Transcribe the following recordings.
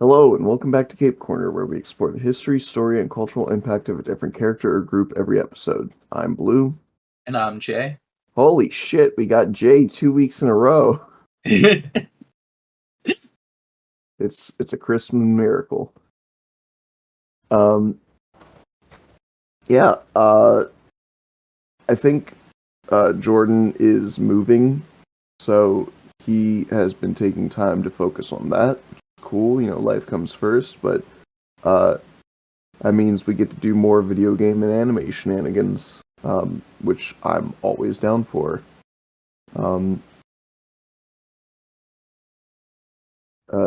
Hello, and welcome back to Cape Corner, where we explore the history, story, and cultural impact of a different character or group every episode. I'm Blue. And I'm Jay. Holy shit, we got Jay 2 weeks in a row. It's a Christmas miracle. Um, yeah, I think Jordan is moving, so he has been taking time to focus on that, which is cool. Life comes first, but uh, that means we get to do more video game and anime shenanigans, which I'm always down for. Um,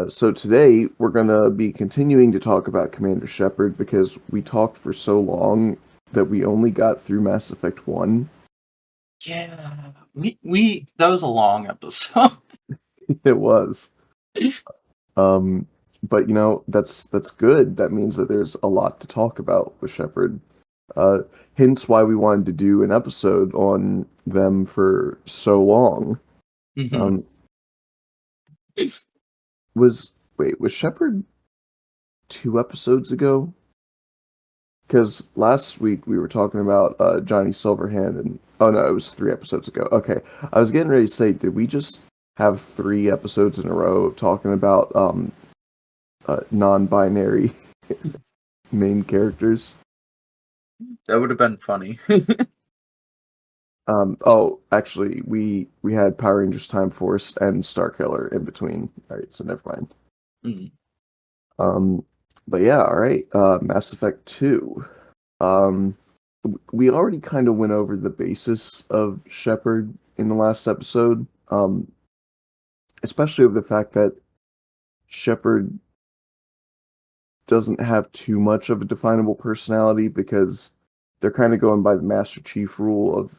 so today we're gonna be continuing to talk about Commander Shepard because we talked for so long that we only got through Mass Effect 1. Yeah, we that was a long episode. It was. Um, but that's good. That means that there's a lot to talk about with Shepard. Hence why we wanted to do an episode on them for so long. hmm Um, was Shepard 2 episodes ago? Because last week we were talking about Johnny Silverhand, and oh no, it was 3 episodes ago. Okay, I was getting ready to say, did we just have 3 episodes in a row of talking about non-binary main characters? That would have been funny. Oh, actually, we had Power Rangers Time Force and Starkiller in between. All right, so never mind. Mm. Um, but yeah, all right. Mass Effect 2. Um, we already kind of went over the basis of Shepard in the last episode, especially of the fact that Shepard doesn't have too much of a definable personality because they're kind of going by the Master Chief rule of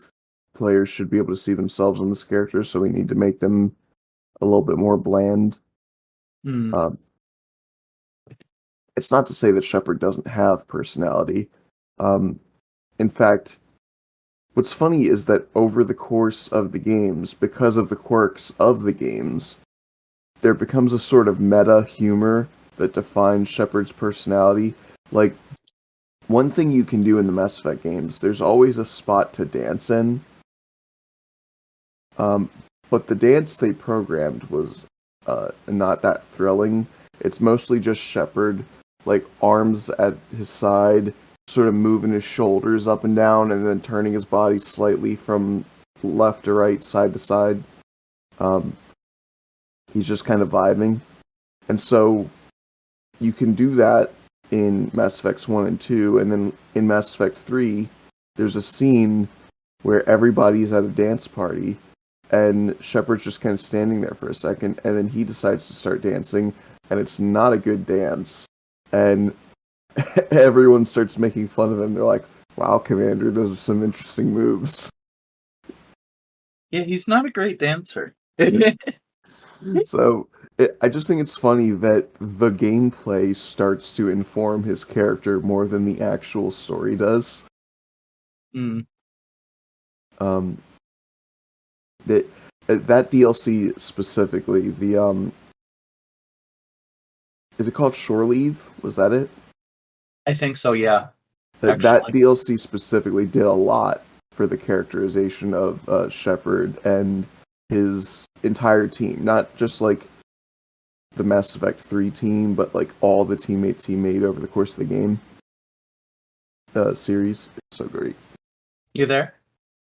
players should be able to see themselves in this character, so we need to make them a little bit more bland. Mm. Um, it's not to say that Shepard doesn't have personality. Um, in fact, what's funny is that over the course of the games, because of the quirks of the games, there becomes a sort of meta humor that defines Shepard's personality. Like, one thing you can do in the Mass Effect games, there's always a spot to dance in. Um, but the dance they programmed was not that thrilling. It's mostly just Shepard, like arms at his side, sort of moving his shoulders up and down, and then turning his body slightly from left to right, side to side. Um, he's just kind of vibing. And so you can do that in Mass Effects 1 and 2, and then in Mass Effect 3, there's a scene where everybody's at a dance party, and Shepard's just kind of standing there for a second, and then he decides to start dancing, and it's not a good dance. And everyone starts making fun of him. They're like, wow, Commander, those are some interesting moves. Yeah, he's not a great dancer. So I just think it's funny that the gameplay starts to inform his character more than the actual story does. mm. Um, that that DLC specifically, the is it called Shore Leave? Was that it? I think so. Yeah, That actually. DLC specifically did a lot for the characterization of Shepard and his entire team, not just like the Mass Effect 3 team, but like all the teammates he made over the course of the game series. It's so great. You there?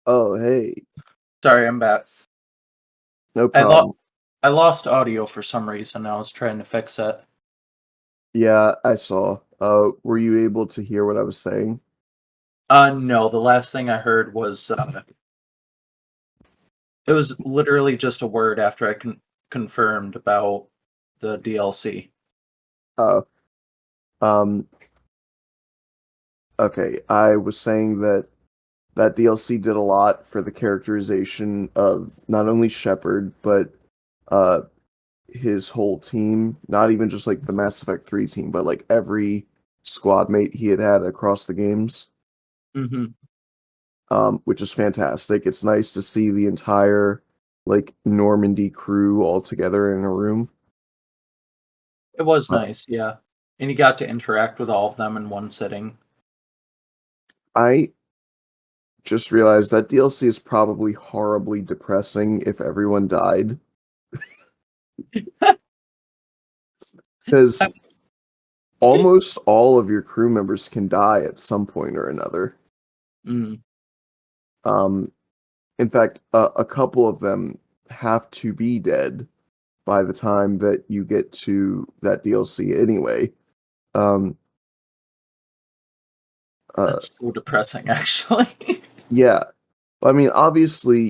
Oh, hey, Sorry, I'm back. no I lost. problem. I lost audio for some reason. I was trying to fix it. Yeah, I saw. Were you able to hear what I was saying? No. The last thing I heard was it was literally just a word after I confirmed about the DLC. Uh, um, okay, I was saying that that DLC did a lot for the characterization of not only Shepard, but uh, his whole team. Not even just like the Mass Effect 3 team, but like every squad mate he had had across the games, hmm which is fantastic. It's nice to see the entire like Normandy crew all together in a room. It was Uh, nice, yeah. And you got to interact with all of them in one sitting. I just realized that DLC is probably horribly depressing if everyone died, because almost all of your crew members can die at some point or another. Mm, Um, in fact, a couple of them have to be dead by the time that you get to that DLC anyway. Um, uh, that's so depressing, actually. yeah, I mean, obviously,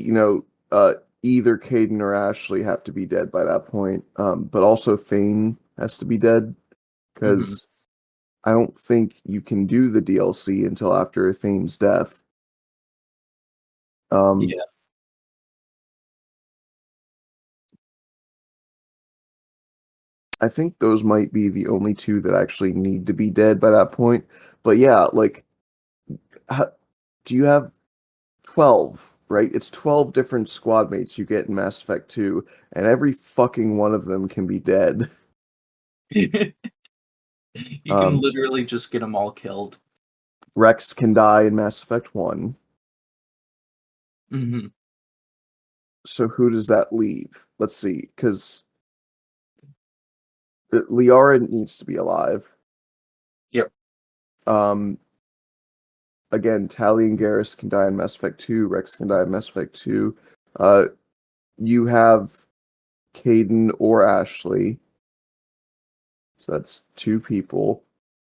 either Caden or Ashley have to be dead by that point, but also Thane has to be dead Mhm. because I don't think you can do the DLC until after Thane's death. Um, Yeah. I think those might be the only two that actually need to be dead by that point. But yeah, like, how, do you have 12, right? It's 12 different squad mates you get in Mass Effect 2, and every fucking one of them can be dead. You can Um, literally just get them all killed. Rex can die in Mass Effect 1. Mhm. So who does that leave? Let's see, because Liara needs to be alive. Yep. Um, again, Tali and Garrus can die in Mass Effect 2. Rex can die in Mass Effect 2. Uh, you have Caden or Ashley. So that's two people.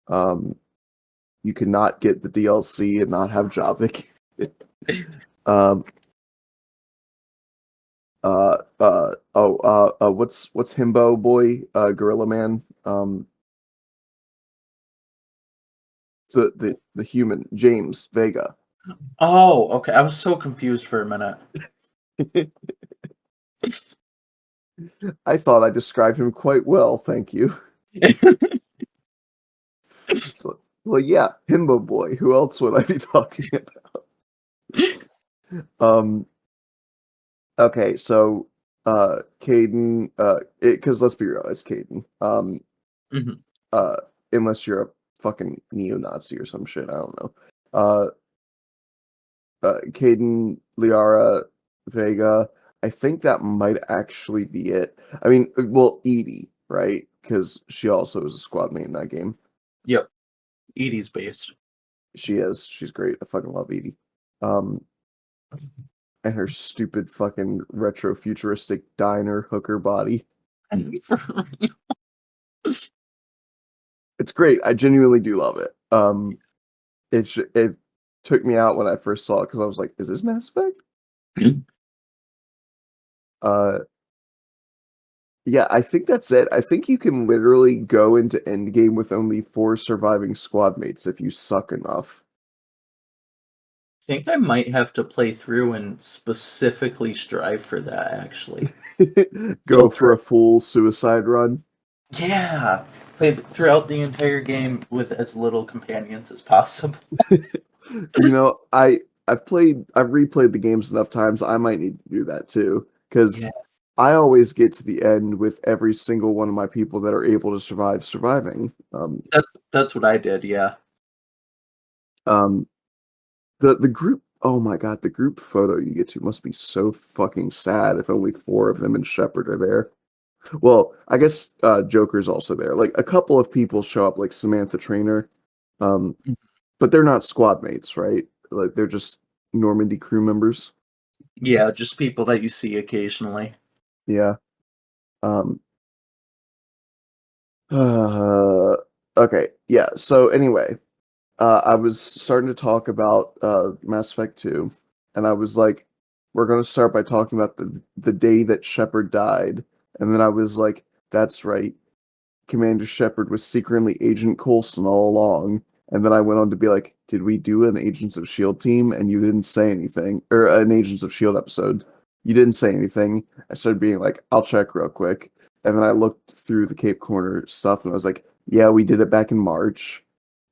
Um, you cannot get the DLC and not have Javik. um, what's Himbo boy? Gorilla Man. The human James Vega. Oh, okay. I was so confused for a minute. I thought I described him quite well, thank you. So, well, yeah, Himbo boy. Who else would I be talking about? Um, okay, so Caden, because let's be real, it's Caden. Mhm. Uh, unless you're a fucking neo-Nazi or some shit, I don't know. Uh, Caden, Liara, Vega. I think that might actually be it. I mean, well, Edie, right? Because she also is a squad mate in that game. Yep. Edie's based. She is. She's great. I fucking love Edie. Um, and her stupid fucking retro futuristic diner hooker body. For It's great. I genuinely do love it. It took me out when I first saw it because I was like, "Is this Mass Effect?" real. Uh, yeah, I think that's it. I think you can literally go into endgame with only 4 surviving squad mates if you suck enough. Think I might have to play through and specifically strive for that, actually. Go Go for through a full suicide run. Yeah! Play throughout the entire game with as little companions as possible. I've replayed the games enough times. I might need to do that too, because Yeah, I always get to the end with every single one of my people that are able to survive surviving. that that's what I did, yeah. Um, the group. Oh my god, the group photo you get to must be so fucking sad if only 4 of them and Shepard are there. Well, I guess Joker's also there. Like a couple of people show up, like Samantha Trainer, um, Mm. but they're not squad mates, right? Like they're just Normandy crew members. Yeah, just people that you see occasionally. Yeah. Um, uh, okay. Yeah. So anyway, I was starting to talk about Mass Effect 2, and I was like, we're going to start by talking about the day that Shepard died. And then I was like, that's right. Commander Shepard was secretly Agent Coulson all along. And then I went on to be like, did we do an Agents of S.H.I.E.L.D. team? And you didn't say anything. Or an Agents of S.H.I.E.L.D. episode. You didn't say anything. I started being like, I'll check real quick. And then I looked through the Cape Corner stuff and I was like, yeah, we did it back in March.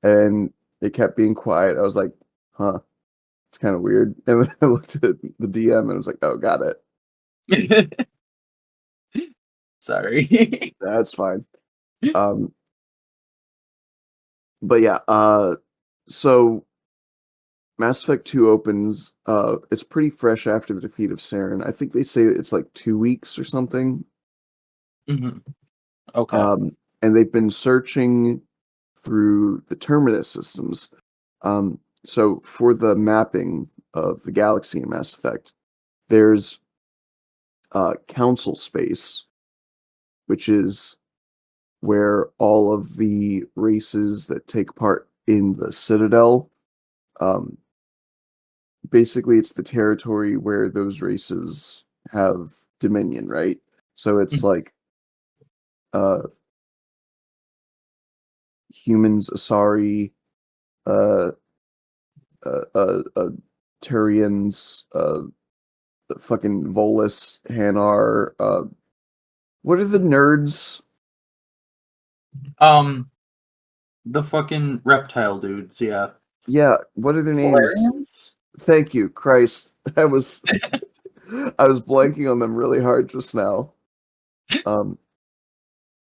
And it kept being quiet. I was like, huh, it's kind of weird. And then I looked at the DM and I was like, oh, got it. Sorry. That's fine. Um, but yeah, so Mass Effect 2 opens, it's pretty fresh after the defeat of Saren. I think they say it's like 2 weeks or something. Hmm. Okay. Um, and they've been searching through the Terminus systems. So for the mapping of the galaxy in Mass Effect, there's Council Space, which is where all of the races that take part in the Citadel, um, basically it's the territory where those races have dominion, right? So it's Mhm. like uh, humans, Asari, uh, Turians, fucking Volus, Hanar. What are the nerds? Um, the fucking reptile dudes, yeah. Yeah, what are their names? Solarians? Thank you, Christ. I was I was blanking on them really hard just now. Um,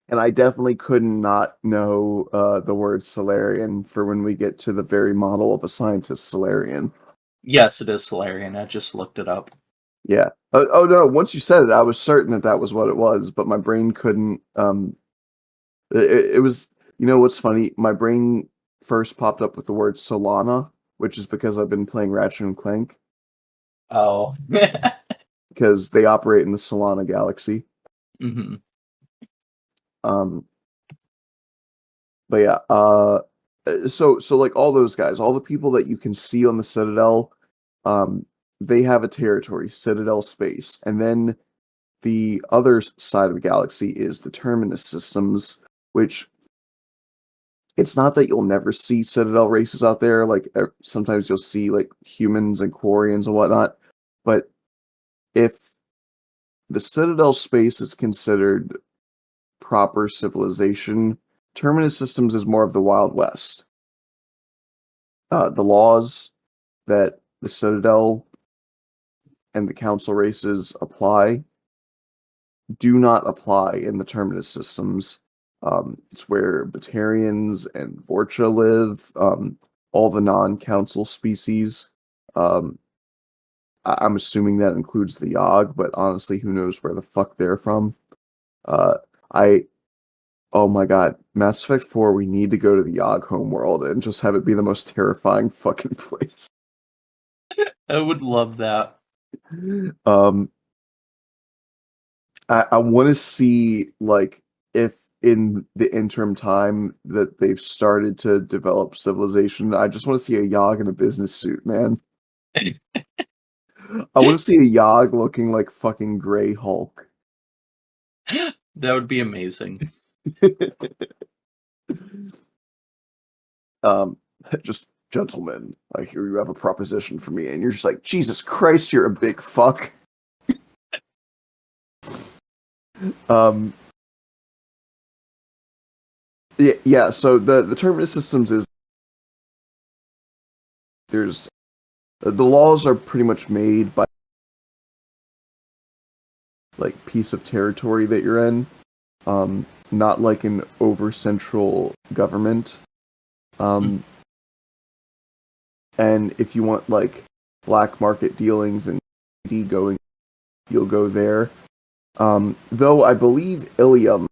and I definitely could not know the word Solarian for when we get to the very model of a scientist Solarian. Yes, it is Solarian. I just looked it up. Yeah. Oh no, once you said it, I was certain that that was what it was, but my brain couldn't. It was. You know what's funny? My brain first popped up with the word Solana, which is because I've been playing Ratchet and Clank Oh. because they operate in the Solana galaxy. Hmm. Um, but yeah, so like all those guys, all the people that you can see on the Citadel, um, they have a territory, Citadel space, and then the other side of the galaxy is the Terminus systems, which it's not that you'll never see Citadel races out there. Like sometimes you'll see like humans and Quarians and whatnot, but if the Citadel space is considered proper civilization, Terminus systems is more of the Wild West. The laws that the Citadel and the Council races apply do not apply in the Terminus systems. It's where Batarians and Vorcha live, all the non-Council species. Um, I'm assuming that includes the Yogg, but honestly, who knows where the fuck they're from? Uh, I Oh my god, Mass Effect 4, we need to go to the Yogg homeworld and just have it be the most terrifying fucking place. I would love that. Um, I want to see like if in the interim time that they've started to develop civilization, I just want to see a Yogg in a business suit, man. I want to see a Yogg looking like fucking Grey Hulk. That would be amazing. Um, just gentlemen, I hear you have a proposition for me, and you're just like, Jesus Christ, you're a big fuck. Um, yeah. So the terminus systems is there's the laws are pretty much made by like piece of territory that you're in, not like an over central government. Mm. Um, and if you want like black market dealings and going, you'll go there. Though I believe Ilium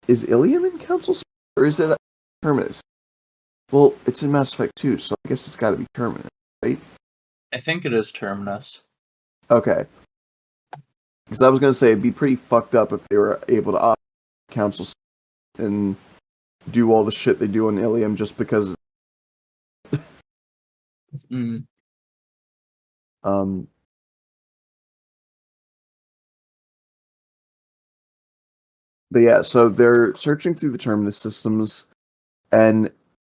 is Ilium in Council Space, or is it Terminus? Well, it's in Mass Effect 2, so I guess it's got to be Terminus, right? I think it is Terminus. Okay. Because I was going to say it'd be pretty fucked up if they were able to opt Council and do all the shit they do on Ilium just because. Mm. Um, but yeah, so they're searching through the Terminus systems, and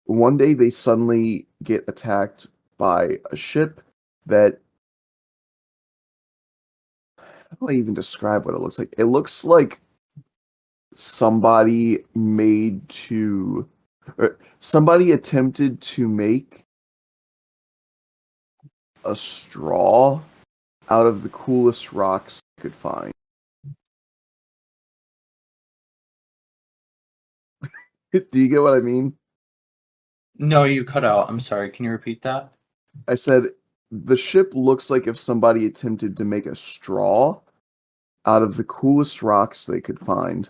one day they suddenly get attacked by a ship that. How do I even describe what it looks like? It looks like somebody made to. Or somebody attempted to make a straw out of the coolest rocks they could find. Do you get what I mean? No, you cut out. I'm sorry. Can you repeat that? I said the ship looks like if somebody attempted to make a straw out of the coolest rocks they could find.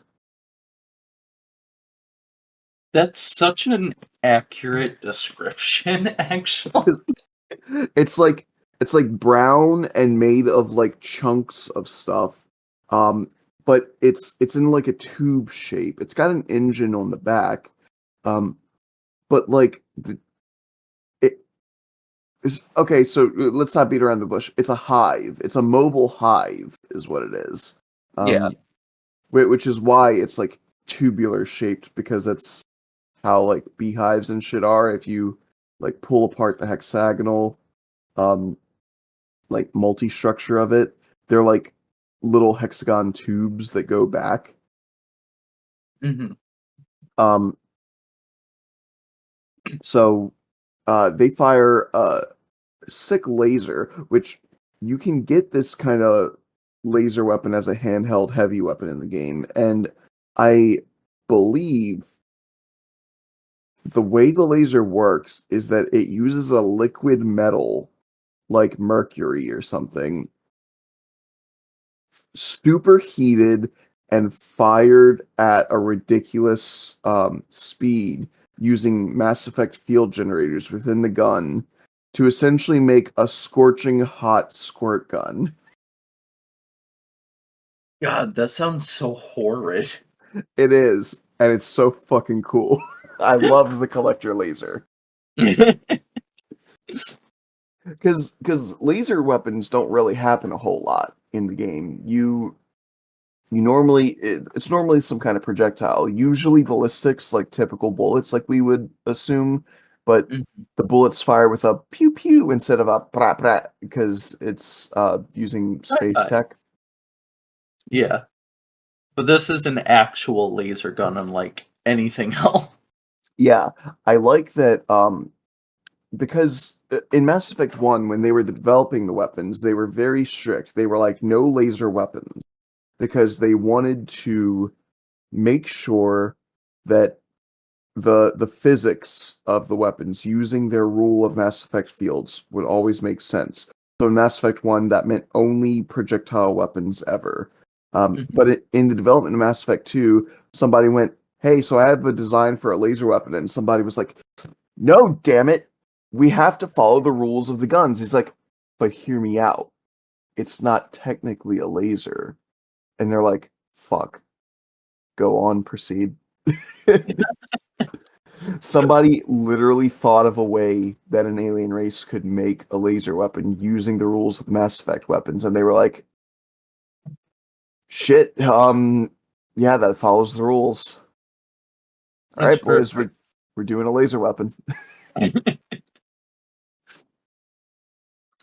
That's such an accurate description, actually. It's like brown and made of like chunks of stuff. Um, but it's in like a tube shape. It's got an engine on the back. But like it is okay, so let's not beat around the bush. It's a hive. It's a mobile hive is what it is. Yeah. Um, which is why it's like tubular shaped because that's how like beehives and shit are. If you like pull apart the hexagonal um like multi-structure of it, they're like little hexagon tubes that go back. Hmm. Um so they fire a sick laser, which you can get this kind of laser weapon as a handheld heavy weapon in the game. And I believe the way the laser works is that it uses a liquid metal like mercury or something, superheated and fired at a ridiculous speed using Mass Effect field generators within the gun to essentially make a scorching hot squirt gun. God, that sounds so horrid. It is, and it's so fucking cool. I love the collector laser. Because laser weapons don't really happen a whole lot in the game. You normally it's normally some kind of projectile, usually ballistics, like typical bullets, like we would assume, but Mhm. the bullets fire with a pew pew instead of a pra pra because it's using space Sci-fi. tech. Yeah. But this is an actual laser gun, unlike anything else. Yeah, I like that because in Mass Effect 1, when they were developing the weapons, they were very strict. They were like, no laser weapons, because they wanted to make sure that the physics of the weapons using their rule of Mass Effect fields would always make sense. So in Mass Effect 1, that meant only projectile weapons ever. Mhm. But in the development of Mass Effect 2, somebody went, hey, so I have a design for a laser weapon, and somebody was like, no, damn it. We have to follow the rules of the guns. He's like, but hear me out. It's not technically a laser. And they're like, fuck. Go on, proceed. Somebody literally thought of a way that an alien race could make a laser weapon using the rules of Mass Effect weapons, and they were like, shit, yeah, that follows the rules. All That's right, boys, perfect. we're doing a laser weapon.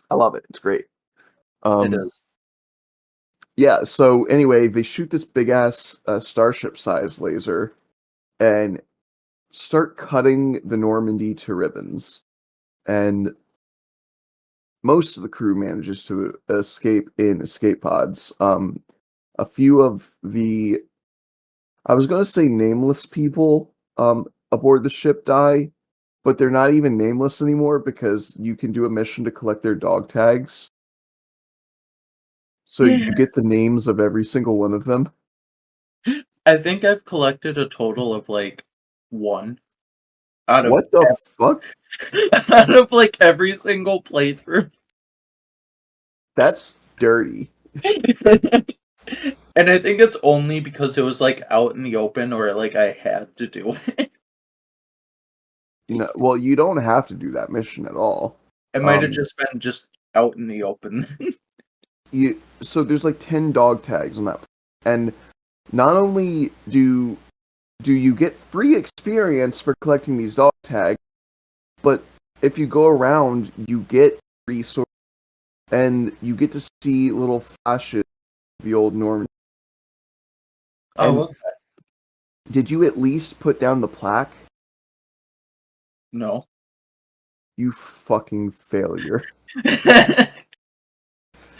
I love it. It's great. It Um, is. yeah, so anyway, they shoot this big ass starship size laser and start cutting the Normandy to ribbons. And most of the crew manages to escape in escape pods. A few of the, I was going to say nameless people aboard the ship die, but they're not even nameless anymore because you can do a mission to collect their dog tags. So you get the names of every single one of them. I think I've collected a total of like one out of What the fuck? out of like every single playthrough. That's dirty. And I think it's only because it was like out in the open or like I had to do it. No, well, you don't have to do that mission at all. It might have Um, just been just out in the open. so there's like 10 dog tags on that, and not only do you get free experience for collecting these dog tags, but if you go around, you get resources and you get to see little flashes of the old Norman. And Oh, okay. did you at least put down the plaque? No. You fucking failure.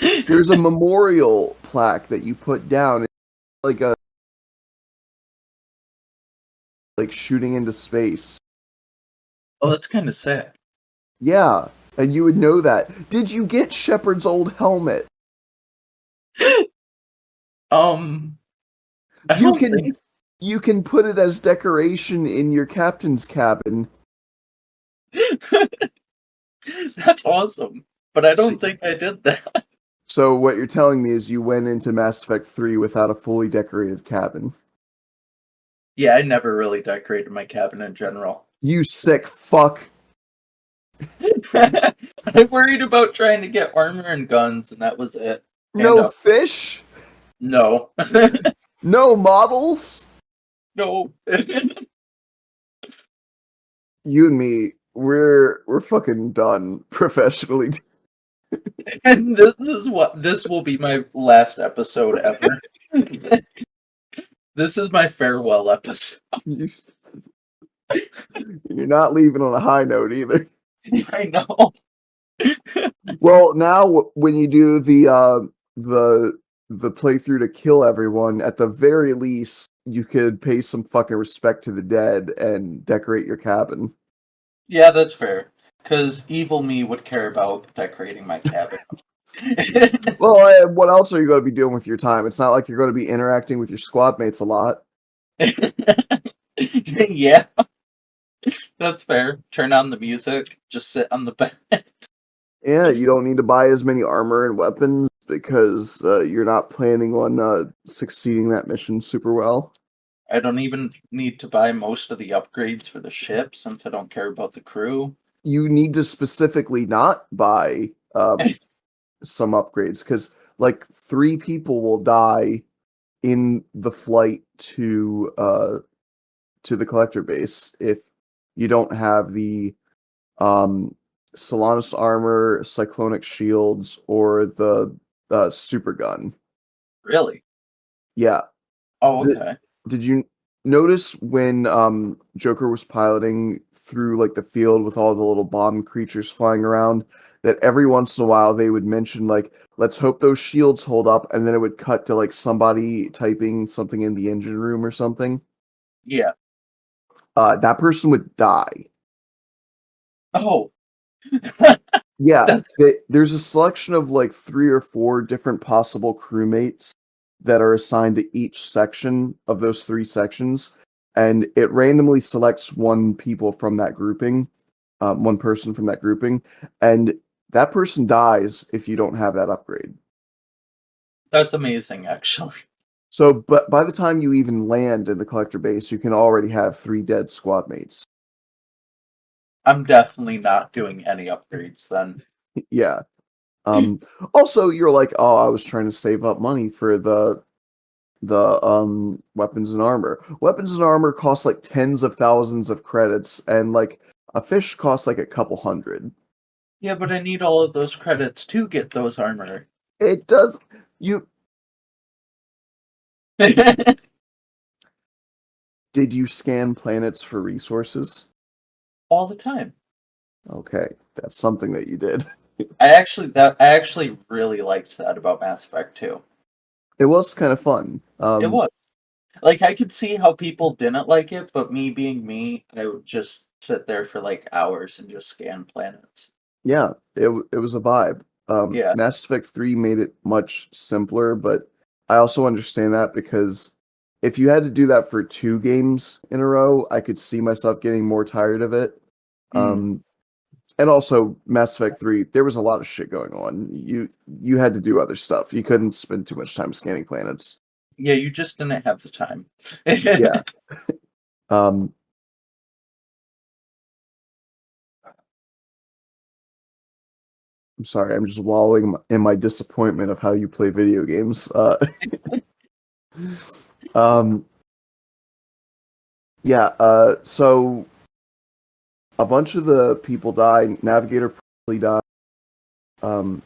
There's a memorial plaque that you put down, like a like shooting into space. Oh, that's kind of sick. Yeah, and you would know that. Did you get Shepard's old helmet? Um, I You don't can think you can put it as decoration in your captain's cabin. that's awesome. But I So, don't think I did that. so what you're telling me is you went into Mass Effect 3 without a fully decorated cabin. Yeah, I never really decorated my cabin in general. You sick fuck. I worried about trying to get armor and guns, and that was it. And No fish? no, No models? no. You and me, we're fucking done professionally. And this will be my last episode ever. This is my farewell episode. You- You're not leaving on a high note either. I know. Well, now when you do the playthrough to kill everyone, at the very least, you could pay some fucking respect to the dead and decorate your cabin. Yeah, that's fair. Because evil me would care about decorating my cabin. Well, what else are you going to be doing with your time? It's not like you're going to be interacting with your squad mates a lot. Yeah, that's fair. Turn on the music, just sit on the bed. Yeah, you don't need to buy as many armor and weapons because you're not planning on succeeding that mission super well. I don't even need to buy most of the upgrades for the ship since I don't care about the crew. You need to specifically not buy some upgrades because like 3 people will die in the flight to the collector base if you don't have the um Solanus armor, cyclonic shields, or the super gun. Really? Yeah. Oh, Did, okay. did you notice when Joker was piloting through like the field with all the little bomb creatures flying around that every once in a while they would mention like let's hope those shields hold up, and then it would cut to like somebody typing something in the engine room or something. Yeah. That person would die. Oh, Yeah, that's there's a selection of like 3 or 4 different possible crewmates that are assigned to each section of those 3 sections, and it randomly selects one person from that grouping, and that person dies if you don't have that upgrade. that's amazing, actually. So, but by the time you even land in the collector base, you can already have 3 dead squad mates. I'm definitely not doing any upgrades then. Yeah. Um, Also, you're like, oh, I was trying to save up money for the weapons and armor. Weapons and armor cost like tens of thousands of credits, and like a fish costs like a couple hundred. Yeah, but I need all of those credits to get those armor. It does you Did you scan planets for resources? All the time. Okay, that's something that you did. I actually really liked that about Mass Effect 2. It was kind of fun. It was. Like I could see how people didn't like it, but me being me, I would just sit there for like hours and just scan planets. Yeah, it was a vibe. Yeah. Mass Effect 3 made it much simpler, but I also understand that because if you had to do that for 2 games in a row, I could see myself getting more tired of it. Mm. Um, and also Mass Effect 3, there was a lot of shit going on. You had to do other stuff. You couldn't spend too much time scanning planets. Yeah, you just didn't have the time. Yeah. Um, I'm sorry, I'm just wallowing in my disappointment of how you play video games. Um, yeah, so a bunch of the people died. Navigator Presley died. Um,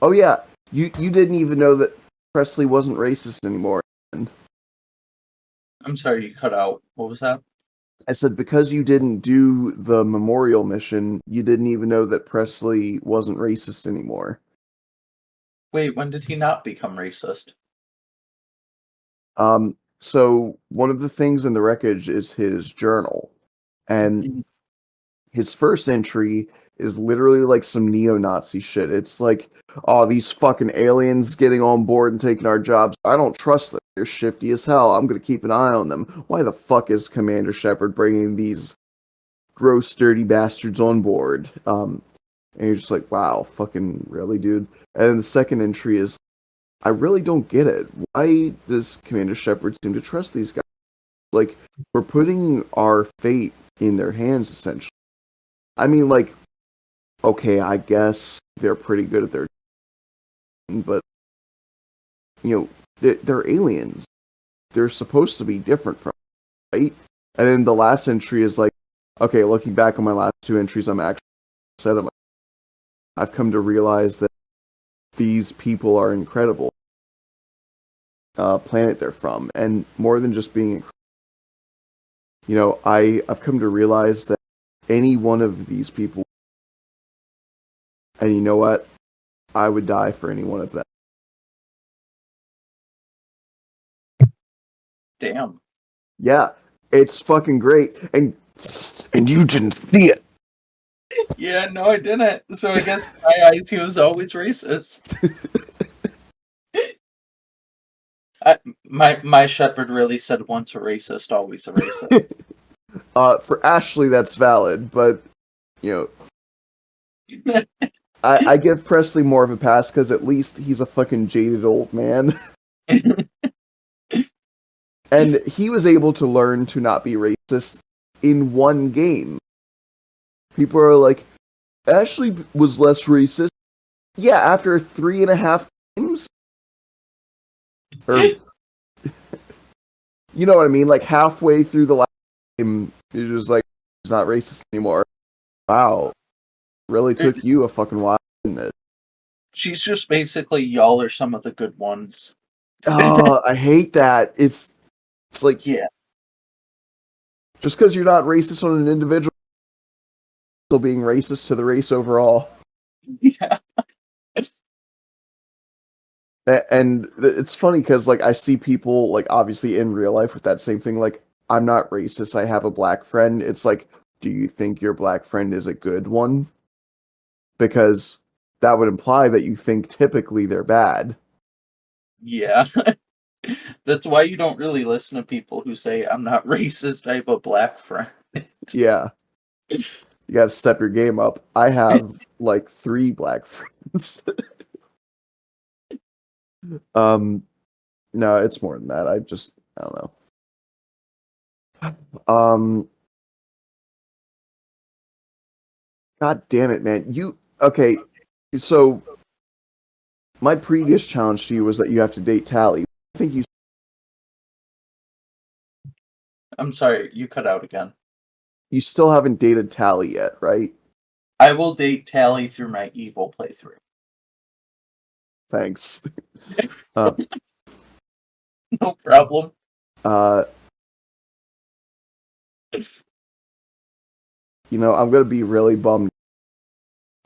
oh yeah, you didn't even know that Presley wasn't racist anymore. And I'm sorry you cut out. What was that? I said because you didn't do the memorial mission, you didn't even know that Presley wasn't racist anymore. Wait, when did he not become racist? So one of the things in the wreckage is his journal, and Mhm. his first entry is literally like some neo-Nazi shit. It's like, oh, these fucking aliens getting on board and taking our jobs. I don't trust them. They're shifty as hell. I'm gonna keep an eye on them. Why the fuck is Commander Shepard bringing these gross, dirty bastards on board? And you're just like, wow, fucking really, dude. And then the second entry is, I really don't get it. Why does Commander Shepard seem to trust these guys? Like, we're putting our fate in their hands, essentially. I mean, like, okay, I guess they're pretty good at their, but you know, they're aliens. They're supposed to be different from, right? And then the last entry is like, okay, looking back on my last two entries, I'm actually upset at I've come to realize that these people are incredible. Planet they're from, and more than just being, I've come to realize that any one of these people, and you know what, I would die for any one of them. Damn. Yeah, it's fucking great, and you didn't see it. Yeah, no, I didn't. So I guess in my eyes, he was always racist. My Shepherd really said once a racist, always a racist. For Ashley, that's valid, but you know, I give Presley more of a pass because at least he's a fucking jaded old man, and he was able to learn to not be racist in one game. People are like, Ashley was less racist. Yeah, after 3.5 games, or you know what I mean, like halfway through the last game, you're just like, he's not racist anymore. Wow, really took you a fucking while, didn't it? She's just basically y'all are some of the good ones. Oh, I hate that. It's like, Yeah, just because you're not racist on an individual, still being racist to the race overall. yeah, And it's funny because like I see people like obviously in real life with that same thing. Like, I'm not racist. I have a black friend. It's like, do you think your black friend is a good one? Because that would imply that you think typically they're bad. yeah. That's why you don't really listen to people who say, I'm not racist, I have a black friend. Yeah, you got to step your game up. I have like 3 black friends. um, no, it's more than that. I don't know. God damn it, man. Okay? So my previous challenge to you was that you have to date Tally. I think I'm sorry, you cut out again. you still haven't dated Tally yet, right? I will date Tally through my evil playthrough. Thanks. Uh, No problem. uh, I'm gonna be really bummed.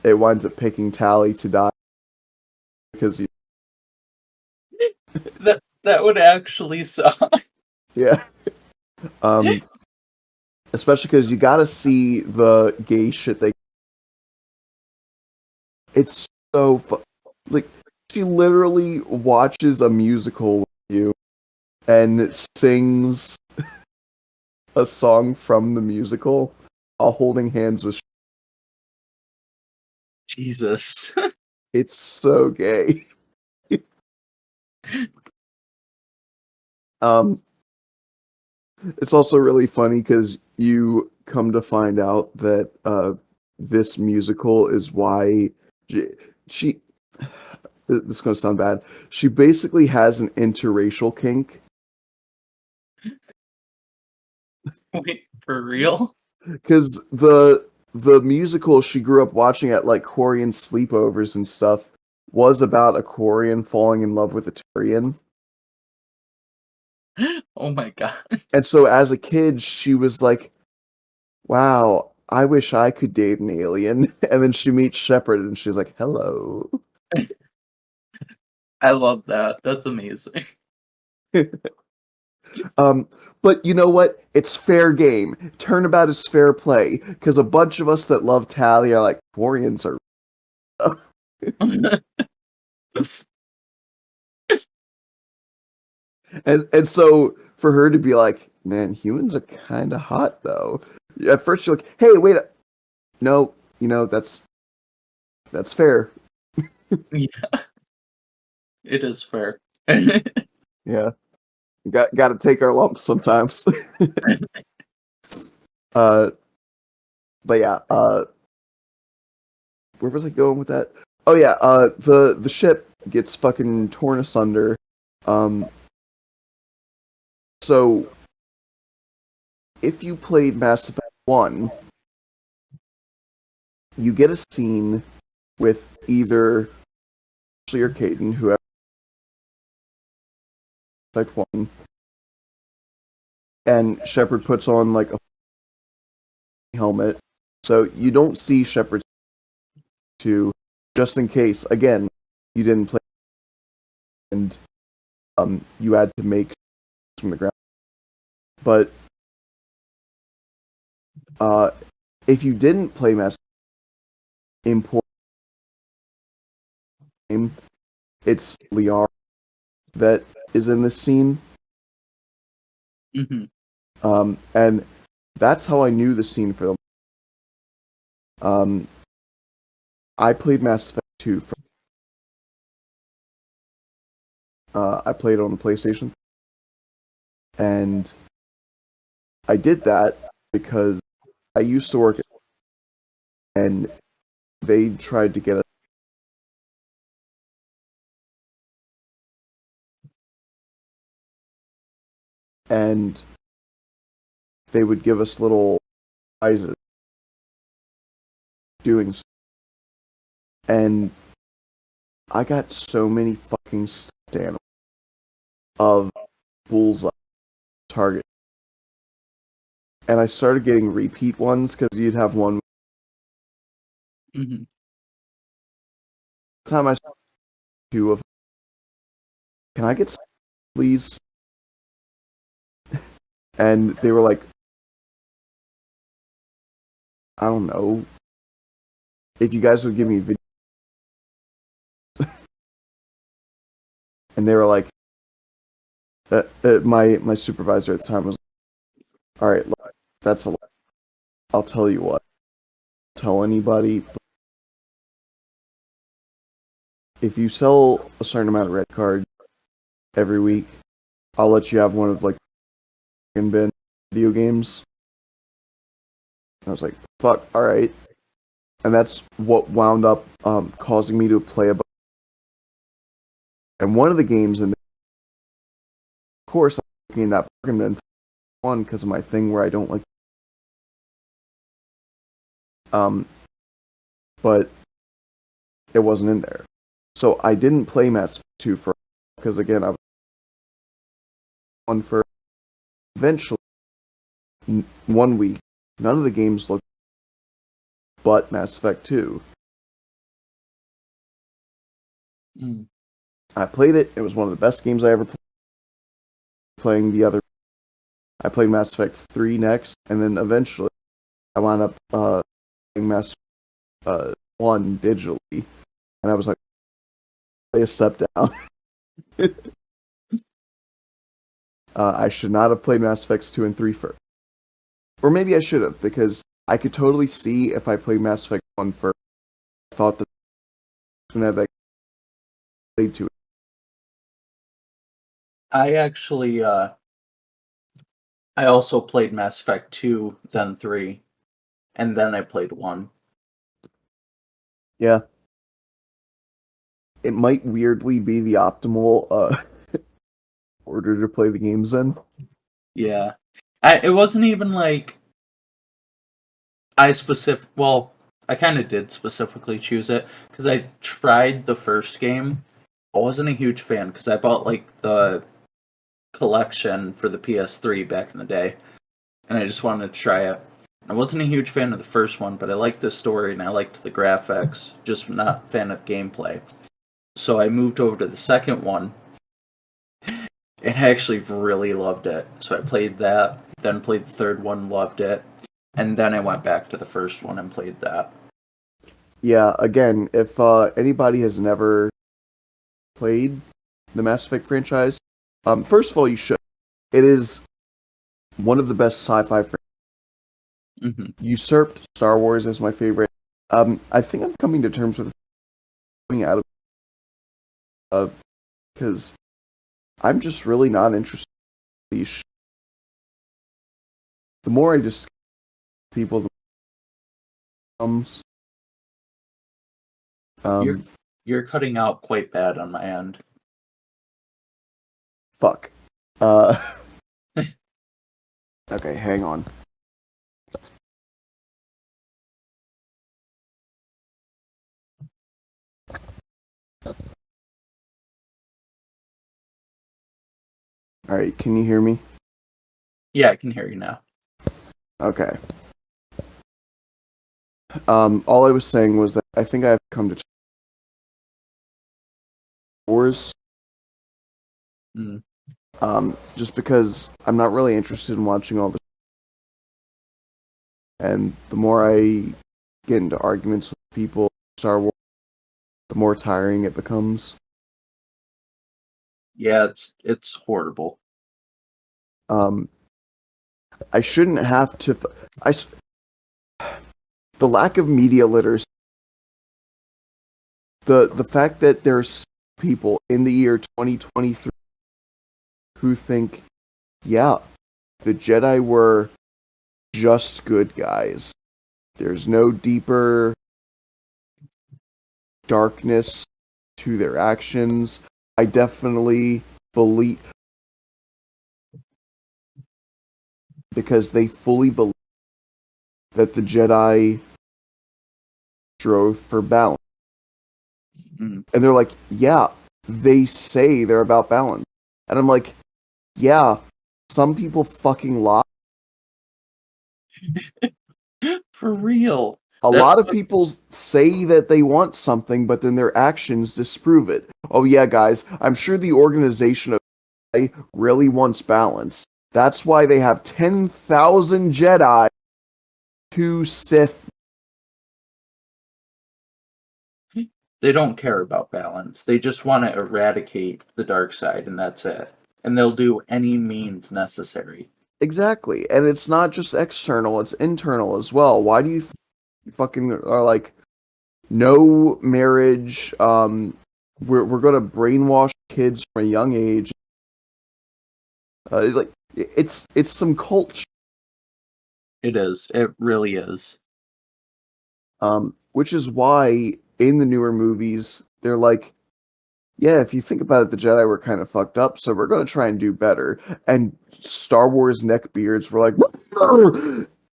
It winds up picking Tally to die because That would actually suck. yeah. Um, especially because you got to see the gay shit they. It's so like she literally watches a musical with you and sings a song from the musical while holding hands with. Jesus. It's so gay. Um, it's also really funny because you come to find out that this musical is why she. This is gonna sound bad. She basically has an interracial kink Wait, for real? because the musical she grew up watching at like Korean sleepovers and stuff was about a Korean falling in love with a Turian. Oh my god. And so as a kid, she was like, wow, I wish I could date an alien. And then she meets Shepard and she's like, hello. I love that. That's amazing. But you know what? It's fair game. Turnabout is fair play because a bunch of us that love Tally are like Quarians are, and so for her to be like, man, humans are kind of hot though. At first you're like, hey, wait, no, that's fair. Yeah, it is fair. Yeah, got to take our lumps sometimes. uh, but yeah, where was I going with that? Oh yeah, the ship gets fucking torn asunder. Um, so if you played Mass Effect 1, you get a scene with either Ashley or Caden, whoever Effect 1, and Shepard puts on like a helmet. So you don't see Shepard 2, just in case, again, you didn't play and you had to make from the ground. But uh, if you didn't play Mass Import game, it's Liara that is in this scene. Hmm. And that's how I knew the scene for them. Um, I played Mass Effect 2. I played it on the PlayStation, and I did that because I used to work, and they tried to get us, and they would give us little prizes doing, and I got so many fucking stuffed animals of Bullseye target, and I started getting repeat ones because you'd have one Hmm. time I saw two of. Can I get some, please? And they were like, I don't know, if you guys would give me video, and they were like, my supervisor at the time was, all right, look, that's a lot. I'll tell you what, tell anybody. If you sell a certain amount of red cards every week, I'll let you have one of like bin video games. And I was like, fuck, all right. And that's what wound up causing me to play a. And one of the games, and of course, I'm looking in that bargain bin one because of my thing where I don't like. Um, but it wasn't in there, so I didn't play Mass Effect 2 for because again I was on for eventually 1 week. None of the games looked but Mass Effect 2. Mm. I played it. It was one of the best games I ever played. Playing the other, I played Mass Effect 3 next, and then eventually I wound up playing Mass 1 digitally, and I was like, "Play a step down." I should not have played Mass Effects 2 and 3 first, or maybe I should have because I could totally see if I played Mass Effect 1 first. I thought that I was gonna have that played to it. I actually, I also played Mass Effect 2, then 3, and then I played 1. Yeah, it might weirdly be the optimal order to play the games in. Yeah. It wasn't even like well, I kind of did specifically choose it because I tried the first game. I wasn't a huge fan because I bought like the collection for the PS3 back in the day, and I just wanted to try it. I wasn't a huge fan of the first one, but I liked the story and I liked the graphics, just not a fan of gameplay. So I moved over to the second one, and I actually really loved it. So I played that, then played the third one, loved it, and then I went back to the first one and played that. Yeah, again, if anybody has never played the Mass Effect franchise, first of all, you should. It is one of the best sci-fi. Hmm. Usurped Star Wars as my favorite. I think I'm coming to terms with coming out of because I'm just really not interested in these. The more I just people the comes, You're um, you're cutting out quite bad on my end. fuck. Okay, hang on. All right, can you hear me? Yeah, I can hear you now. Okay. All I was saying was that I think I've come to Wars, Mm. just because I'm not really interested in watching all the. And the more I get into arguments with people, Star Wars, the more tiring it becomes. Yeah, it's horrible. Um, I shouldn't have to. The lack of media literacy, the fact that there's people in the year 2023 who think, yeah, the Jedi were just good guys. There's no deeper darkness to their actions. I definitely believe because they fully believe that the Jedi drove for balance. Mm. And they're like, yeah, they say they're about balance. And I'm like, yeah, some people fucking lie. For real. A That's lot of what people say that they want something, but then their actions disprove it. Oh yeah, guys, I'm sure the organization of Jedi really wants balance. That's why they have 10,000 Jedi, 2 Sith. they don't care about balance. They just want to eradicate the dark side, and that's it. And they'll do any means necessary. Exactly. And it's not just external, it's internal as well. Why do you fucking are like, no marriage, we're gonna brainwash kids from a young age. Like it's some culture. It is. It really is. Which is why in the newer movies they're like, yeah, if you think about it, the Jedi were kind of fucked up, so we're gonna try and do better. And Star Wars neckbeards were like,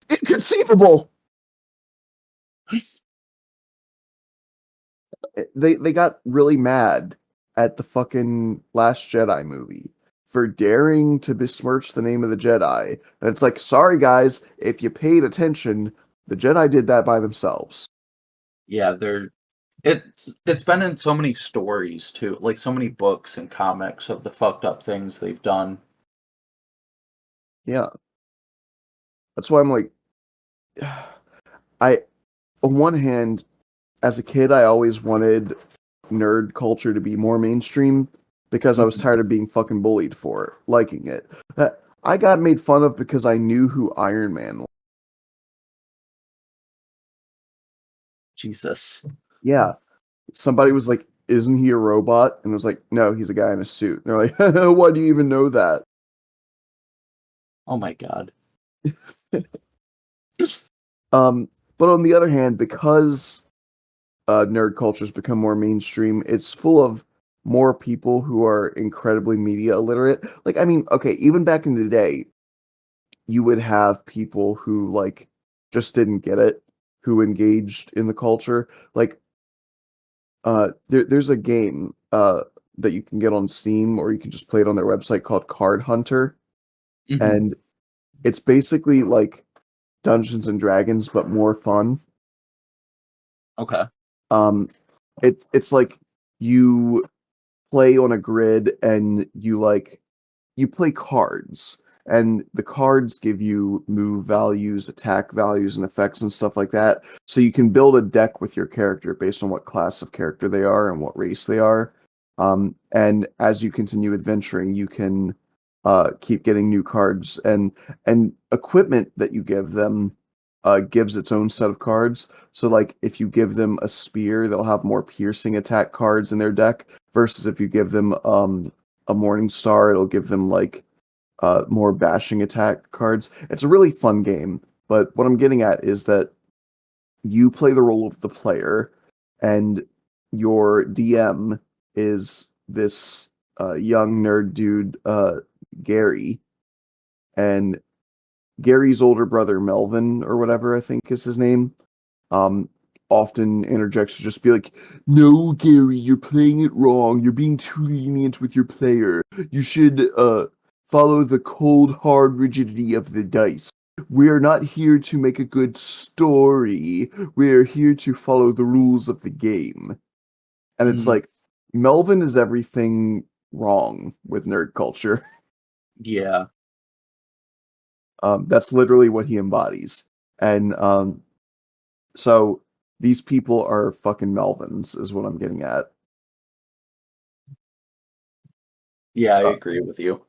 inconceivable. They got really mad at the fucking Last Jedi movie for daring to besmirch the name of the Jedi. And it's like, sorry guys, if you paid attention, the Jedi did that by themselves. Yeah, they're it's been in so many stories too, like so many books and comics of the fucked up things they've done. Yeah. That's why I'm like I on one hand, as a kid I always wanted nerd culture to be more mainstream because I was Mhm. tired of being fucking bullied for liking it. I got made fun of because I knew who Iron Man was. Jesus. Yeah, somebody was like, "Isn't he a robot?" And I was like, "No, he's a guy in a suit." And they're like, "Why do you even know that?" Oh my god. Um, but on the other hand, because nerd culture's become more mainstream, it's full of more people who are incredibly media illiterate. Like, I mean, okay, even back in the day, you would have people who like just didn't get it, who engaged in the culture. Like, there's a game that you can get on Steam, or you can just play it on their website called Card Hunter, Hmm. and it's basically like Dungeons and Dragons but more fun. Okay. Um, it's like you play on a grid and you like you play cards, and the cards give you move values, attack values, and effects and stuff like that. So you can build a deck with your character based on what class of character they are and what race they are. And as you continue adventuring, you can keep getting new cards, and equipment that you give them gives its own set of cards. So like if you give them a spear, they'll have more piercing attack cards in their deck versus if you give them a Morning Star, it'll give them like more bashing attack cards. It's a really fun game, but what I'm getting at is that you play the role of the player, and your DM is this young nerd dude, Gary, and Gary's older brother, Melvin, or whatever I think is his name, um, often interjects to just be like, "No, Gary, you're playing it wrong. You're being too lenient with your player. You should follow the cold, hard rigidity of the dice. We are not here to make a good story. We are here to follow the rules of the game." And it's Mm, like, Melvin is everything wrong with nerd culture. yeah. That's literally what he embodies. And so these people are fucking Melvins, is what I'm getting at. Yeah, I Uh, agree with you.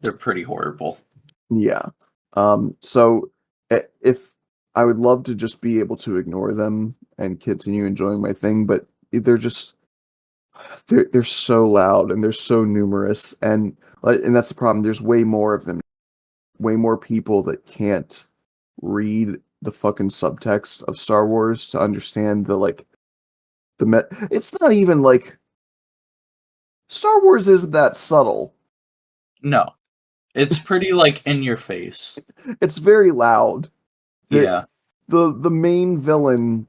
They're pretty horrible. yeah. So if I would love to just be able to ignore them and continue enjoying my thing, but they're just they're so loud and they're so numerous, and that's the problem. There's way more of them, way more people that can't read the fucking subtext of Star Wars to understand the like it's not even like Star Wars isn't that subtle. No, it's pretty like in your face. It's very loud. The Yeah. the main villain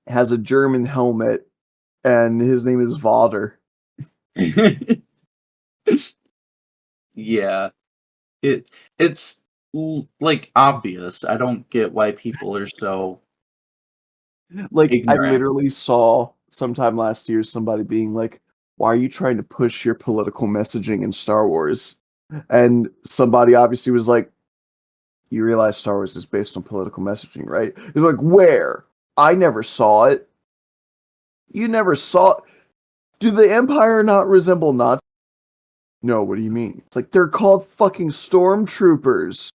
has a German helmet and his name is Vader. Yeah. It it's like obvious. I don't get why people are so Like I ignorant. literally saw sometime last year somebody being like, "Why are you trying to push your political messaging in Star Wars?" And somebody obviously was like, "You realize Star Wars is based on political messaging, right?" He's like, "Where? I never saw it. You never saw. Do the Empire not resemble Nazis?" No, what do you mean? It's like they're called fucking stormtroopers.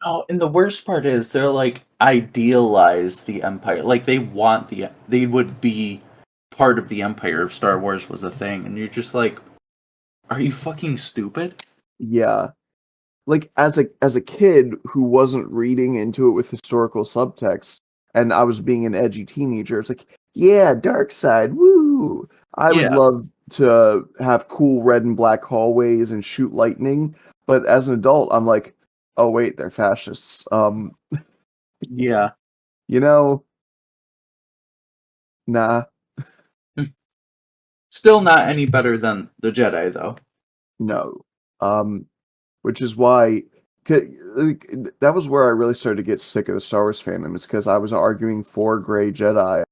Oh, and the worst part is they're like idealize the Empire. Like they would be part of the Empire if Star Wars was a thing, and you're just like, are you fucking stupid? Yeah. Like as a kid who wasn't reading into it with historical subtext, and I was being an edgy teenager, it's like, yeah, dark side, woo. I would Yeah, love to have cool red and black hallways and shoot lightning, but as an adult, I'm like, oh wait, they're fascists. yeah. You know, nah, Still not any better than the Jedi, though. no. Um, which is why like, that was where I really started to get sick of the Star Wars fandom, is because I was arguing for Grey Jedi.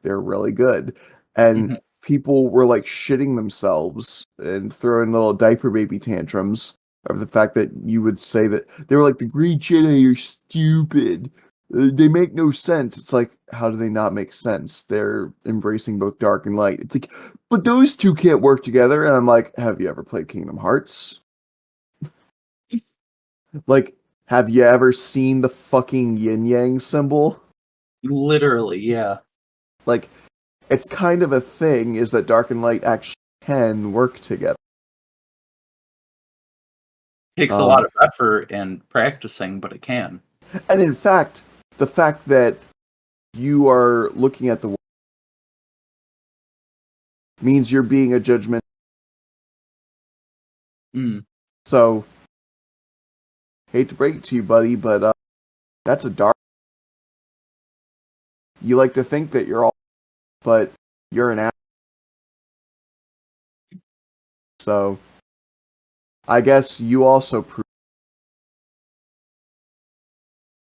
They're really good, and Hmm. people were like shitting themselves and throwing little diaper baby tantrums of the fact that you would say that they were like, the Grey Jedi are stupid. They make no sense. It's like, how do they not make sense? They're embracing both dark and light. It's like, but those two can't work together. And I'm like, have you ever played Kingdom Hearts? Like, have you ever seen the fucking yin yang symbol? Literally, yeah. Like, it's kind of a thing, is that dark and light actually can work together. Takes a lot Um, of effort and practicing, but it can. and in fact, the fact that you are looking at the world means you're being a judgment. Mm. So, hate to break it to you, buddy, but that's a dark. You like to think that you're all, but you're an ass. So, I guess you also prove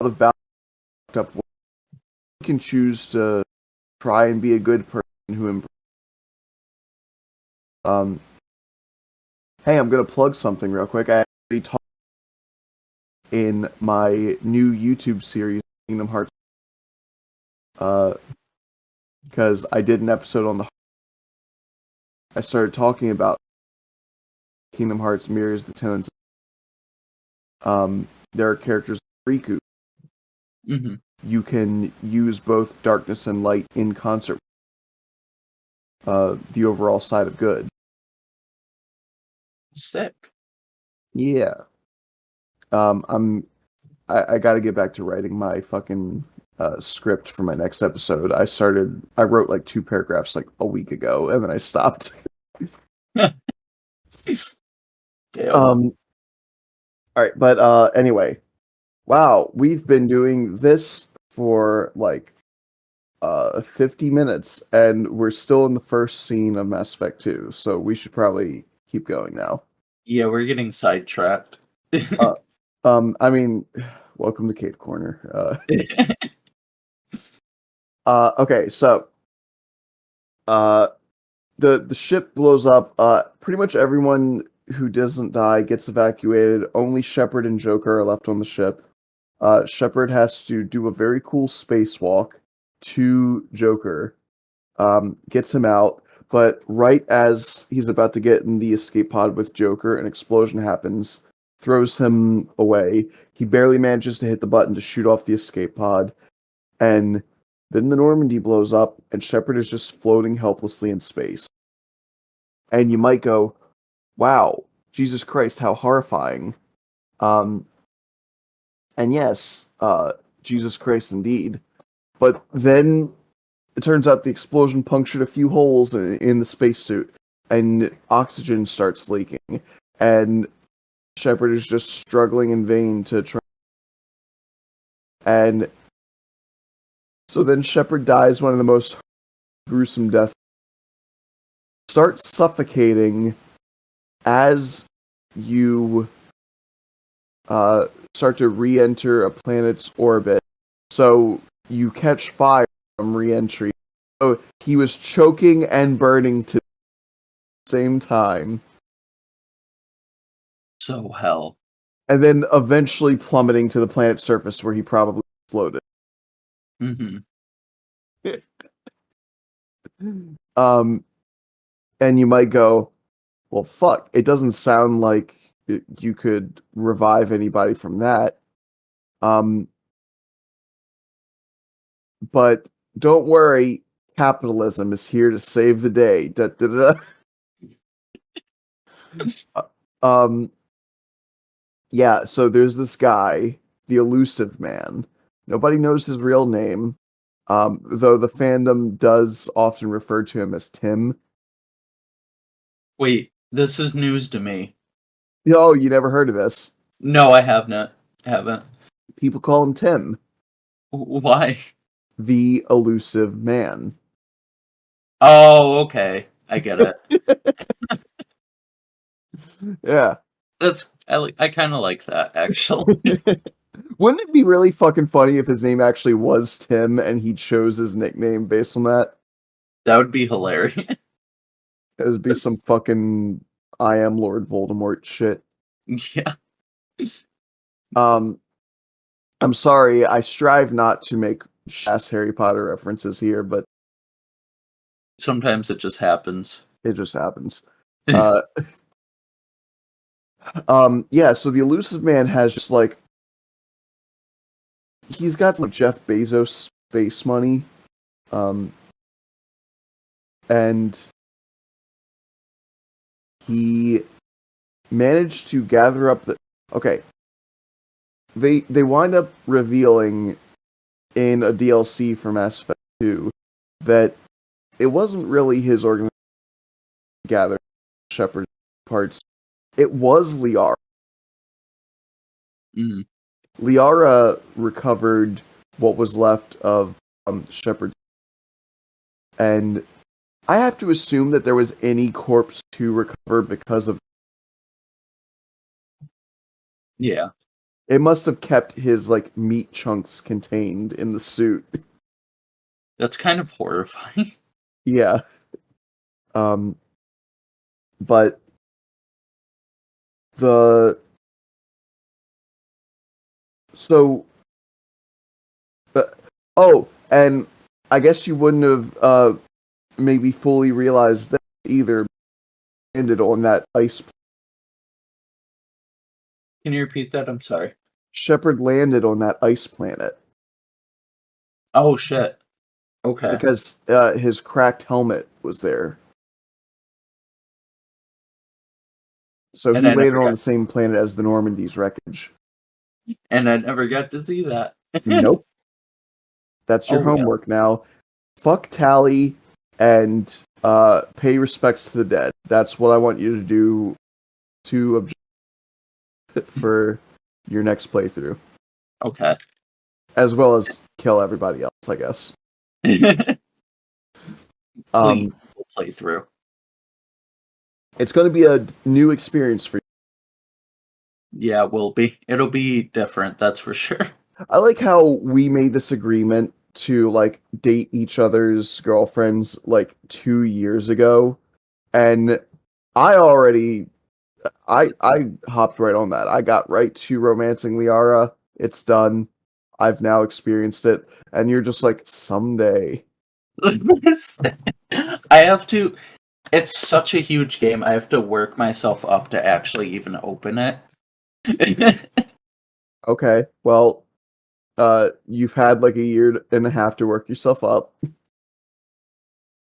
out of balance up. You can choose to try and be a good person who um Hey, I'm gonna plug something real quick. I actually talked in my new YouTube series, Kingdom Hearts, uh, because I did an episode on the. I started talking about Kingdom Hearts mirrors the tones. There are characters like Riku. Hmm. You can use both darkness and light in concert. The overall side of good. Sick. Yeah. I got to get back to writing my fucking script for my next episode. I wrote like 2 paragraphs like a week ago, and then I stopped. Damn. All right, but anyway, wow, we've been doing this for like 50 minutes, and we're still in the first scene of Mass Effect 2, so we should probably keep going now. Yeah, we're getting sidetracked. Uh, I mean, welcome to Cave Corner. Okay, so uh, the ship blows up. Pretty much everyone who doesn't die gets evacuated. Only Shepard and Joker are left on the ship. Shepard has to do a very cool spacewalk to Joker, gets him out, but right as he's about to get in the escape pod with Joker, an explosion happens, throws him away. He barely manages to hit the button to shoot off the escape pod, and then the Normandy blows up, and Shepard is just floating helplessly in space. And you might go, wow, Jesus Christ, how horrifying. Um, and yes, Jesus Christ indeed. But then it turns out the explosion punctured a few holes in the spacesuit, and oxygen starts leaking. And Shepard is just struggling in vain to try. And so then Shepard dies one of the most gruesome deaths. Starts suffocating as you start to re-enter a planet's orbit. So you catch fire from re-entry. So he was choking and burning to the same time. So hell. And then eventually plummeting to the planet's surface where he probably floated. Hmm. um, and you might go, well, fuck, it doesn't sound like you could revive anybody from that. Um, but don't worry, capitalism is here to save the day. Da, da, da. Um, yeah, so there's this guy, the elusive man. Nobody knows his real name, though the fandom does often refer to him as Tim. Wait, this is news to me. Oh, you never heard of this? No, I have not. Haven't. People call him Tim, Why? the elusive man. Oh, okay. I get it. Yeah. I kind of like that actually. Wouldn't it be really fucking funny if his name actually was Tim and he chose his nickname based on that? That would be hilarious. It would be some fucking I am Lord Voldemort shit. Yeah. Um, I'm sorry, I strive not to make ass Harry Potter references here, but Sometimes it just happens. it just happens. Uh, yeah, so the elusive man has just like he's got some Jeff Bezos space money, um, and he managed to gather up the. Okay, they wind up revealing in a DLC for Mass Effect 2 that it wasn't really his organization gather Shepard parts. It was Liara. Mm. Liara recovered what was left of Shepard, and I have to assume that there was any corpse to recover because of Yeah. it must have kept his like meat chunks contained in the suit. That's kind of horrifying. Yeah. Um but the so oh, and I guess you wouldn't have maybe fully realized that either ended on that ice. Can you repeat that? I'm sorry. Shepard landed on that ice planet Oh shit. Okay. because his cracked helmet was there. So And he I landed never on got the same planet as the Normandy's wreckage. to see that. Nope. That's your Oh well. homework now. Fuck Tally and pay respects to the dead. That's what I want you to do to for your next playthrough, Okay. as well as kill everybody else, I guess. Please Um, play through. it's going to be a new experience for you. Yeah, it will be. It'll be different, that's for sure. I like how we made this agreement to like date each other's girlfriends like 2 years ago, and I already I hopped right on that. I got right to romancing Liara. It's done. I've now experienced it, and you're just like someday. I have to. It's such a huge game. I have to work myself up to actually even open it. Okay, well, you've had like a year and a half to work yourself up.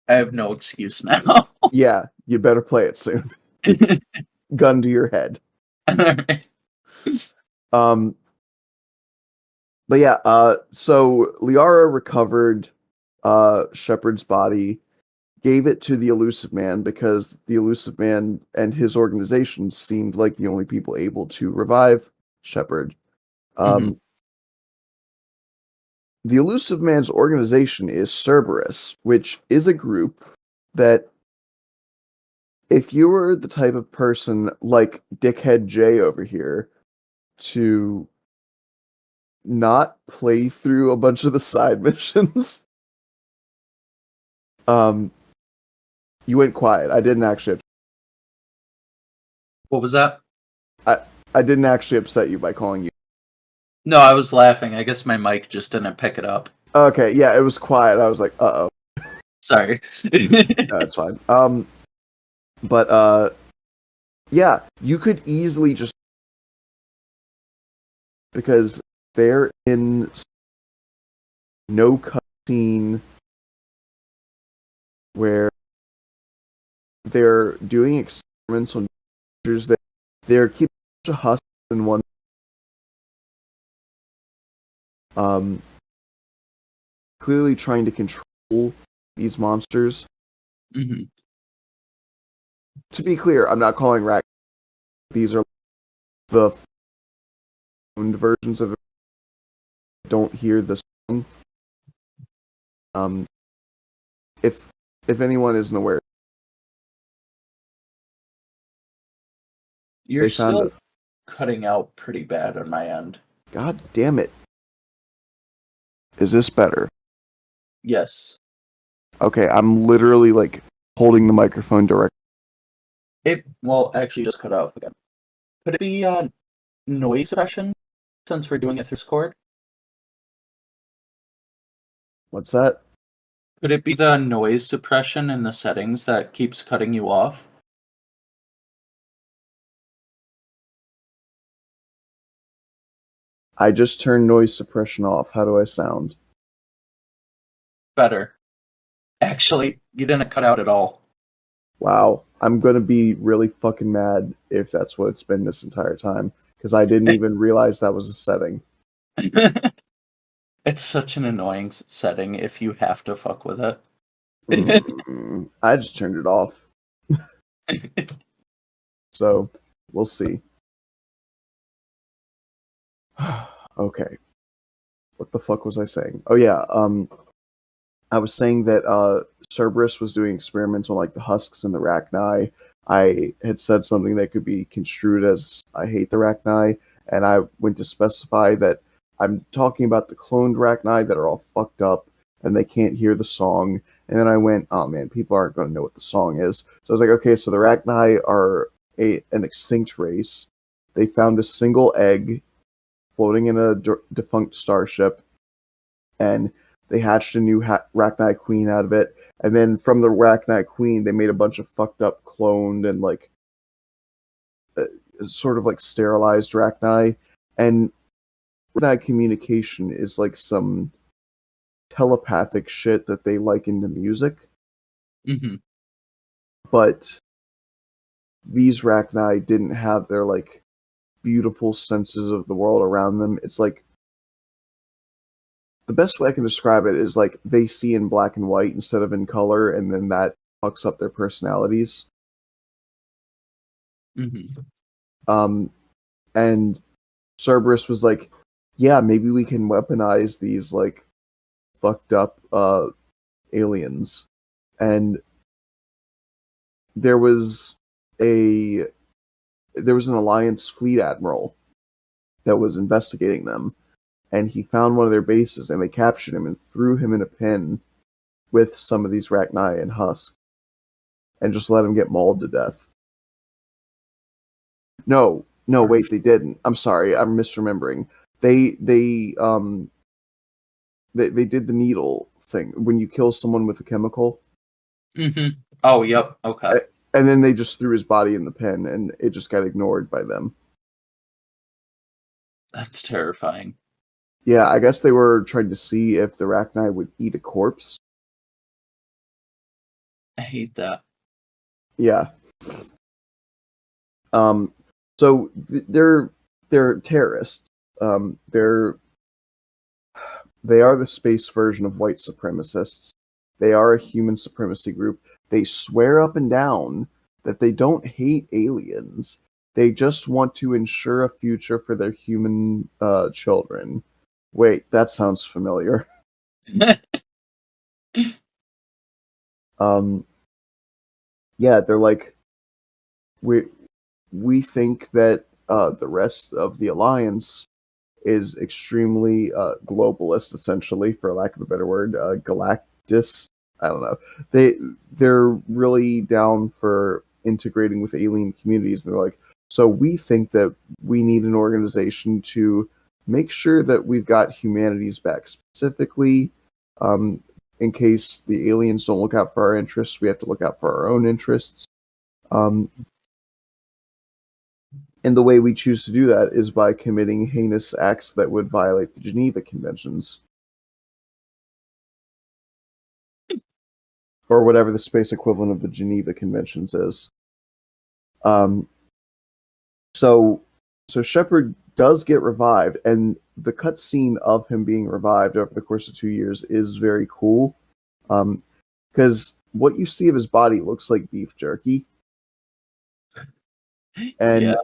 I have no excuse now. Yeah, you better play it soon. Gun to your head. Um, but yeah, so Liara recovered Shepard's body, gave it to the Elusive Man because the Elusive Man and his organization seemed like the only people able to revive Shepard. Mhm. The Elusive Man's organization is Cerberus, which is a group that, if you were the type of person like Dickhead J over here to not play through a bunch of the side missions, um, you went quiet. I didn't actually. What was that? I didn't actually upset you by calling you. No, I was laughing. I guess my mic just didn't pick it up. Okay, yeah, it was quiet. I was like, uh oh. Sorry. No, it's fine. But yeah, you could easily just, because they're in no cutscene where they're doing experiments on creatures that they're keeping a bunch of husks in one. Um, clearly trying to control these monsters. Mhm. To be clear, I'm not calling rat. These are the owned versions of it. Don't hear the song. Um, if anyone isn't aware, You're they found still a. cutting out pretty bad on my end. God damn it! Is this better? Yes. Okay, I'm literally like holding the microphone direct. It actually just cut out again. Could it be noise suppression since we're doing it through Discord? What's that? Could it be the noise suppression in the settings that keeps cutting you off? I just turned noise suppression off. How do I sound? Better. Actually, you didn't cut out at all. Wow, I'm gonna be really fucking mad if that's what it's been this entire time, because I didn't even realize that was a setting. It's such an annoying setting if you have to fuck with it. I just turned it off, so we'll see. Okay, what the fuck was I saying? Oh yeah, I was saying that Cerberus was doing experiments on like the husks and the Rachni. I had said something that could be construed as I hate the Rachni, and I went to specify that I'm talking about the cloned Rachni that are all fucked up and they can't hear the song. And then I went, oh man, people aren't going to know what the song is. So I was like, okay, so the Rachni are an extinct race. They found a single egg floating in a defunct starship, and they hatched a new Rachni queen out of it. And then from the Rachni queen, they made a bunch of fucked up cloned and like sort of like sterilized Rachni. And Rachni communication is like some telepathic shit that they liken to music. Mm-hmm. But these Rachni didn't have their like beautiful senses of the world around them. It's like the best way I can describe it is like they see in black and white instead of in color, and then that fucks up their personalities. Mm-hmm. And Cerberus was like, yeah, maybe we can weaponize these like fucked up aliens. And there was a an Alliance fleet admiral that was investigating them, and he found one of their bases, and they captured him and threw him in a pen with some of these Rachni and Husk, and just let him get mauled to death. No, wait, they didn't. I'm sorry, I'm misremembering. They did the needle thing when you kill someone with a chemical. Mm-hmm. Oh, yep. Okay. And then they just threw his body in the pen, and it just got ignored by them. That's terrifying. Yeah, I guess they were trying to see if the Rachni would eat a corpse. I hate that. Yeah. So they're terrorists. They are the space version of white supremacists. They are a human supremacy group. They swear up and down that they don't hate aliens. They just want to ensure a future for their human children. Wait, that sounds familiar. Um, yeah, they're like, we think that the rest of the alliance is extremely globalist, essentially, for lack of a better word, galactus. I don't know. They're really down for integrating with alien communities. They're like, so we think that we need an organization to make sure that we've got humanity's back. Specifically, in case the aliens don't look out for our interests, we have to look out for our own interests. Um, and the way we choose to do that is by committing heinous acts that would violate the Geneva Conventions. Or whatever the space equivalent of the Geneva Conventions is. Um, so Shepard does get revived, and the cutscene of him being revived over the course of 2 years is very cool. Because what you see of his body looks like beef jerky. And Yeah.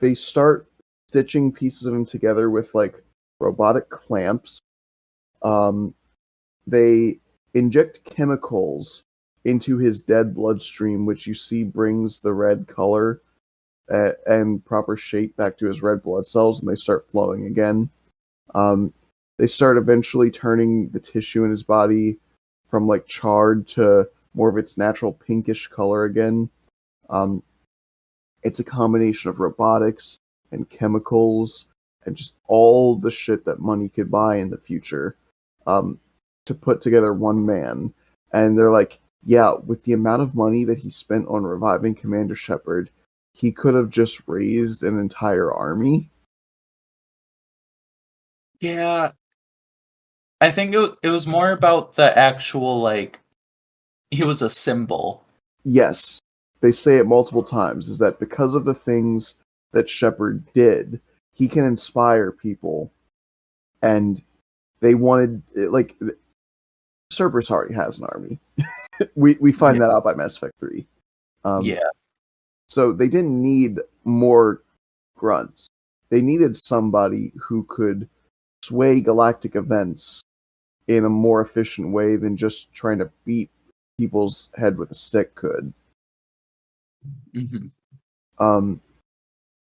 they start stitching pieces of him together with like robotic clamps. They inject chemicals into his dead bloodstream, which you see brings the red color and proper shape back to his red blood cells, and they start flowing again. They start eventually turning the tissue in his body from like charred to more of its natural pinkish color again. Um, it's a combination of robotics and chemicals and just all the shit that money could buy in the future to put together one man. And they're like, yeah, with the amount of money that he spent on reviving Commander Shepard, he could have just raised an entire army. Yeah. I think it was more about the actual, like, he was a symbol. Yes, they say it multiple times, is that because of the things that Shepard did, he can inspire people. And they wanted, like, Cerberus already has an army. we find that out by Mass Effect 3. Yeah. So they didn't need more grunts. They needed somebody who could sway galactic events in a more efficient way than just trying to beat people's head with a stick could. Mm-hmm.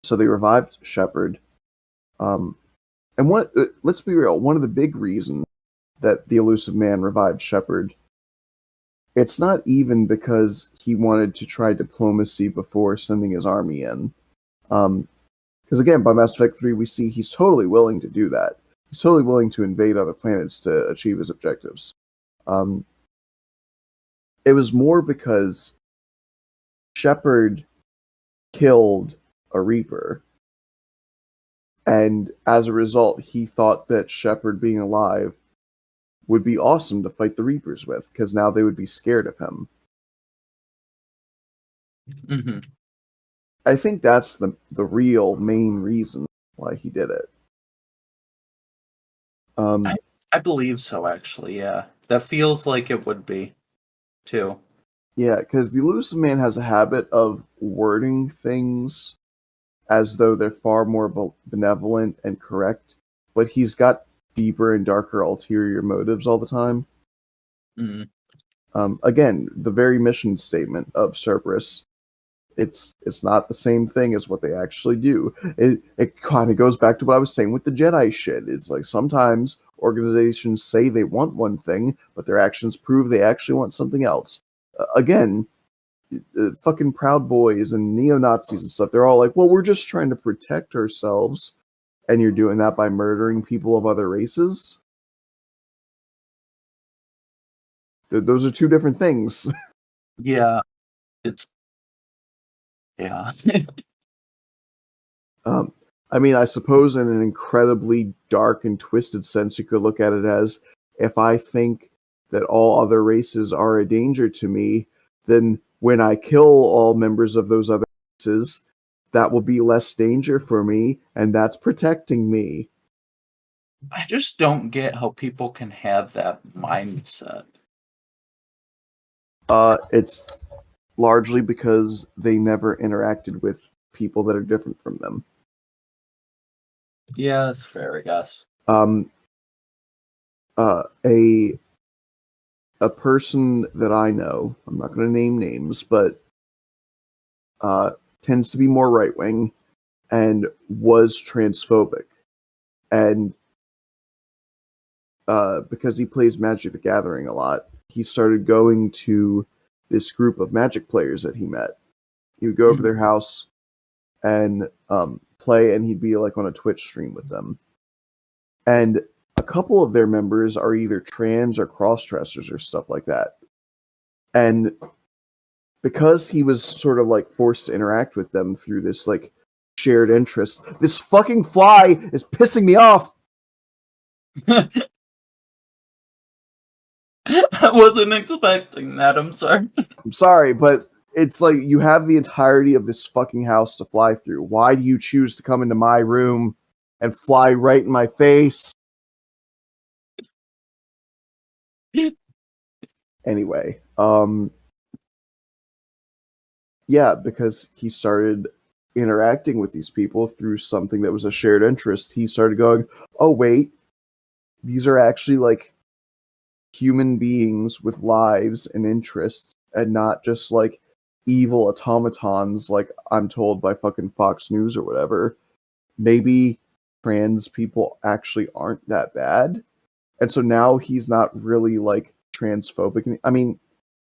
So they revived Shepard. And let's be real, one of the big reasons that the Elusive Man revived Shepard, it's not even because he wanted to try diplomacy before sending his army in. Because again, by Mass Effect 3, we see he's totally willing to do that. He's totally willing to invade other planets to achieve his objectives. It was more because Shepard killed a Reaper, and as a result, he thought that Shepard being alive would be awesome to fight the Reapers with, because now they would be scared of him. Mm-hmm. I think that's the real main reason why he did it. I believe so, actually, yeah. That feels like it would be, too. Yeah, because the Elusive Man has a habit of wording things as though they're far more benevolent and correct, but he's got deeper and darker ulterior motives all the time. Mm-hmm. Again, the very mission statement of Cerberus, it's not the same thing as what they actually do. It kind of goes back to what I was saying with the Jedi shit. It's like sometimes organizations say they want one thing, but their actions prove they actually want something else. Again, fucking Proud Boys and neo-Nazis and stuff, they're all like, well, we're just trying to protect ourselves, and you're doing that by murdering people of other races? Those are two different things. Yeah. Yeah. I mean, I suppose in an incredibly dark and twisted sense, you could look at it as, if I think that all other races are a danger to me, then when I kill all members of those other races, that will be less danger for me, and that's protecting me. I just don't get how people can have that mindset. It's largely because they never interacted with people that are different from them. Yeah, that's fair, I guess. A person that I know, I'm not going to name names, but tends to be more right wing and was transphobic, and because he plays Magic the Gathering a lot, he started going to this group of Magic players that he met. He would go over their house and play, and he'd be like on a Twitch stream with them. And a couple of their members are either trans or cross-dressers or stuff like that. And because he was sort of like forced to interact with them through this like shared interest, this fucking fly is pissing me off. I wasn't expecting that, I'm sorry. I'm sorry, but it's like you have the entirety of this fucking house to fly through. Why do you choose to come into my room and fly right in my face? Anyway, yeah, because he started interacting with these people through something that was a shared interest. He started going, oh wait, these are actually like human beings with lives and interests, and not just like evil automatons like I'm told by fucking Fox News or whatever. Maybe trans people actually aren't that bad. And so now he's not really like transphobic. I mean,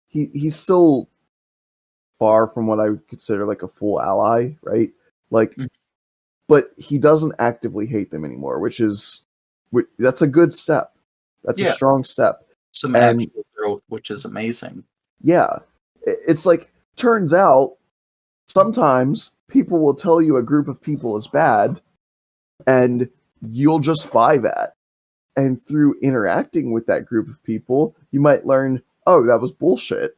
he's still far from what I would consider like a full ally, right? Like, but he doesn't actively hate them anymore, that's a good step. That's a strong step. Some actual growth, which is amazing. Yeah, it's like, turns out sometimes people will tell you a group of people is bad, and you'll just buy that. And through interacting with that group of people, you might learn, oh, that was bullshit.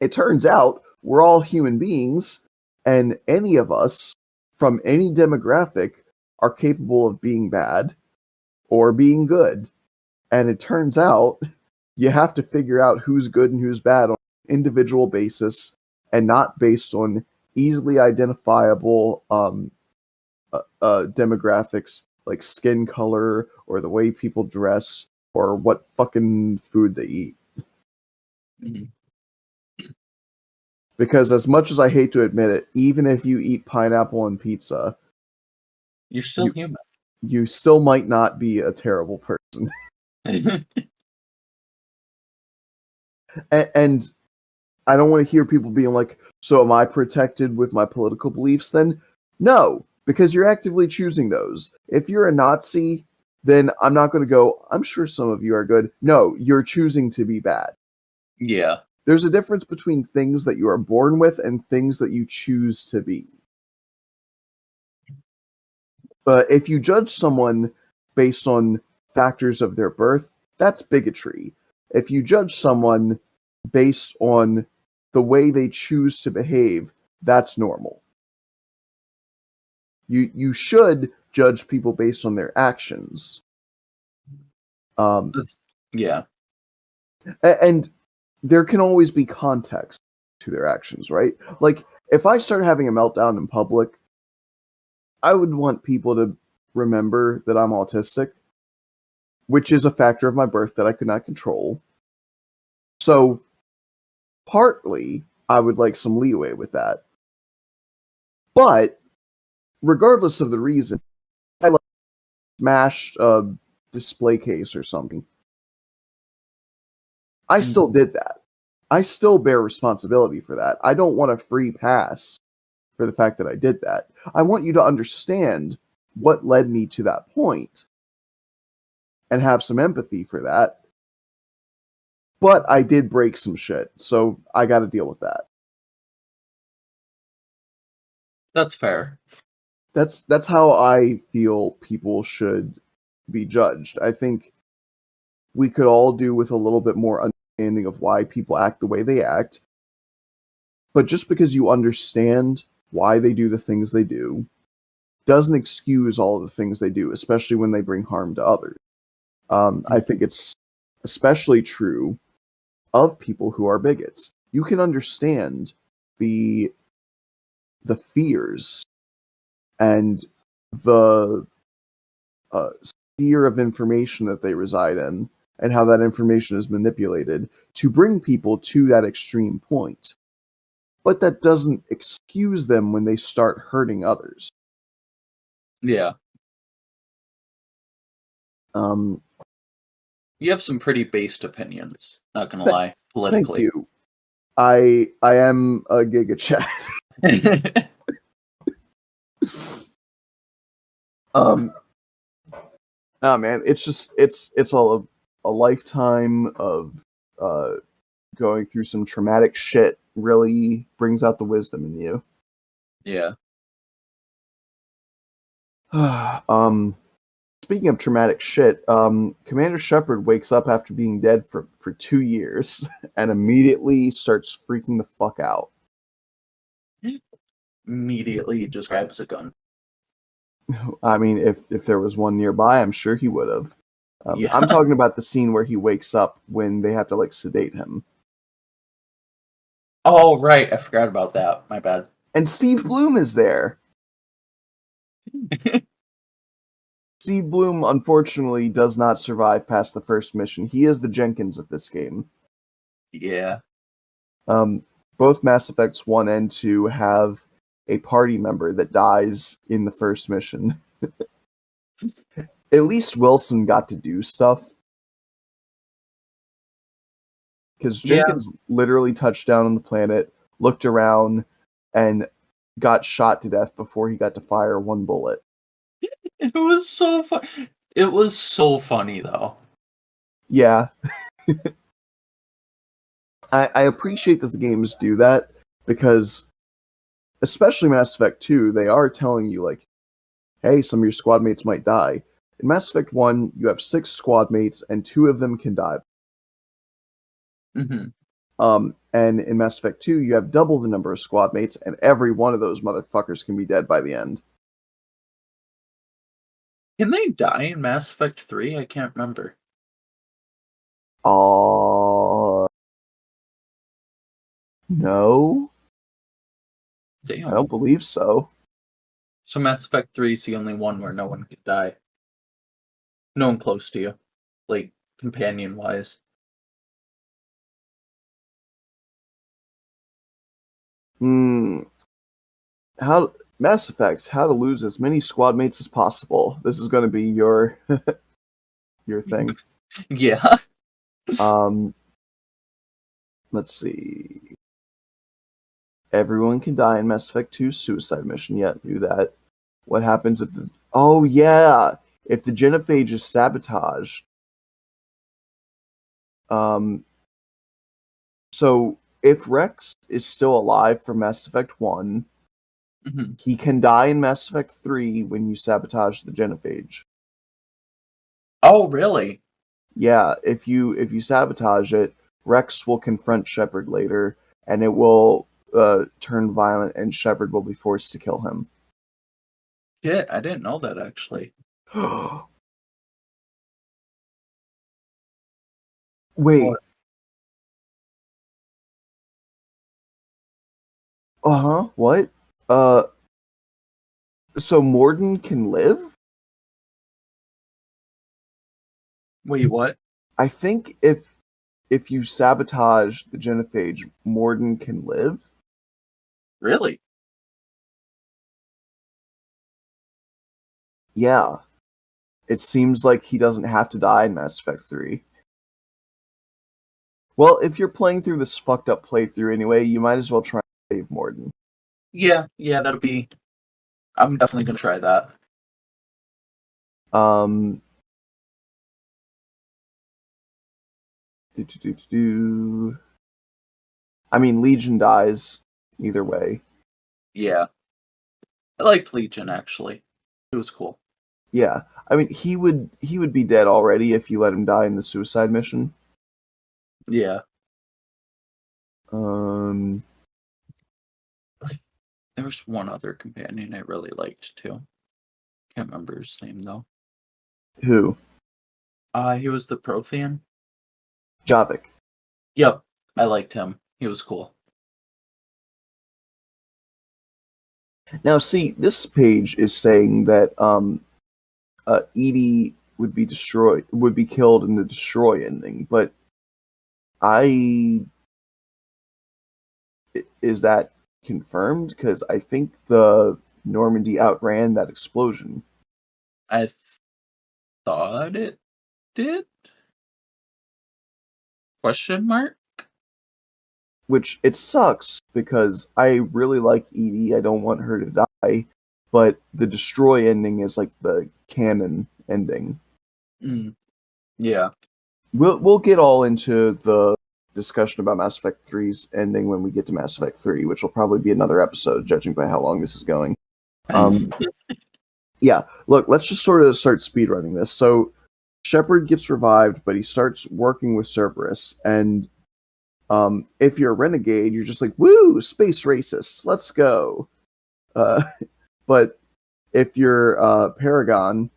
It turns out we're all human beings, and any of us from any demographic are capable of being bad or being good. And it turns out you have to figure out who's good and who's bad on an individual basis, and not based on easily identifiable demographics like skin color or the way people dress or what fucking food they eat. Mm-hmm. Because as much as I hate to admit it, even if you eat pineapple on pizza, you're still human. You still might not be a terrible person. and I don't want to hear people being like, so am I protected with my political beliefs then? No, because you're actively choosing those. If you're a Nazi, then I'm not going to go, I'm sure some of you are good. No, you're choosing to be bad. Yeah. There's a difference between things that you are born with and things that you choose to be. But if you judge someone based on factors of their birth, that's bigotry. If you judge someone based on the way they choose to behave, that's normal. You should judge people based on their actions. Yeah. And there can always be context to their actions, right? Like, if I start having a meltdown in public, I would want people to remember that I'm autistic, which is a factor of my birth that I could not control. So, partly, I would like some leeway with that. But, regardless of the reason, I like smashed a display case or something. I still did that. I still bear responsibility for that. I don't want a free pass for the fact that I did that. I want you to understand what led me to that point and have some empathy for that. But I did break some shit, so I got to deal with that. That's fair. That's how I feel people should be judged. I think we could all do with a little bit more understanding of why people act the way they act. But just because you understand why they do the things they do doesn't excuse all of the things they do, especially when they bring harm to others. I think it's especially true of people who are bigots. You can understand the fears and the sphere of information that they reside in, and how that information is manipulated to bring people to that extreme point. But that doesn't excuse them when they start hurting others. Yeah. You have some pretty based opinions, not gonna lie, politically. Thank you. I am a Giga Chat. Nah, man, it's just it's a lifetime of going through some traumatic shit really brings out the wisdom in you. Yeah. Speaking of traumatic shit, Commander Shepard wakes up after being dead for 2 years and immediately starts freaking the fuck out. Immediately just grabs a gun. I mean, if there was one nearby, I'm sure he would have. Yeah. I'm talking about the scene where he wakes up when they have to like sedate him. Oh, right. I forgot about that. My bad. And Steve Bloom is there. Steve Bloom, unfortunately, does not survive past the first mission. He is the Jenkins of this game. Yeah. Both Mass Effects 1 and 2 have a party member that dies in the first mission. At least Wilson got to do stuff. Because Jenkins literally touched down on the planet, looked around, and got shot to death before he got to fire one bullet. It was so fun. It was so funny, though. Yeah. I appreciate that the games do that, because especially Mass Effect 2, they are telling you, like, hey, some of your squad mates might die. In Mass Effect 1, you have 6 squad mates, and 2 of them can die. Mm-hmm. And in Mass Effect 2, you have double the number of squad mates, and every one of those motherfuckers can be dead by the end. Can they die in Mass Effect 3? I can't remember. No. Damn. I don't believe so. So Mass Effect 3 is the only one where no one could die. No one close to you. Like, companion-wise. Mass Effect, how to lose as many squad mates as possible. This is going to be your your thing. Yeah. Let's see. Everyone can die in Mass Effect 2 suicide mission. Yeah, knew that. What happens if the... Oh, yeah! If the genophage is sabotaged... So, if Rex is still alive from Mass Effect 1, he can die in Mass Effect 3 when you sabotage the genophage. Oh, really? Yeah, if you sabotage it, Rex will confront Shepard later, and it will turn violent, and Shepard will be forced to kill him. Shit, I didn't know that actually. Wait. What? Uh-huh. What? Uh, so Morden can live? Wait, what? I think if you sabotage the genophage, Morden can live. Really? Yeah. It seems like he doesn't have to die in Mass Effect 3. Well, if you're playing through this fucked up playthrough anyway, you might as well try and save Morden. Yeah, that'll be. I'm definitely gonna try that. Um, do. I mean, Legion dies either way. Yeah, I liked Legion actually. It was cool. Yeah, I mean, he would be dead already if you let him die in the suicide mission. Yeah. Um, There was one other companion I really liked too. Can't remember his name though. who? He was the Prothean. Javik. Yep, I liked him. He was cool. Now, see, this page is saying that Edie would be killed in the destroy ending, but is that confirmed? Because I think the Normandy outran that explosion. I thought it did? Question mark? Which it sucks because I really like Edie. I don't want her to die, but the destroy ending is like the canon ending. Yeah. We'll get all into the discussion about Mass Effect 3's ending when we get to Mass Effect 3, which will probably be another episode, judging by how long this is going. Yeah, look, let's just sort of start speedrunning this. So Shepard gets revived, but he starts working with Cerberus, and if you're a renegade, you're just like, woo, space racists, let's go. But if you're Paragon,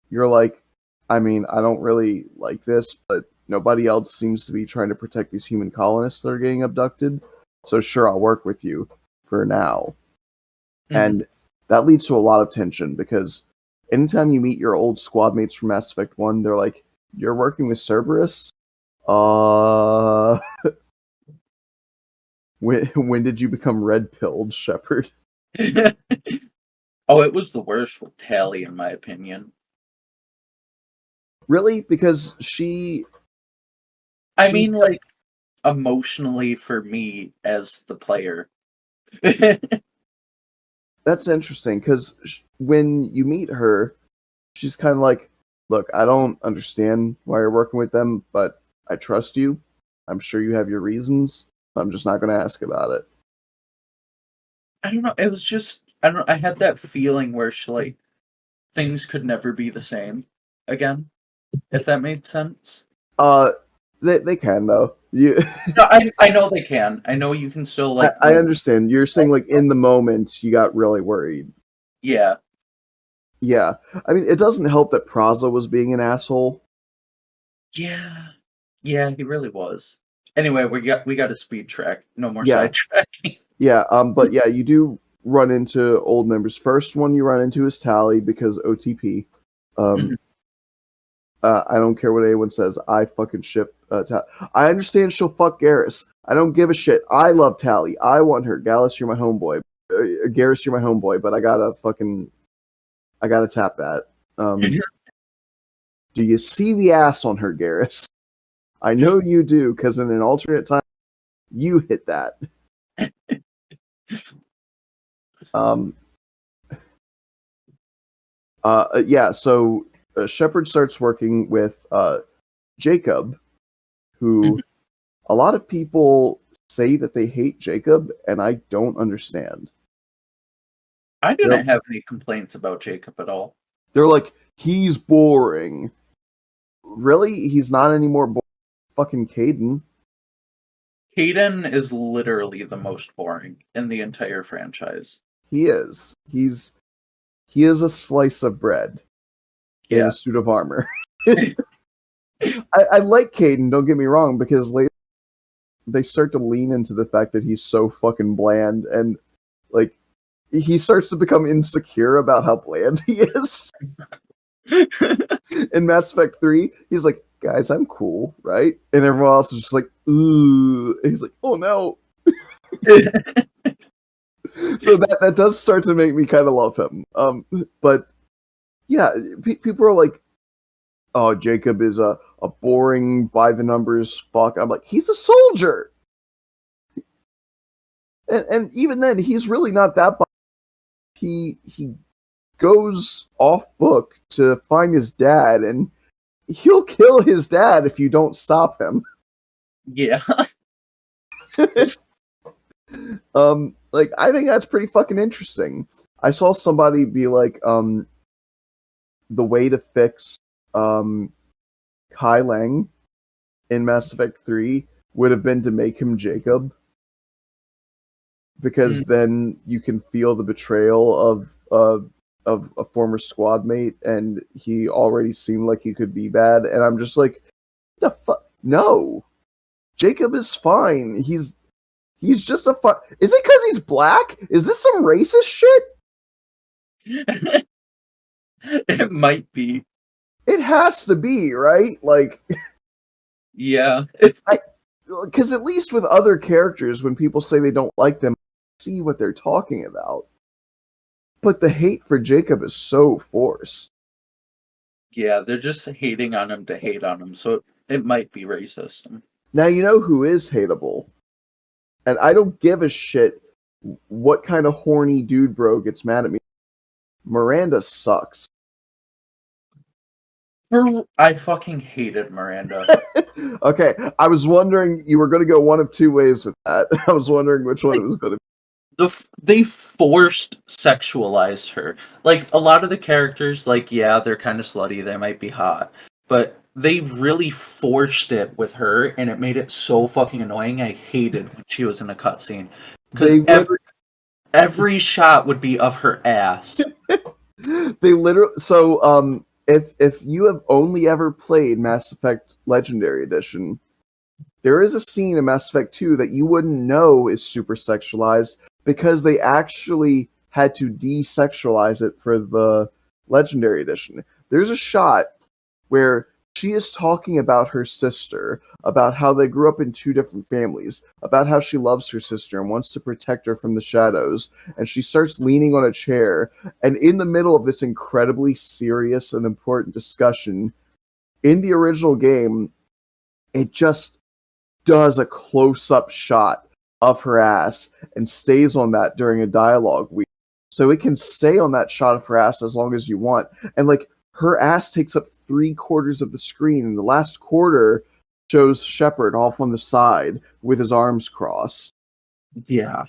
you're like, I mean, I don't really like this, but nobody else seems to be trying to protect these human colonists that are getting abducted. So sure, I'll work with you for now. And that leads to a lot of tension because anytime you meet your old squad mates from Mass Effect 1, they're like, you're working with Cerberus? When did you become red-pilled, Shepard? Oh, it was the worst with Tally, in my opinion. Really? Because she... I mean, like, emotionally for me as the player. That's interesting, because when you meet her, she's kind of like, look, I don't understand why you're working with them, but I trust you. I'm sure you have your reasons. I'm just not going to ask about it. I don't know. It was just, I don't know. I had that feeling where she, like, things could never be the same again, if that made sense. They can, though. You... No, I know they can. I know you can still, like... I understand. You're saying, like, in the moment, you got really worried. Yeah. Yeah. I mean, it doesn't help that Praza was being an asshole. Yeah. Yeah, he really was. Anyway, we got a speed track. No more Yeah. sidetracking. Yeah, but yeah, you do run into old members. First one you run into is Tally because OTP. I don't care what anyone says. I fucking ship Tally. I understand she'll fuck Garrus. I don't give a shit. I love Tally. I want her. Gallus, you're my homeboy. Garrus, you're my homeboy. But I gotta tap that. Do you see the ass on her, Garrus? I know you do, because in an alternate time, you hit that. Um, yeah, so Shepard starts working with Jacob, who a lot of people say that they hate Jacob, and I don't understand. I They're, didn't have any complaints about Jacob at all. they're like, he's boring. Really? He's not any more boring than fucking Caden. Hayden is literally the most boring in the entire franchise. He is. He is a slice of bread in Yeah. a suit of armor. I like Caden, don't get me wrong, because later they start to lean into the fact that he's so fucking bland, and like he starts to become insecure about how bland he is. In Mass Effect 3, he's like, guys, I'm cool, right? And everyone else is just like, ooh. And he's like, oh no. So that does start to make me kind of love him. But yeah, people are like, oh, Jacob is a boring by the numbers fuck. I'm like, he's a soldier. And even then, he's really not that. He goes off book to find his dad, and he'll kill his dad if you don't stop him. Yeah. Like I think that's pretty fucking interesting. I saw somebody be like, the way to fix Kai Lang in Mass Effect 3 would have been to make him Jacob, because then you can feel the betrayal of a former squad mate, and he already seemed like he could be bad, and I'm just like, the fuck, no, Jacob is fine. He's just a fun. Is it because he's black? Is this some racist shit? It might be. It has to be, right? Like, Yeah. because at least with other characters, when people say they don't like them, I see what they're talking about. But the hate for Jacob is so forced. Yeah, they're just hating on him to hate on him, so it might be racist. Now you know who is hateable, and I don't give a shit what kind of horny dude bro gets mad at me. Miranda sucks. I fucking hated Miranda. Okay, I was wondering you were going to go one of two ways with that. I was wondering which one it was going to be. They forced sexualized her. Like a lot of the characters, like yeah, they're kind of slutty, they might be hot, but they really forced it with her, and it made it so fucking annoying. I hated when she was in a cutscene because every shot would be of her ass. They literally. So if you have only ever played Mass Effect Legendary Edition, there is a scene in Mass Effect 2 that you wouldn't know is super sexualized, because they actually had to desexualize it for the Legendary Edition. There's a shot where she is talking about her sister, about how they grew up in two different families, about how she loves her sister and wants to protect her from the shadows, and she starts leaning on a chair, and in the middle of this incredibly serious and important discussion, in the original game, it just does a close-up shot of her ass and stays on that during a dialogue week. So it can stay on that shot of her ass as long as you want. And like, her ass takes up 3/4 of the screen, and the last quarter shows Shepard off on the side with his arms crossed. Yeah,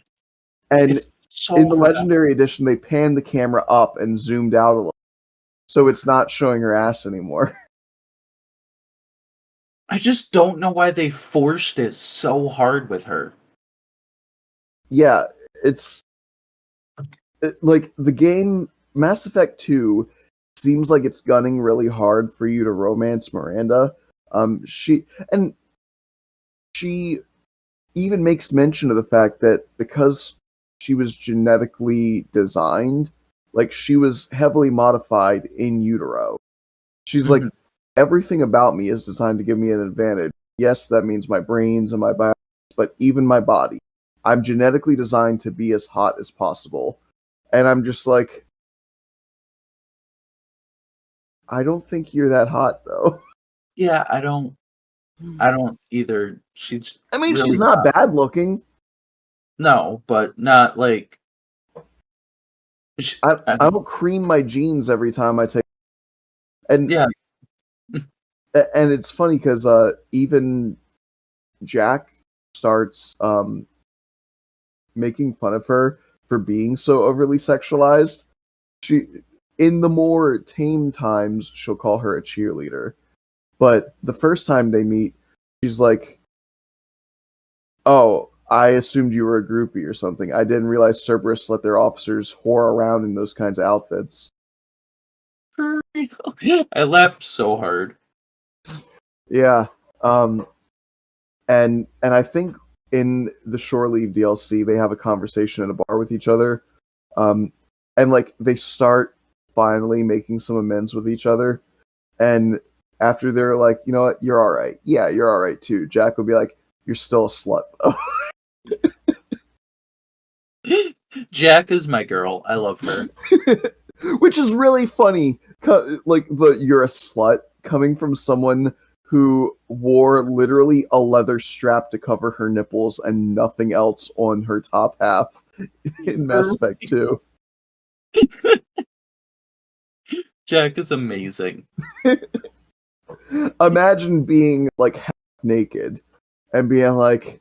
And it's so in the hard. Legendary Edition, they panned the camera up and zoomed out a little, so it's not showing her ass anymore. I just don't know why they forced it so hard with her. Yeah, it's like the game Mass Effect 2 seems like it's gunning really hard for you to romance Miranda. She even makes mention of the fact that because she was genetically designed, like she was heavily modified in utero. She's like, everything about me is designed to give me an advantage. Yes, that means my brains and my biology, but even my body. I'm genetically designed to be as hot as possible. And I'm just like, I don't think you're that hot though. Yeah, I don't either. She's I mean, she's really not bad looking. No, but not like. I don't cream my jeans every time I take. And Yeah. and it's funny because even Jack starts making fun of her for being so overly sexualized. She, in the more tame times, she'll call her a cheerleader. But the first time they meet, she's like, "Oh, I assumed you were a groupie or something. I didn't realize Cerberus let their officers whore around in those kinds of outfits." For real. I laughed so hard. Yeah, um, and I think in the Shore Leave DLC, they have a conversation in a bar with each other, um, and like they start finally making some amends with each other, and after they're like, you know what, you're all right. Yeah, you're all right too. Jack will be like, you're still a slut though. Jack is my girl. I love her. Which is really funny. Like the "you're a slut" coming from someone who wore literally a leather strap to cover her nipples and nothing else on her top half in Mass Effect 2. Jack is amazing. Imagine being like half naked and being like,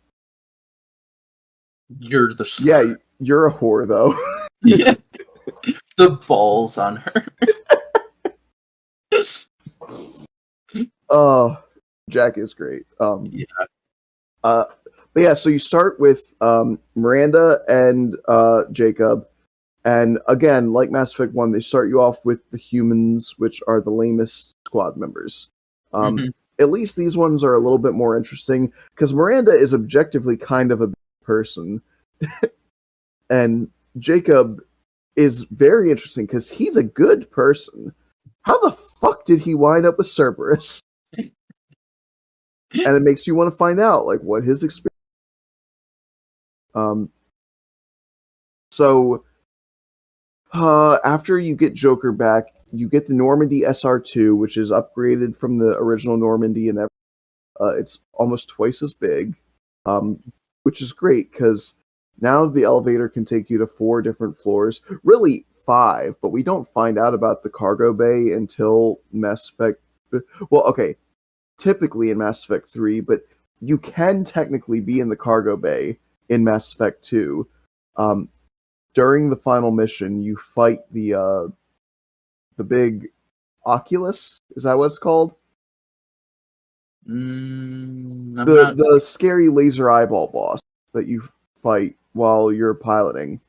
You're the yeah, slut. you're a whore though. Yeah. The balls on her. Oh, Jack is great. Yeah. Uh, but yeah, so you start with Miranda and Jacob, and again, like Mass Effect 1, they start you off with the humans, which are the lamest squad members. Um, Hmm. at least these ones are a little bit more interesting because Miranda is objectively kind of a person, and Jacob is very interesting because he's a good person. How the fuck did he wind up with Cerberus? And it makes you want to find out like what his experience. Um, so after you get Joker back, you get the Normandy SR2, which is upgraded from the original Normandy, and it's almost twice as big, um, which is great because now the elevator can take you to 4 different floors, really 5, but we don't find out about the cargo bay until Mass Effect. Well, okay, typically in Mass Effect 3, but you can technically be in the cargo bay in Mass Effect 2. Um, During the final mission, you fight the big Oculus. Is that what it's called? I'm not. The scary laser eyeball boss that you fight while you're piloting.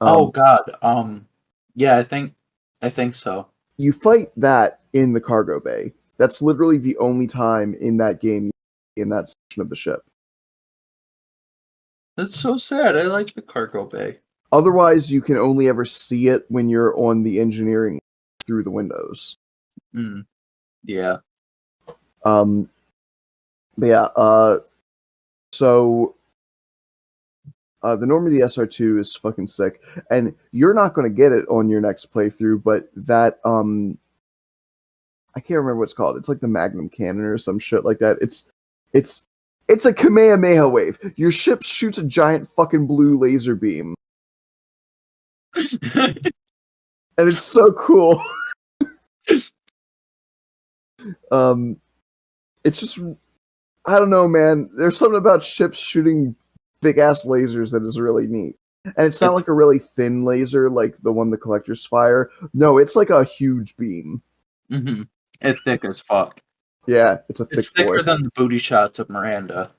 Oh Um, God. Yeah, I think so. you fight that in the cargo bay. That's literally the only time in that game in that section of the ship. That's so sad. I like the cargo bay. Otherwise, you can only ever see it when you're on the engineering through the windows. Mm, yeah. Um, but yeah, so the Normandy SR2 is fucking sick, and you're not going to get it on your next playthrough. But that I can't remember what it's called. It's like the Magnum Cannon or some shit like that. It's it's a Kamehameha wave. Your ship shoots a giant fucking blue laser beam, and it's so cool. um, it's just I don't know, man. There's something about ships shooting big ass lasers that is really neat. And it's not It's like a really thin laser like the one the collectors fire. No, it's like a huge beam. hmm it's thick as fuck. Yeah, it's a It's thick boy. thicker than the booty shots of Miranda.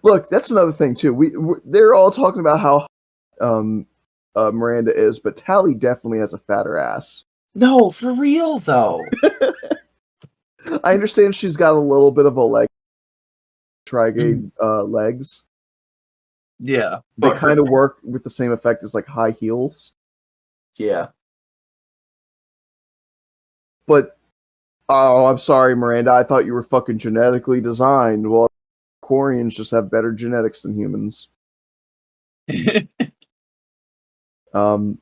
Look, that's another thing too. They're all talking about how um Miranda is, but Tally definitely has a fatter ass. No, for real though. I understand she's got a little bit of a leg Mhm. trigade legs. Yeah, They but her. kind of work with the same effect as like high heels. Yeah. But oh, I'm sorry, Miranda. I thought you were fucking genetically designed. Well, Quarians just have better genetics than humans. Um,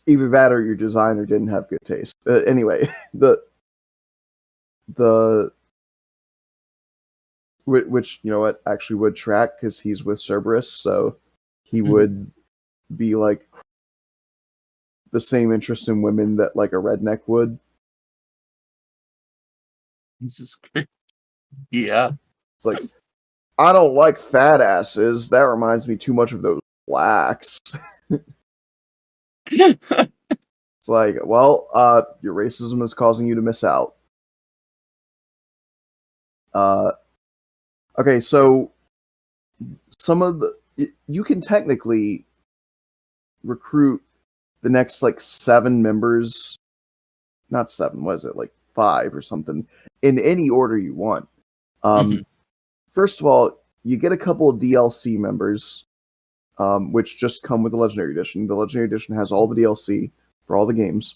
Either that or your designer didn't have good taste. Anyway, the which you know what actually would track because he's with Cerberus, so he Mhm. would be like the same interest in women that like a redneck would. This is great. Yeah. It's like I don't like fat asses. That reminds me too much of those blacks. It's like, well, your racism is causing you to miss out. Uh, okay, so some of the you can technically recruit the next like 7 members, not 7, what is it, like 5 or something, in any order you want. Mhm. First of all, you get a couple of DLC members, which just come with the Legendary Edition. The Legendary Edition has all the DLC for all the games,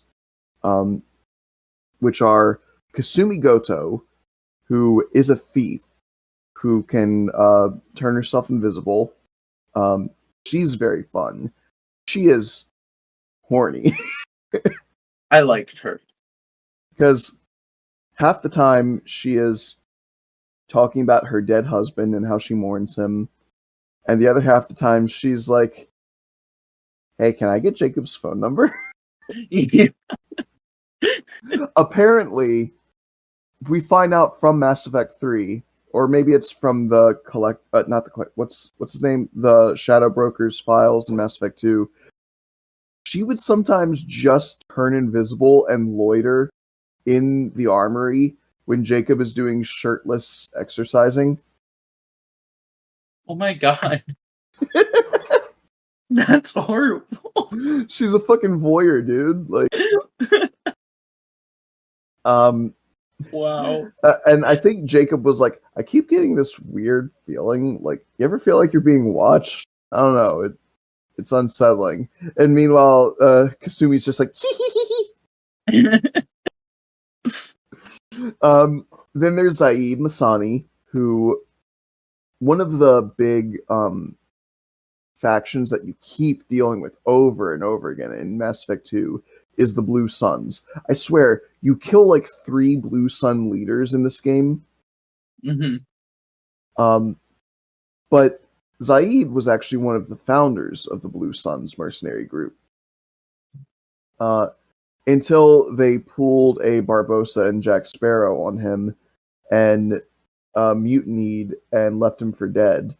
which are Kasumi Goto, who is a thief who can turn herself invisible. She's very fun. She is horny I liked her. because half the time she is talking about her dead husband and how she mourns him, and the other half the time she's like, "Hey, can I get Jacob's phone number?" Apparently, we find out from Mass Effect 3, or maybe it's from the not the collect. What's his name? The Shadow Broker's files in Mass Effect 2. She would sometimes just turn invisible and loiter in the armory when Jacob is doing shirtless exercising. Oh my god. That's horrible. She's a fucking voyeur, dude. Like, um, Wow. and I think Jacob was like, I keep getting this weird feeling. Like, you ever feel like you're being watched? I don't know. It's unsettling. And meanwhile, Kasumi's just like, then there's Zaid Masani, who one of the big factions that you keep dealing with over and over again in Mass Effect 2 is the Blue Suns. I swear, you kill like 3 Blue Sun leaders in this game. Mhm. But Zaid was actually one of the founders of the Blue Suns mercenary group. Until they pulled a Barbossa and Jack Sparrow on him and mutinied and left him for dead.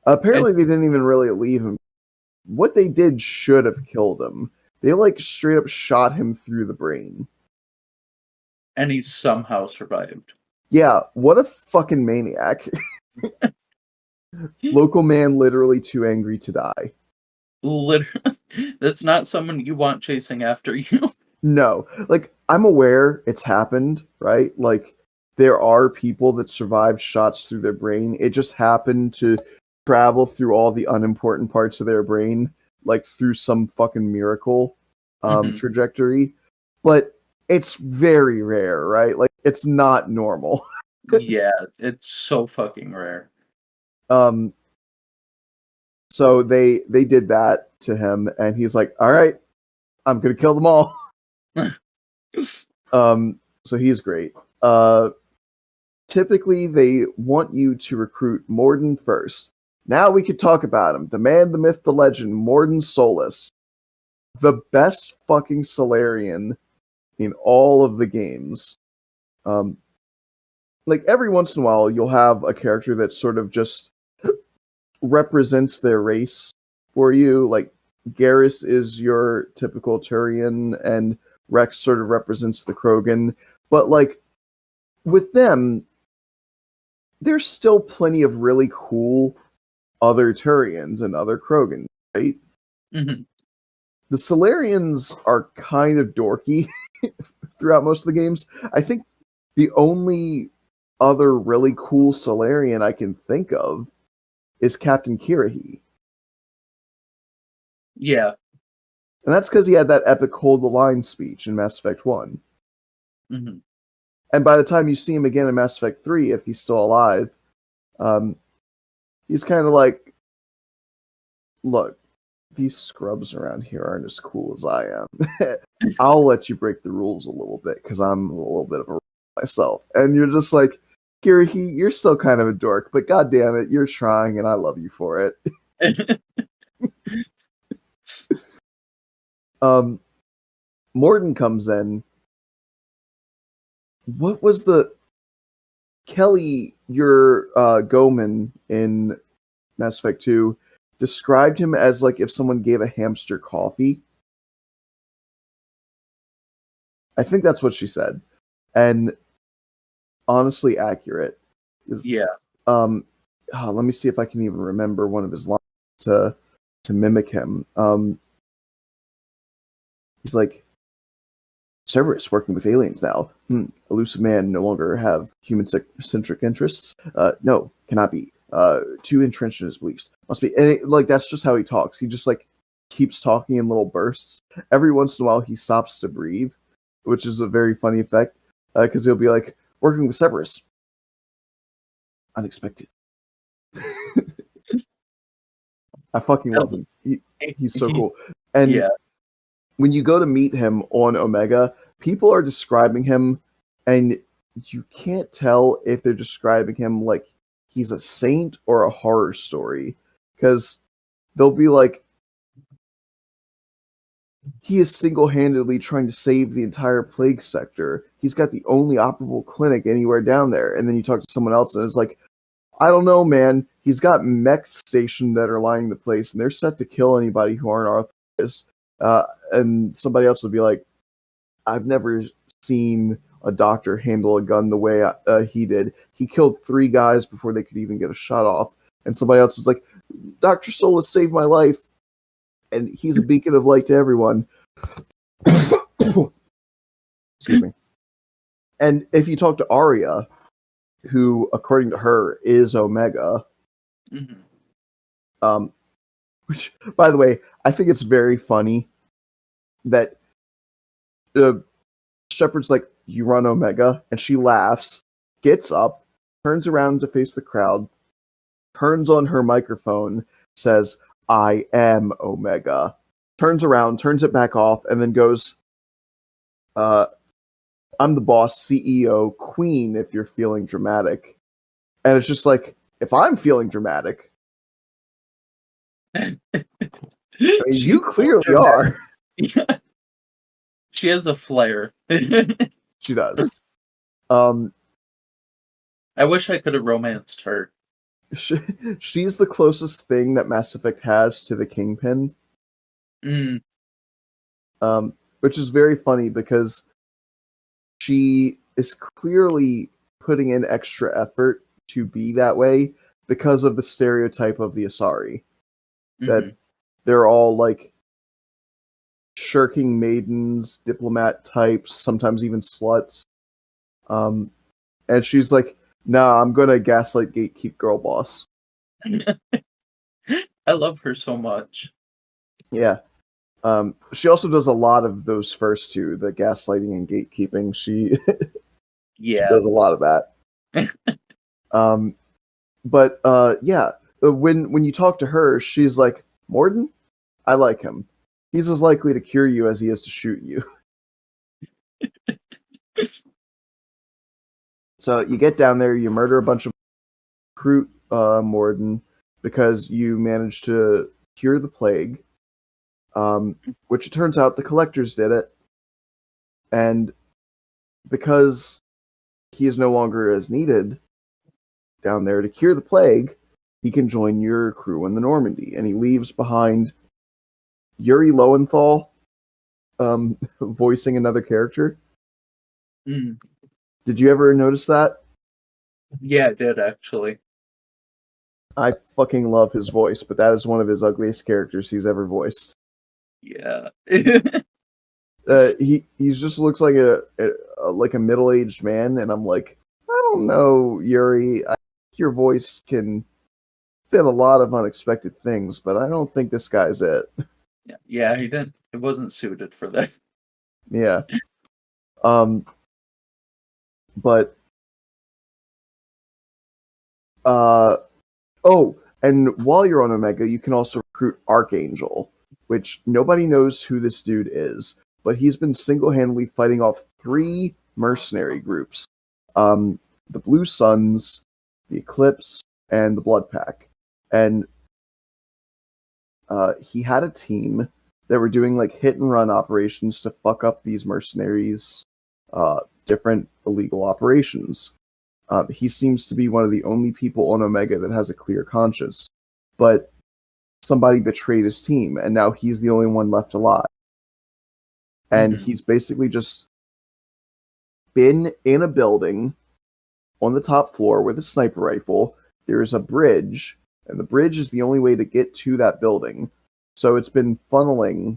Apparently, they didn't even really leave him. What they did should have killed him. They like straight up shot him through the brain. And he somehow survived. Yeah, what a fucking maniac. Local man literally too angry to die. Literally, that's not someone you want chasing after you. No, like I'm aware it's happened, right? Like there are people that survive shots through their brain. It just happened to travel through all the unimportant parts of their brain, like through some fucking miracle Mhm. trajectory. But it's very rare, right? Like it's not normal. Yeah, it's so fucking rare. um so they did that to him and he's like, "All right, I'm going to kill them all." So he's great. Typically they want you to recruit Morden first. Now we could talk about him. The man, the myth, the legend, Morden Solus. The best fucking Solarian in all of the games. Um, like every once in a while you'll have a character that sort of just represents their race for you. Like Garrus is your typical Turian and Rex sort of represents the Krogan. But like with them, there's still plenty of really cool other Turians and other Krogan, right? Mhm. The Solarians are kind of dorky throughout most of the games. I think the only other really cool Solarian I can think of is Captain Kirahi. Yeah. And that's because he had that epic hold the line speech in Mass Effect 1. Mhm. And by the time you see him again in Mass Effect 3, if he's still alive, um, he's kind of like, look, these scrubs around here aren't as cool as I am. I'll let you break the rules a little bit because I'm a little bit of a myself. And you're just like, Kiriki, you're still kind of a dork, but god damn it, you're trying and I love you for it. Morden comes in. What was the Kelly, your Goman in Mass Effect 2, described him as like if someone gave a hamster coffee. I think that's what she said. And honestly accurate. Yeah. Let me see if I can even remember one of his lines to mimic him. He's like, Cerberus working with aliens now. Elusive man no longer have human-centric interests. No, cannot be. Too entrenched in his beliefs. Must be. And like that's just how he talks. He just like keeps talking in little bursts. Every once in a while, he stops to breathe, which is a very funny effect. Because he'll be like working with Cerberus. Unexpected. I fucking love him. He's so cool. And yeah. When you go to meet him on Omega, people are describing him, and you can't tell if they're describing him like he's a saint or a horror story. Because they'll be like, he is single-handedly trying to save the entire plague sector. He's got the only operable clinic anywhere down there. And then you talk to someone else, and it's like, I don't know, man. He's got mechs stationed that are lining the place, and they're set to kill anybody who aren't authorized. And somebody else would be like, I've never seen a doctor handle a gun the way he did. He killed 3 guys before they could even get a shot off. And somebody else is like, Dr. Solis saved my life. And he's a beacon of light to everyone. Excuse me. And if you talk to Arya, who, according to her, is Omega, which, by the way, I think it's very funny that Shepard's like, you run Omega, and she laughs, gets up, turns around to face the crowd, turns on her microphone, says, I am Omega, turns around, turns it back off, and then goes, I'm the boss, CEO, queen, if you're feeling dramatic. And it's just like, if I'm feeling dramatic, I mean, you clearly are. Yeah. She has a flair. She does. I wish I could have romanced her. She's the closest thing that Mass Effect has to the Kingpin. Which is very funny because she is clearly putting in extra effort to be that way because of the stereotype of the Asari. That they're all like shirking maidens, diplomat types, sometimes even sluts. And she's like, nah, I'm gonna gaslight gatekeep girl boss. I love her so much. Yeah. She also does a lot of those first two, the gaslighting and gatekeeping. She does a lot of that. But yeah, when you talk to her, she's like, Morden, I like him. He's as likely to cure you as he is to shoot you. So you get down there, you murder a bunch of recruit Morden because you managed to cure the plague, which it turns out the collectors did it. And because he is no longer as needed down there to cure the plague, he can join your crew in the Normandy. And he leaves behind Yuri Lowenthal voicing another character. Did you ever notice that? Yeah, I did, actually. I fucking love his voice, but that is one of his ugliest characters he's ever voiced. Yeah. He just looks like a middle-aged man, and I'm like, I don't know, Yuri. I think your voice can fit a lot of unexpected things, but I don't think this guy's it. Yeah, he didn't. It wasn't suited for that. Yeah. But oh, and while you're on Omega, you can also recruit Archangel, which nobody knows who this dude is, but he's been single-handedly fighting off 3 mercenary groups. the Blue Suns, the Eclipse, and the Blood Pack. And he had a team that were doing like hit and run operations to fuck up these mercenaries, different illegal operations. He seems to be one of the only people on Omega that has a clear conscience. But somebody betrayed his team, and now he's the only one left alive. And he's basically just been in a building on the top floor with a sniper rifle. There's a bridge, and the bridge is the only way to get to that building. So it's been funneling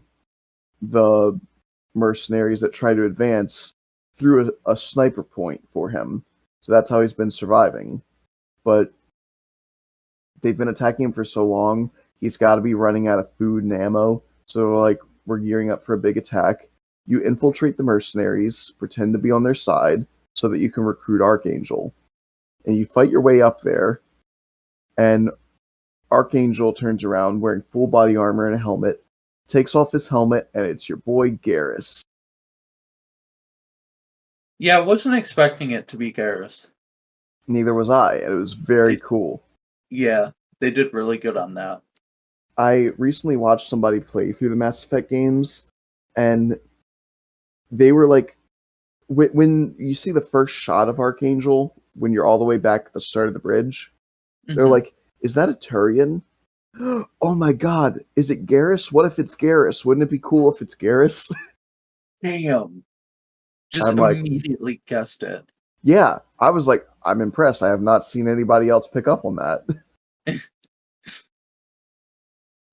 the mercenaries that try to advance through a sniper point for him. So that's how he's been surviving. But they've been attacking him for so long, he's got to be running out of food and ammo. So, like, we're gearing up for a big attack. You infiltrate the mercenaries, pretend to be on their side, so that you can recruit Archangel. And you fight your way up there, and Archangel turns around wearing full body armor and a helmet, takes off his helmet, and it's your boy Garrus. Yeah, I wasn't expecting it to be Garrus. Neither was I, and it was very cool. Yeah, they did really good on that. I recently watched somebody play through the Mass Effect games, and they were like, when you see the first shot of Archangel, when you're all the way back at the start of the bridge, they're like, is that a Turian? Oh my god, is it Garrus? What if it's Garrus? Wouldn't it be cool if it's Garrus? Damn. Just I'm like, immediately guessed it. yeah, I was like, I'm impressed. I have not seen anybody else pick up on that.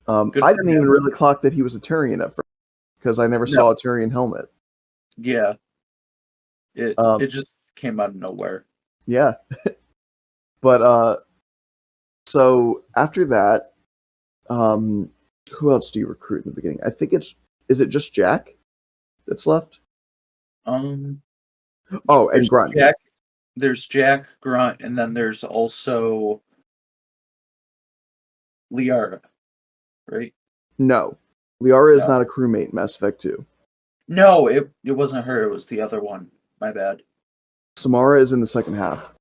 I didn't even really clock that he was a Turian at first, because I never saw a Turian helmet. Yeah. It just came out of nowhere. Yeah. But, so after that, who else do you recruit in the beginning? I think is it just Jack that's left? Oh, and Grunt. There's Jack, Grunt, and then there's also Liara, right? No. Liara is not a crewmate in Mass Effect 2. No, it wasn't her, it was the other one. My bad. Samara is in the second half.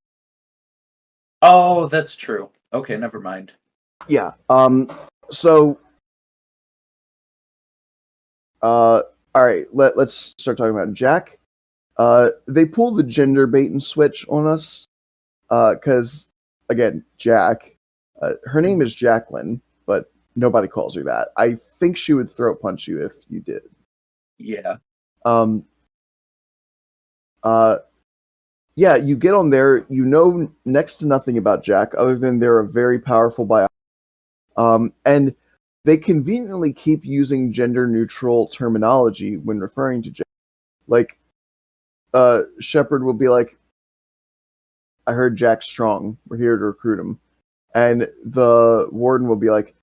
Oh, that's true. Okay, never mind. Yeah. So alright, let's start talking about Jack. They pull the gender bait and switch on us. Because again, Jack, her name is Jacqueline, but nobody calls her that. I think she would throat punch you if you did. Yeah. Yeah, you get on there, you know next to nothing about Jack, other than they're a very powerful and they conveniently keep using gender-neutral terminology when referring to Jack. Like, Shepard will be like, I heard Jack's strong, we're here to recruit him. And the warden will be like,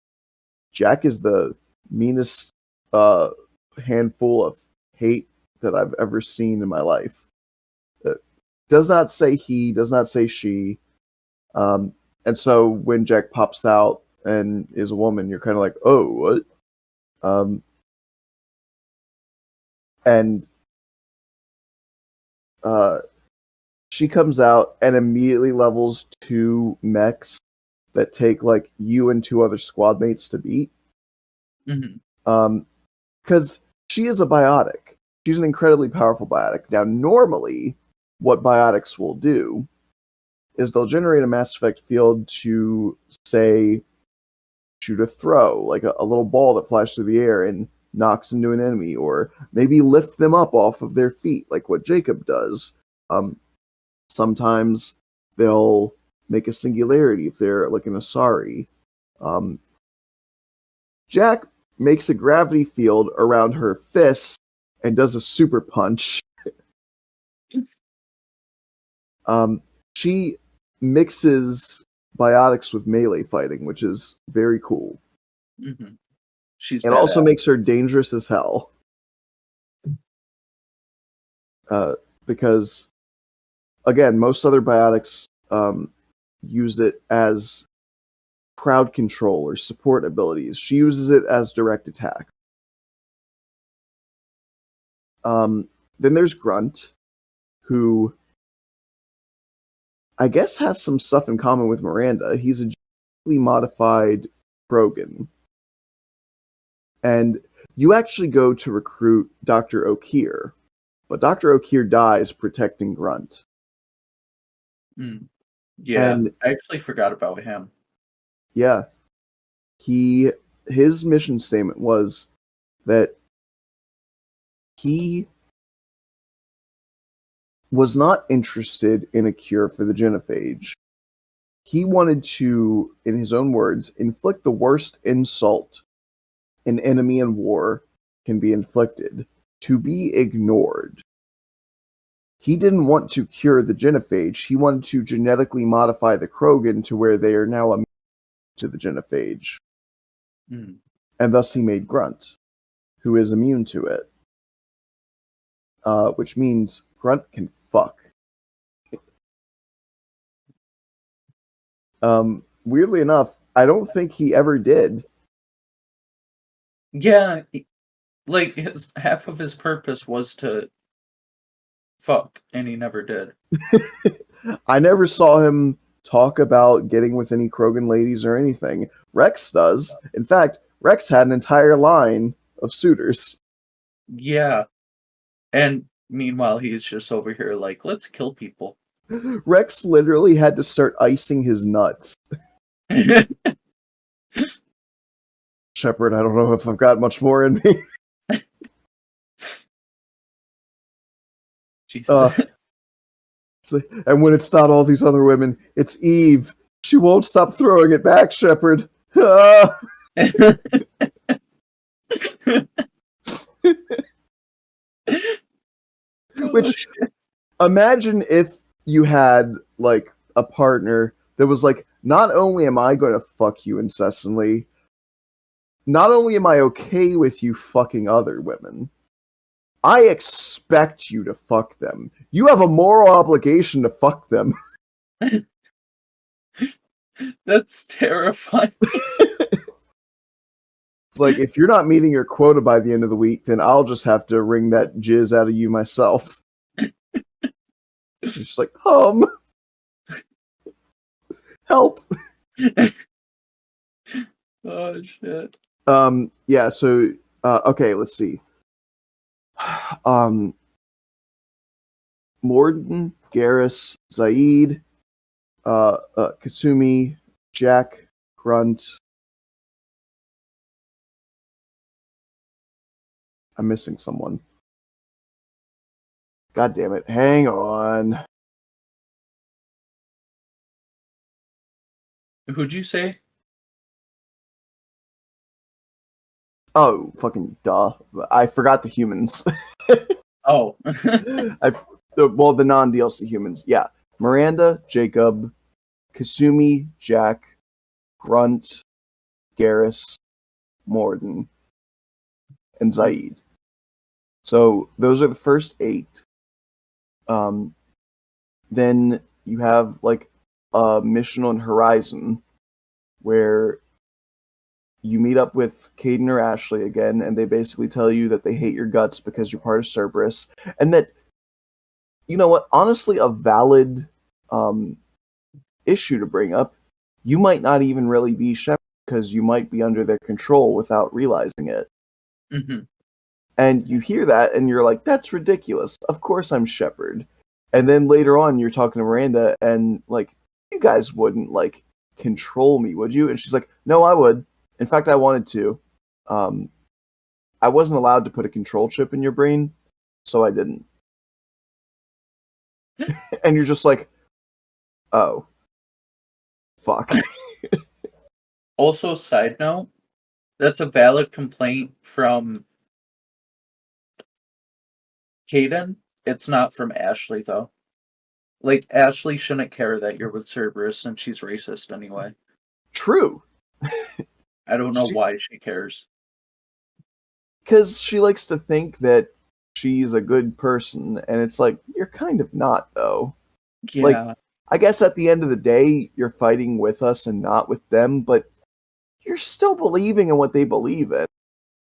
Jack is the meanest handful of hate that I've ever seen in my life. Does not say he, does not say she. And so when Jack pops out and is a woman, you're kind of like, oh, what? And she comes out and immediately levels 2 mechs that take like you and 2 other squad mates to beat. Because she is a biotic. She's an incredibly powerful biotic. Now, normally, what biotics will do is they'll generate a Mass Effect field to, say, shoot a throw, like a little ball that flies through the air and knocks into an enemy, or maybe lift them up off of their feet, like what Jacob does. Sometimes they'll make a singularity if they're like an Asari. Jack makes a gravity field around her fists and does a super punch. She mixes biotics with melee fighting, which is very cool. She's and also makes her dangerous as hell. Because, again, most other biotics use it as crowd control or support abilities. She uses it as direct attack. Then there's Grunt, who I guess has some stuff in common with Miranda. He's a genetically modified Krogan. And you actually go to recruit Dr. O'Keir, but Dr. O'Keir dies protecting Grunt. Yeah, And I actually forgot about him. yeah, his mission statement was that he was not interested in a cure for the genophage. He wanted to, in his own words, inflict the worst insult an enemy in war can be inflicted, to be ignored. He didn't want to cure the genophage. He wanted to genetically modify the Krogan to where they are now immune to the genophage. And thus he made Grunt, who is immune to it. Which means Grunt can fuck. Weirdly enough, I don't think he ever did. Yeah, like half of his purpose was to fuck, and he never did. I never saw him talk about getting with any Krogan ladies or anything. Rex does. In fact, Rex had an entire line of suitors. Yeah, and meanwhile he's just over here like, let's kill people. Rex literally had to start icing his nuts. Shepard, I don't know if I've got much more in me. Jesus. And when it's not all these other women, it's Eve. She won't stop throwing it back, Shepard. Which, imagine if you had, like, a partner that was like, not only am I going to fuck you incessantly, not only am I okay with you fucking other women, I expect you to fuck them. You have a moral obligation to fuck them. That's terrifying. It's like, if you're not meeting your quota by the end of the week, then I'll just have to wring that jizz out of you myself. It's just like, help. Oh, shit. Yeah, so, okay, let's see. Morden, Garrus, Zaid, Kasumi, Jack, Grunt. I'm missing someone. God damn it. Hang on. Who'd you say? Oh, fucking duh. I forgot the humans. Oh. Well, the non-DLC humans. Yeah. Miranda, Jacob, Kasumi, Jack, Grunt, Garrus, Morden, and Zaid. So those are the first 8. Then you have like a mission on Horizon where you meet up with Caden or Ashley again, and they basically tell you that they hate your guts because you're part of Cerberus, and that, you know what, honestly, a valid issue to bring up. You might not even really be Shepard because you might be under their control without realizing it. Mm-hmm. And you hear that, and you're like, that's ridiculous. Of course I'm Shepard. And then later on, you're talking to Miranda, and like, you guys wouldn't like control me, would you? And she's like, no, I would. In fact, I wanted to. I wasn't allowed to put a control chip in your brain, so I didn't. And you're just like, oh, fuck. Also, side note, that's a valid complaint from Caden. It's not from Ashley, though. Like, Ashley shouldn't care that you're with Cerberus since she's racist anyway. True. I don't know why she cares. Because she likes to think that she's a good person, and it's like, you're kind of not, though. Yeah. Like, I guess at the end of the day, you're fighting with us and not with them, but you're still believing in what they believe in.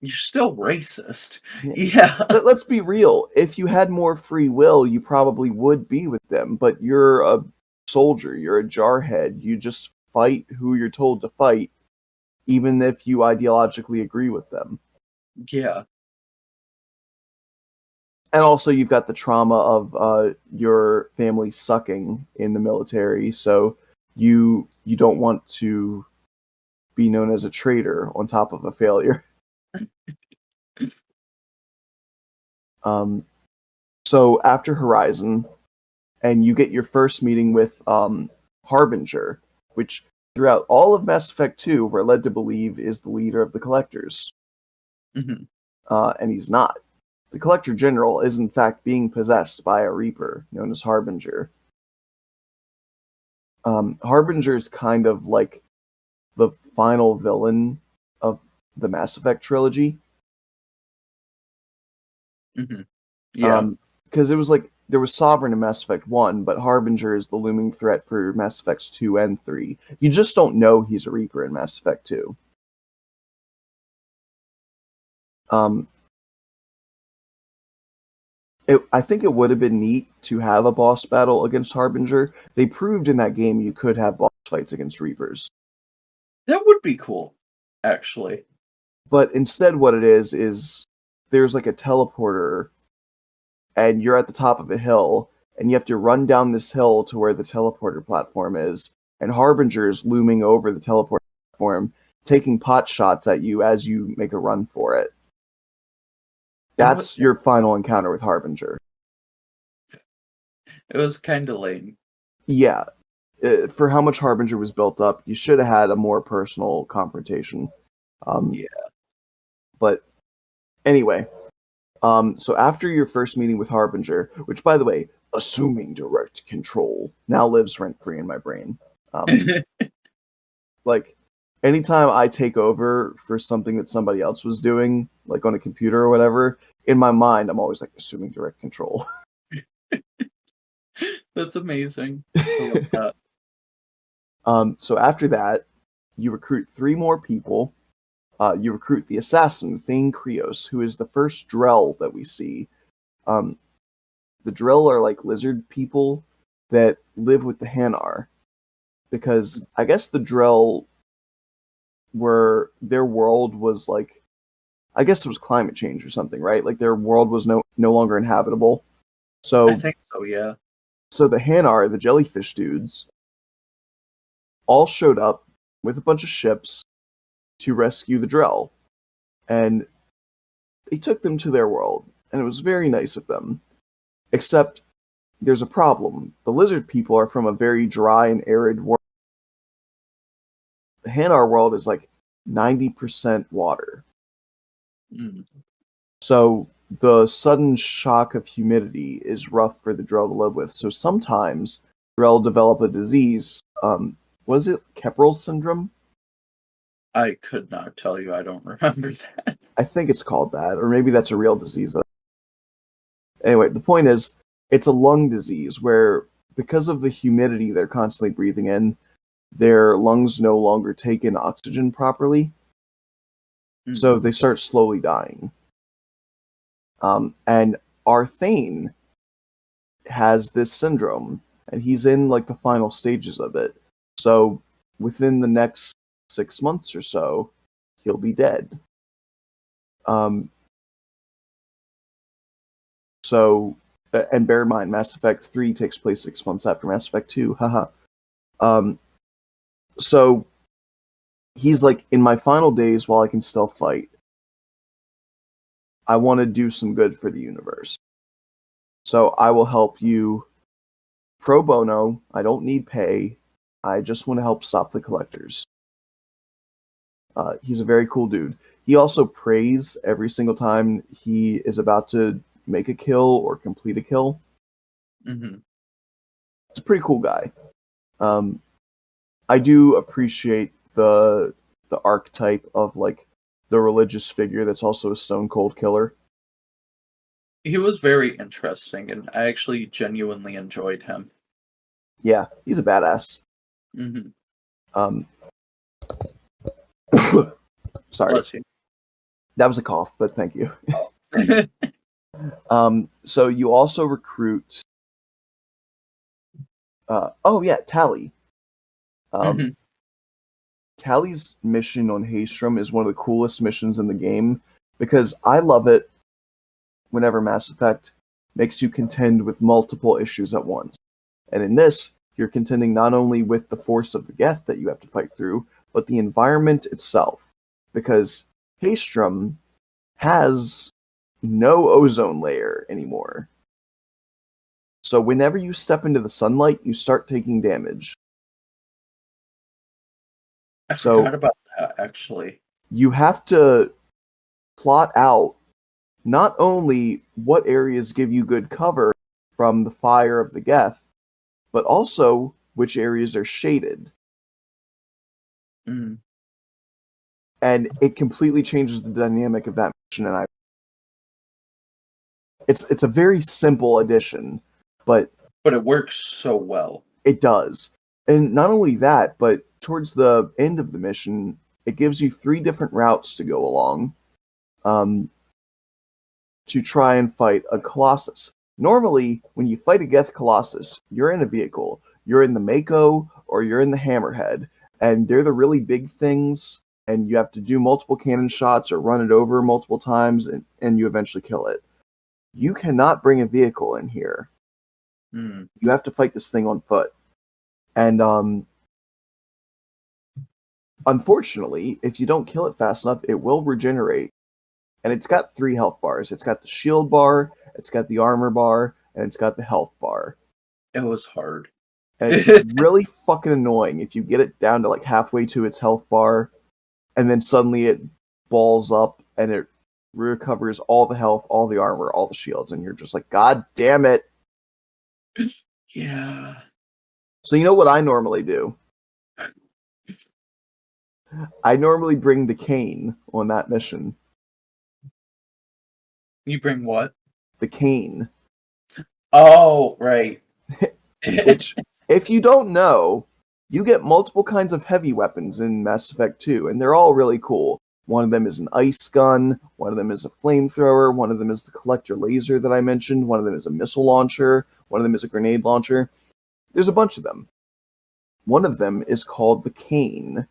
You're still racist. Yeah. Let's be real. If you had more free will, you probably would be with them, but you're a soldier. You're a jarhead. You just fight who you're told to fight, even if you ideologically agree with them. Yeah. And also, you've got the trauma of your family sucking in the military, so you don't want to be known as a traitor on top of a failure. So after Horizon, and you get your first meeting with Harbinger, which throughout all of Mass Effect 2, we're led to believe is the leader of the Collectors. Mm-hmm. And he's not. The Collector General is in fact being possessed by a Reaper known as Harbinger. Harbinger is kind of like the final villain of the Mass Effect trilogy. Mm-hmm. Yeah. Because it was like there was Sovereign in Mass Effect 1, but Harbinger is the looming threat for Mass Effects 2 and 3. You just don't know he's a Reaper in Mass Effect 2. I think it would have been neat to have a boss battle against Harbinger. They proved in that game you could have boss fights against Reapers. That would be cool, actually. But instead what it is there's like a teleporter, and you're at the top of a hill, and you have to run down this hill to where the teleporter platform is, and Harbinger is looming over the teleporter platform, taking pot shots at you as you make a run for it. That's your final encounter with Harbinger. It was kind of lame. Yeah. For how much Harbinger was built up, you should have had a more personal confrontation. Yeah. But anyway, so after your first meeting with Harbinger, which, by the way, assuming direct control, now lives rent-free in my brain. Like, anytime I take over for something that somebody else was doing, like on a computer or whatever, in my mind, I'm always like, assuming direct control. That's amazing. I love that. So after that, you recruit 3 more people. You recruit the assassin, Thane Krios, who is the first Drell that we see. The Drell are like lizard people that live with the Hanar. Because I guess the Drell their world was like, I guess it was climate change or something, right? Like their world was no longer inhabitable. So I think so, yeah. So the Hanar, the jellyfish dudes, all showed up with a bunch of ships to rescue the Drell. And they took them to their world, and it was very nice of them. Except there's a problem. The lizard people are from a very dry and arid world. The Hanar world is like 90% water. Mm. So the sudden shock of humidity is rough for the Drell to live with. So sometimes Drell develop a disease. What is it? Keppel syndrome? I could not tell you. I don't remember that. I think it's called that, or maybe that's a real disease. Anyway, the point is, it's a lung disease where, because of the humidity they're constantly breathing in, their lungs no longer take in oxygen properly, so they start slowly dying. And our Thane has this syndrome, and he's in like the final stages of it. So within the next 6 months or so, he'll be dead. So, and bear in mind, Mass Effect 3 takes place 6 months after Mass Effect 2. Haha. So he's like, in my final days, while I can still fight, I want to do some good for the universe. So I will help you pro bono. I don't need pay. I just want to help stop the collectors. He's a very cool dude. He also prays every single time he is about to make a kill or complete a kill. Mm-hmm. He's a pretty cool guy. I do appreciate the archetype of like the religious figure that's also a stone cold killer. He was very interesting, and I actually genuinely enjoyed him. Yeah, he's a badass. Mm-hmm. Sorry, Bless you. that was a cough, but thank you. So you also recruit Oh yeah, Tally. Hmm. Tally's mission on Haystrom is one of the coolest missions in the game because I love it whenever Mass Effect makes you contend with multiple issues at once. And in this, you're contending not only with the force of the Geth that you have to fight through, but the environment itself. Because Haystrom has no ozone layer anymore. So whenever you step into the sunlight, you start taking damage. I So forgot about that actually. you have to plot out not only what areas give you good cover from the fire of the Geth, but also which areas are shaded. Mm. And it completely changes the dynamic of that mission. And it's a very simple addition, but But it works so well. it does. And not only that, but towards the end of the mission, it gives you 3 different routes to go along um, to try and fight a Colossus. Normally, when you fight a Geth Colossus, you're in a vehicle. You're in the Mako or you're in the Hammerhead, and they're the really big things, and you have to do multiple cannon shots or run it over multiple times, and you eventually kill it. You cannot bring a vehicle in here. Mm. You have to fight this thing on foot. And unfortunately, if you don't kill it fast enough, it will regenerate. And it's got 3 health bars. It's got the shield bar, it's got the armor bar, and it's got the health bar. It was hard. And it's just really fucking annoying if you get it down to like halfway to its health bar, and then suddenly it balls up and it recovers all the health, all the armor, all the shields, and you're just like, God damn it. Yeah. So you know what I normally do? I normally bring the cane on that mission. You bring what? The cane. Oh, right. Which, if you don't know, you get multiple kinds of heavy weapons in Mass Effect 2, and they're all really cool. One of them is an ice gun, one of them is a flamethrower, one of them is the collector laser that I mentioned, one of them is a missile launcher, one of them is a grenade launcher. There's a bunch of them. One of them is called the cane,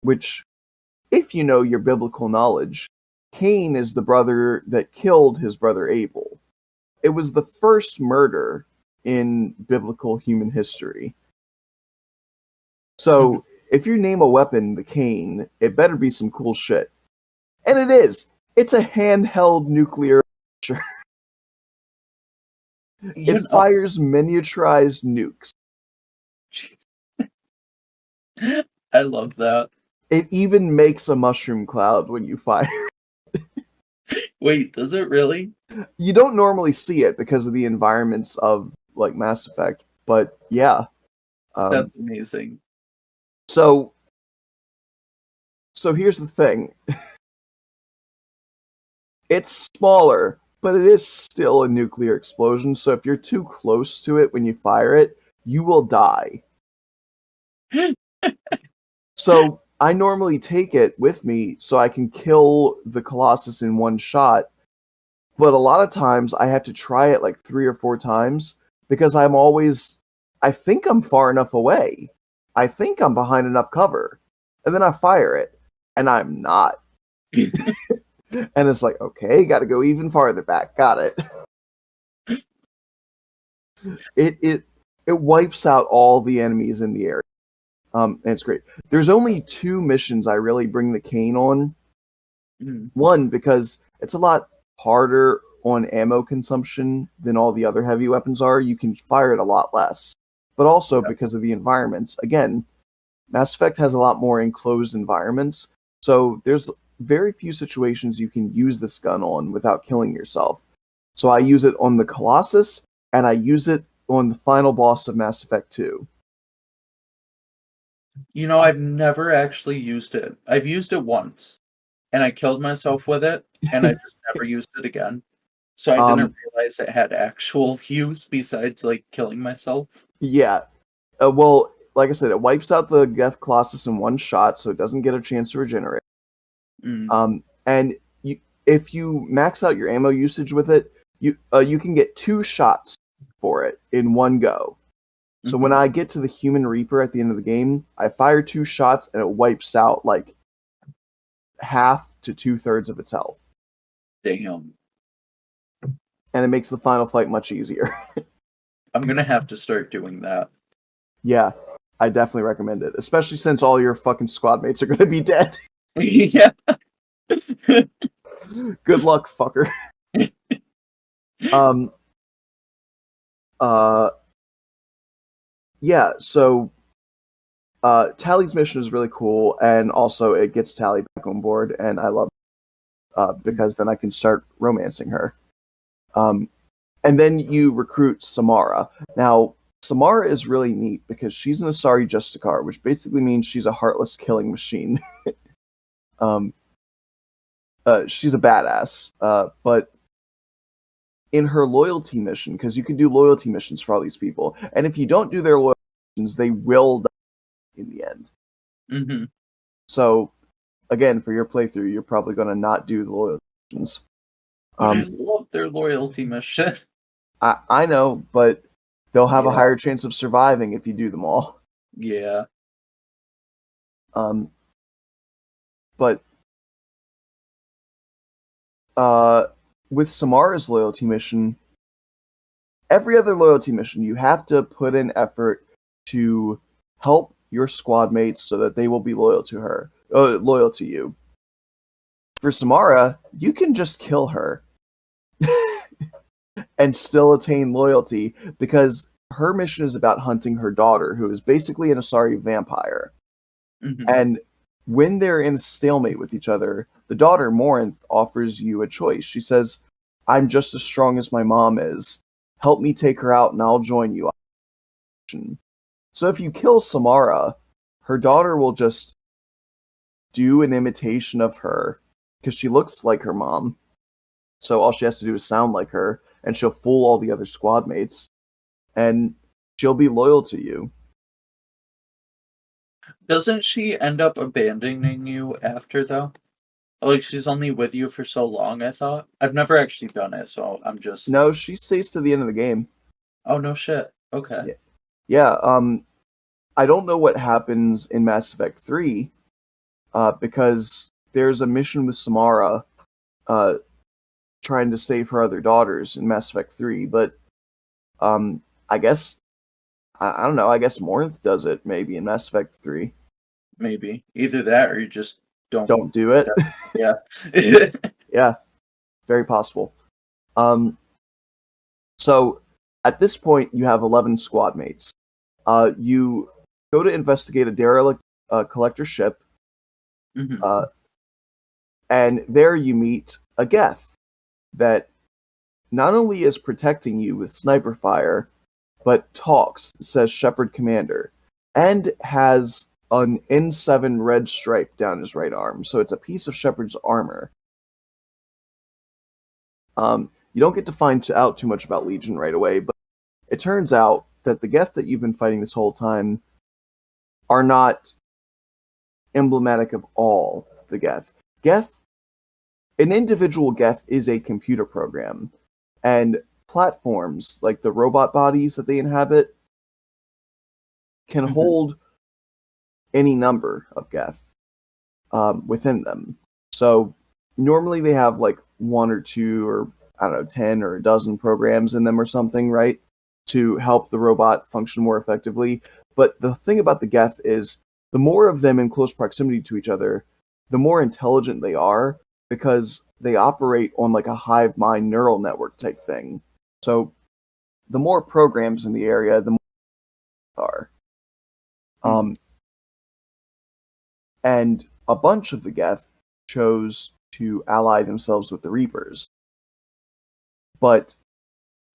which, if you know your biblical knowledge, Cain is the brother that killed his brother Abel. It was the first murder in biblical human history. So if you name a weapon the cane, it better be some cool shit. And it is. It's a handheld nuclear launcher. You It know, fires miniaturized nukes. I love that. It even makes a mushroom cloud when you fire. Wait, does it really? You don't normally see it because of the environments of like Mass Effect, but yeah. Um, That's amazing. so so here's the thing. It's smaller, but it is still a nuclear explosion. So if you're too close to it when you fire it, you will die. So I normally take it with me so I can kill the Colossus in one shot. But a lot of times I have to try it like 3 or 4 times because I think I'm far enough away. I think I'm behind enough cover. And then I fire it, and I'm not. And it's like, okay, got to go even farther back. Got it. It wipes out all the enemies in the area. And it's great. There's only 2 missions I really bring the cane on. Mm. One, because it's a lot harder on ammo consumption than all the other heavy weapons are. You can fire it a lot less. But also Yep. because of the environments. Again, Mass Effect has a lot more enclosed environments, so there's very few situations you can use this gun on without killing yourself. So I use it on the Colossus, and I use it on the final boss of Mass Effect 2. You know, I've never actually used it. I've used it once, and I killed myself with it, and I just never used it again. So I didn't um, realize it had actual use besides like killing myself. yeah. Well, like I said, it wipes out the Geth Colossus in one shot, so it doesn't get a chance to regenerate. Mm. And if you max out your ammo usage with it, you can get 2 shots for it in one go. So when I get to the Human Reaper at the end of the game, I fire 2 shots and it wipes out like half to 2/3 of its health. Damn. And it makes the final fight much easier. I'm gonna have to start doing that. Yeah, I definitely recommend it, especially since all your fucking squad mates are gonna be dead. Yeah. Good luck, fucker. um. Yeah. So, Tally's mission is really cool, and also it gets Tally back on board, and I love it, because then I can start romancing her. And then you recruit Samara. Now, Samara is really neat because she's an Asari Justicar, which basically means she's a heartless killing machine. She's a badass, but in her loyalty mission, because you can do loyalty missions for all these people, and if you don't do their loyalty missions, they will die in the end. Mm-hmm. So, again, for your playthrough, you're probably going to not do the loyalty missions. I love their loyalty mission. I know, but they'll have a Yeah. higher chance of surviving if you do them all. Yeah. But with Samara's loyalty mission, every other loyalty mission, you have to put in effort to help your squad mates so that they will be loyal to you. For Samara, you can just kill her and still attain loyalty because her mission is about hunting her daughter, who is basically an Asari vampire. Mm-hmm. And when they're in a stalemate with each other, the daughter, Morinth, offers you a choice. She says, I'm just as strong as my mom is. Help me take her out and I'll join you. So if you kill Samara, her daughter will just do an imitation of her because she looks like her mom. So all she has to do is sound like her, and she'll fool all the other squad mates, and she'll be loyal to you. Doesn't she end up abandoning you after, though? Like, she's only with you for so long, I thought. I've never actually done it, so I'm just... No, she stays to the end of the game. Oh, no shit. Okay. Yeah, I don't know what happens in Mass Effect 3, because there's a mission with Samara trying to save her other daughters in Mass Effect 3, but I guess, I don't know, I guess Morinth does it maybe in Mass Effect 3. Maybe. Either that or you just Don't do it. Yeah. Yeah, very possible. So at this point, you have 11 squad mates. You go to investigate a derelict collector ship, Mm-hmm. and there you meet a Geth that not only is protecting you with sniper fire, but talks, says Shepard Commander, and has an N7 red stripe down his right arm. So it's a piece of Shepard's armor. You don't get to find out too much about Legion right away, but it turns out that the Geth that you've been fighting this whole time are not emblematic of all the Geth. An individual Geth is a computer program, and platforms, like the robot bodies that they inhabit, can hold any number of Geth within them. So normally they have like 1 or 2 or, I don't know, 10 or a dozen programs in them or something, right? To help the robot function more effectively. But the thing about the Geth is the more of them in close proximity to each other, the more intelligent they are because they operate on like a hive mind neural network type thing. So the more programs in the area, the more are. And a bunch of the Geth chose to ally themselves with the Reapers. But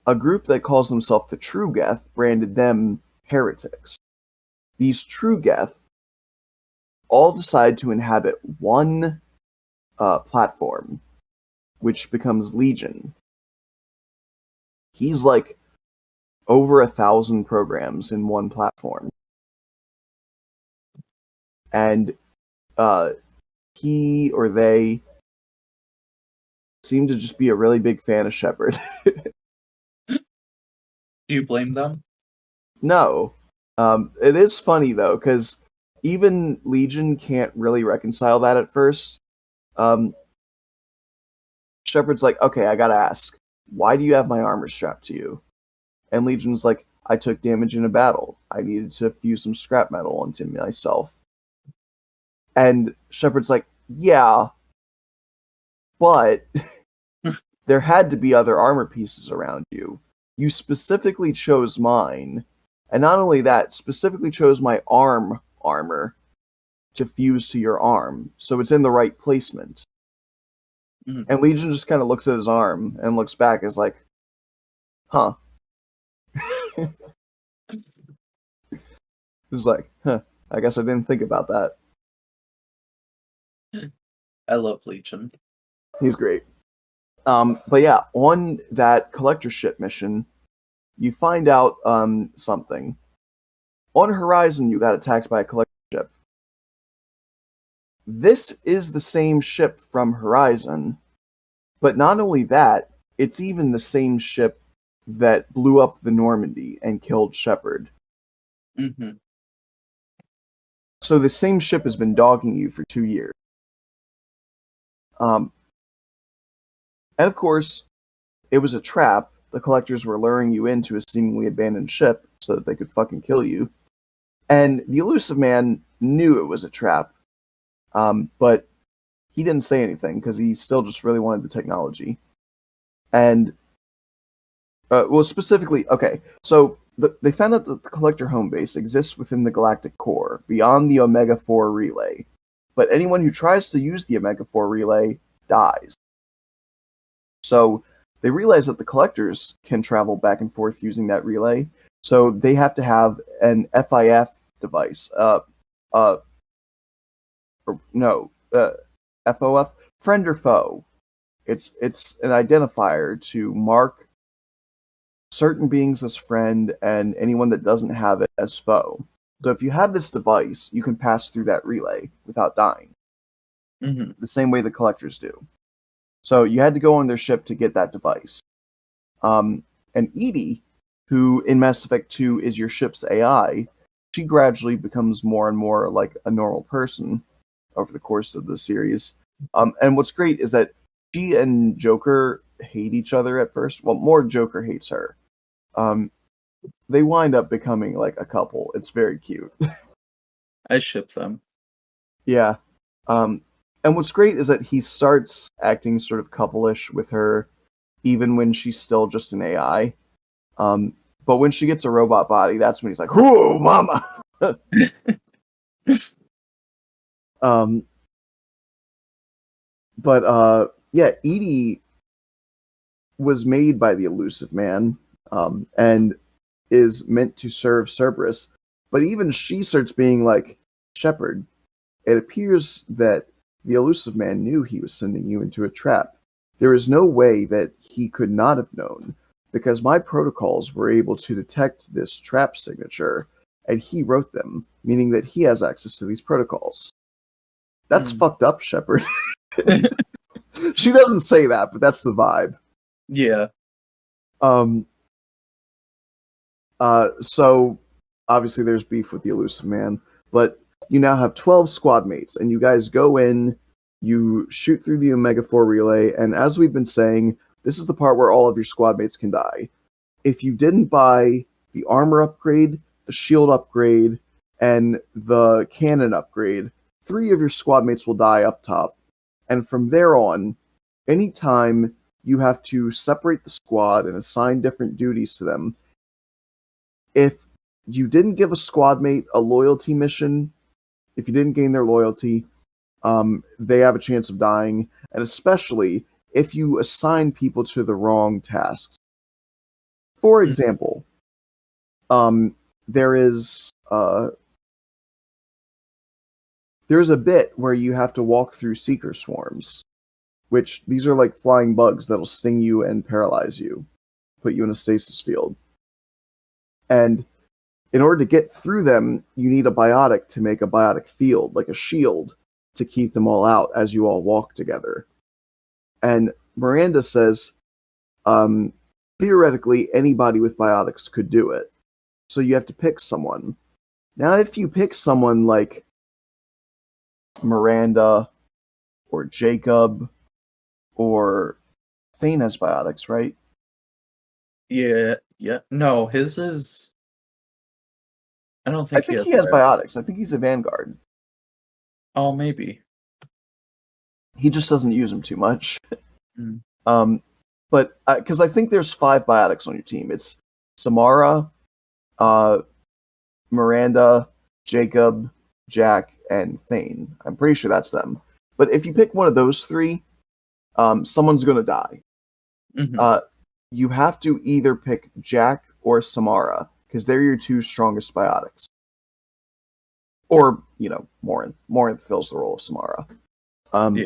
a group that calls themselves the True Geth branded them heretics. These True Geth all decide to inhabit one platform, which becomes Legion. He's like over 1,000 programs in one platform. And he or they seem to just be a really big fan of Shepard. Do you blame them? No. It is funny though, because even Legion can't really reconcile that at first. Um, Shepard's like, okay, I gotta ask, why do you have my armor strapped to you? And Legion's like, I took damage in a battle. I needed to fuse some scrap metal into myself. And Shepard's like, yeah, but there had to be other armor pieces around you. You specifically chose mine. And not only that, specifically chose my armor to fuse to your arm. So it's in the right placement. Mhm. And Legion just kind of looks at his arm and looks back as like, huh. He's like, huh, I guess I didn't think about that. I love Legion. He's great. But yeah, on that collector ship mission, you find out something. On Horizon, you got attacked by a collector ship. This is the same ship from Horizon, but not only that, it's even the same ship that blew up the Normandy and killed Shepard. Mm-hmm. So the same ship has been dogging you for 2 years. And of course, it was a trap. The collectors were luring you into a seemingly abandoned ship so that they could fucking kill you. And the elusive man knew it was a trap, but he didn't say anything because he still just really wanted the technology. And, well, specifically, okay, so they found out that the collector home base exists within the galactic core, beyond the Omega 4 relay. But anyone who tries to use the Omega 4 relay dies. So they realize that the collectors can travel back and forth using that relay, so they have to have an FIF device. Or no, FOF, friend or foe. It's an identifier to mark certain beings as friend and anyone that doesn't have it as foe. So if you have this device, you can pass through that relay without dying, Mm-hmm. the same way the collectors do. So you had to go on their ship to get that device. And Edie, who in Mass Effect 2 is your ship's AI, she gradually becomes more and more like a normal person over the course of the series. And what's great is that she and Joker hate each other at first. Well, more Joker hates her. They wind up becoming like a couple. It's very cute. I ship them. Yeah. And what's great is that he starts acting sort of couple-ish with her, even when she's still just an AI. But when she gets a robot body, that's when he's like, "Whoa, mama!" um, but yeah, Edie was made by the elusive man, and is meant to serve Cerberus. But even she starts being like, Shepard, it appears that the elusive man knew he was sending you into a trap. There is no way that he could not have known, because my protocols were able to detect this trap signature, and he wrote them, meaning that he has access to these protocols. That's fucked up, Shepard. She doesn't say that, but that's the vibe. Yeah. So obviously there's beef with the elusive man, but you now have 12 squad mates, and you guys go in, you shoot through the Omega 4 relay, and as we've been saying, this is the part where all of your squad mates can die. If you didn't buy the armor upgrade, the shield upgrade, and the cannon upgrade, 3 of your squad mates will die up top. And from there on, anytime you have to separate the squad and assign different duties to them, if you didn't give a squad mate a loyalty mission, if you didn't gain their loyalty, they have a chance of dying, and especially if you assign people to the wrong tasks. For example, there's a bit where you have to walk through seeker swarms, which these are like flying bugs that'll sting you and paralyze you, put you in a stasis field. And in order to get through them, you need a biotic to make a biotic field, like a shield, to keep them all out as you all walk together. And Miranda says, theoretically, anybody with biotics could do it. So you have to pick someone. Now, if you pick someone like Miranda or Jacob or Thane has biotics, right? Yeah. No, his is. I don't I think he think has he has bio. biotics. I think he's a Vanguard. Oh, maybe. He just doesn't use them too much. Mm. But because I think there's 5 biotics on your team. It's Samara, uh, Miranda, Jacob, Jack, and Thane. I'm pretty sure that's them. But if you pick one of those 3, someone's going to die. Hmm. Uh, you have to either pick Jack or Samara because they're your 2 strongest biotics. Or, Morinth. Morinth fills the role of Samara. Yeah.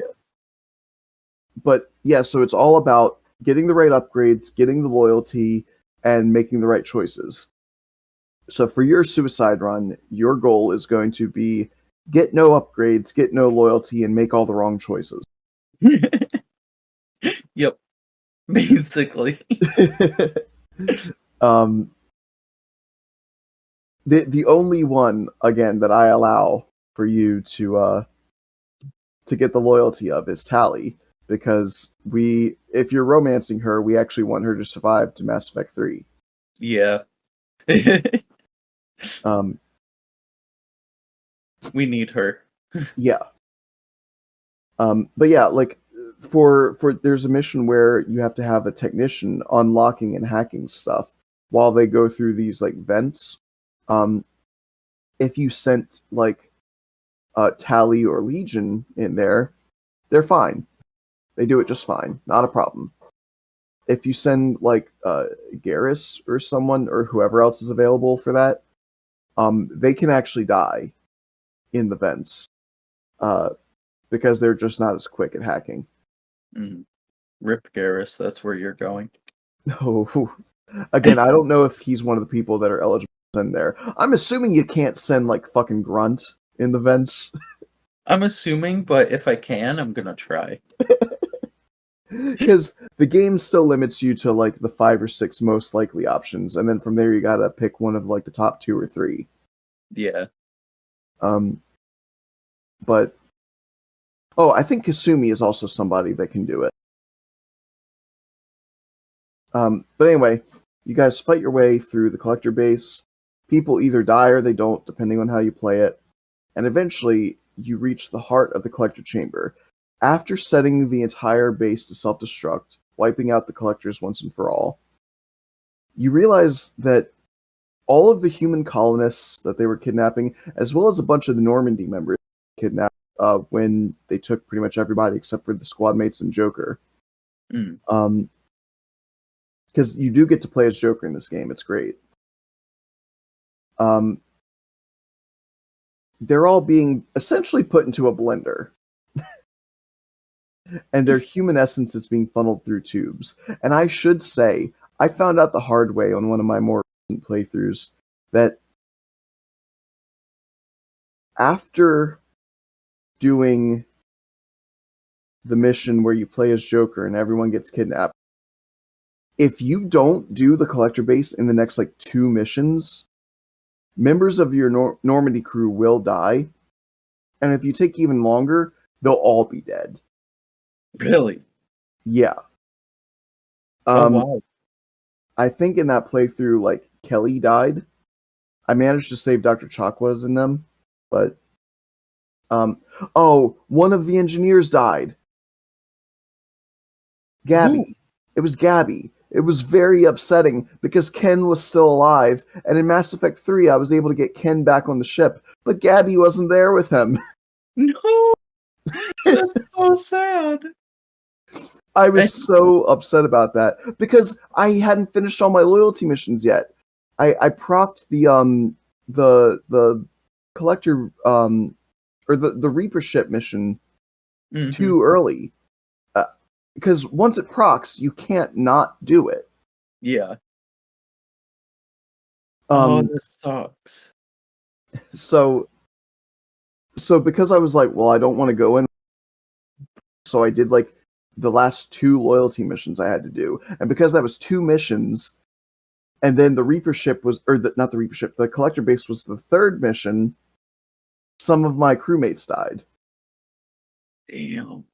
But yeah, so it's all about getting the right upgrades, getting the loyalty, and making the right choices. So for your suicide run, your goal is going to be get no upgrades, get no loyalty, and make all the wrong choices. Yep. Basically. um, the only one again that I allow for you to get the loyalty of is Tally, because if you're romancing her, we actually want her to survive to Mass Effect 3. Yeah. Um, We need her. yeah. But yeah, like for there's a mission where you have to have a technician unlocking and hacking stuff while they go through these like vents. Um, if you sent like Tally or Legion in there, they're fine. They do it just fine, not a problem. If you send like Garrus or someone or whoever else is available for that, they can actually die in the vents because they're just not as quick at hacking. Mm. Rip Garrus, that's where you're going. No. Again, I don't know if he's one of the people that are eligible to send there. I'm assuming you can't send like fucking Grunt in the vents. I'm assuming, but if I can, I'm gonna try. Because the game still limits you to like the 5 or 6 most likely options, and then from there you gotta pick one of like the top 2 or 3. Yeah. Um, but I think Kasumi is also somebody that can do it. But anyway, you guys fight your way through the collector base. People either die or they don't, depending on how you play it. And eventually, you reach the heart of the collector chamber. After setting the entire base to self-destruct, wiping out the collectors once and for all, you realize that all of the human colonists that they were kidnapping, as well as a bunch of the Normandy members kidnapped when they took pretty much everybody except for the squad mates and Joker. Mm. Because you do get to play as Joker in this game. It's great. They're all being essentially put into a blender. And their human essence is being funneled through tubes. And I should say, I found out the hard way on one of my more recent playthroughs that after doing the mission where you play as Joker and everyone gets kidnapped, if you don't do the collector base in the next like 2 missions, members of your Normandy crew will die. And if you take even longer, they'll all be dead. Really? Yeah. Oh wow. I think in that playthrough, like, Kelly died. I managed to save Dr. Chakwas in them, but one of the engineers died. Gabby. Who? It was Gabby. It was very upsetting because Ken was still alive, and in Mass Effect 3 I was able to get Ken back on the ship, but Gabby wasn't there with him. No. That's so sad. I was so upset about that because I hadn't finished all my loyalty missions yet. I procced the collector or the Reaper ship mission too early because once it procs, you can't not do it. Yeah. This sucks. So because I was like, well, I don't want to go in, so I did like the last 2 loyalty missions I had to do, and because that was 2 missions, And then the Reaper ship was, not the Reaper ship, the collector base was the third mission. Some of my crewmates died. Damn.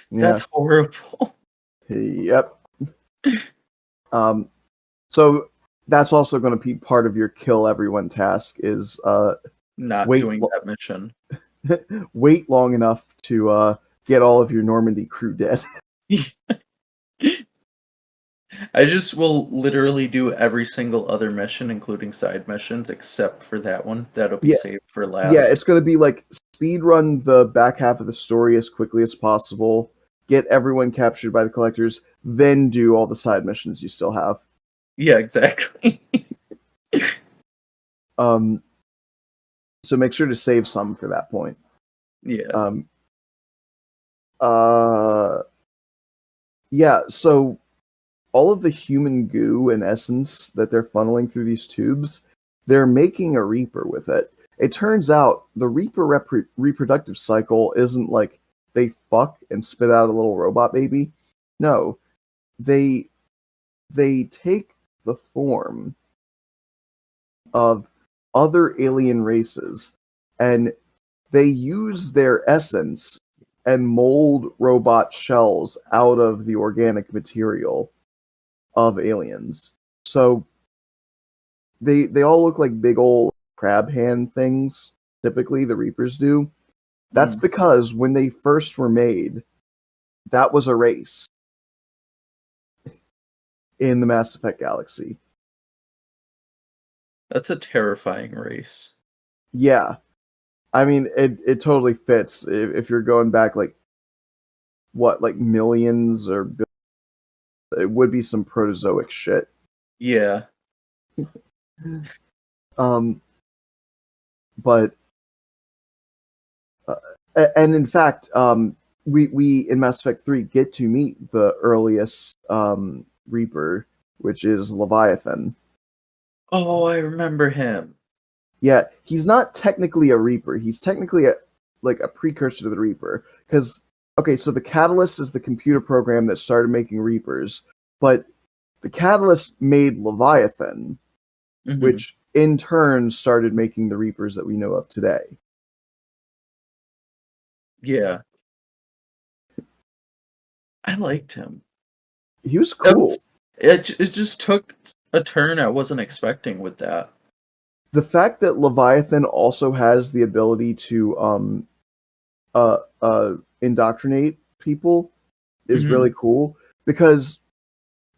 Yeah. That's horrible. Yep. So that's also going to be part of your kill everyone task is Not wait doing that mission. wait long enough to get all of your Normandy crew dead. I just will literally do every single other mission, including side missions, except for that one. That'll be saved for last. Yeah, it's going to be like speed run the back half of the story as quickly as possible, get everyone captured by the collectors, then do all the side missions you still have. Yeah, exactly. So make sure to save some for that point. Yeah. Yeah, so all of the human goo and essence that they're funneling through these tubes, they're making a Reaper with it. It turns out the Reaper reproductive cycle isn't like they fuck and spit out a little robot baby. No, they take the form of other alien races and they use their essence and mold robot shells out of the organic material of aliens. So they all look like big old crab hand things. Typically, the Reapers do. That's because when they first were made, that was a race in the Mass Effect galaxy. That's a terrifying race. Yeah. I mean, it totally fits if you're going back like millions or billions, it would be some protozoic shit. Yeah. But and in fact, we in Mass Effect 3 get to meet the earliest Reaper, which is Leviathan. Oh, I remember him. Yeah, he's not technically a Reaper. He's technically a precursor to the Reaper. Because, okay, so the Catalyst is the computer program that started making Reapers, but the Catalyst made Leviathan, which in turn started making the Reapers that we know of today. Yeah. I liked him. He was cool. It just took a turn I wasn't expecting with that. The fact that Leviathan also has the ability to indoctrinate people is really cool, because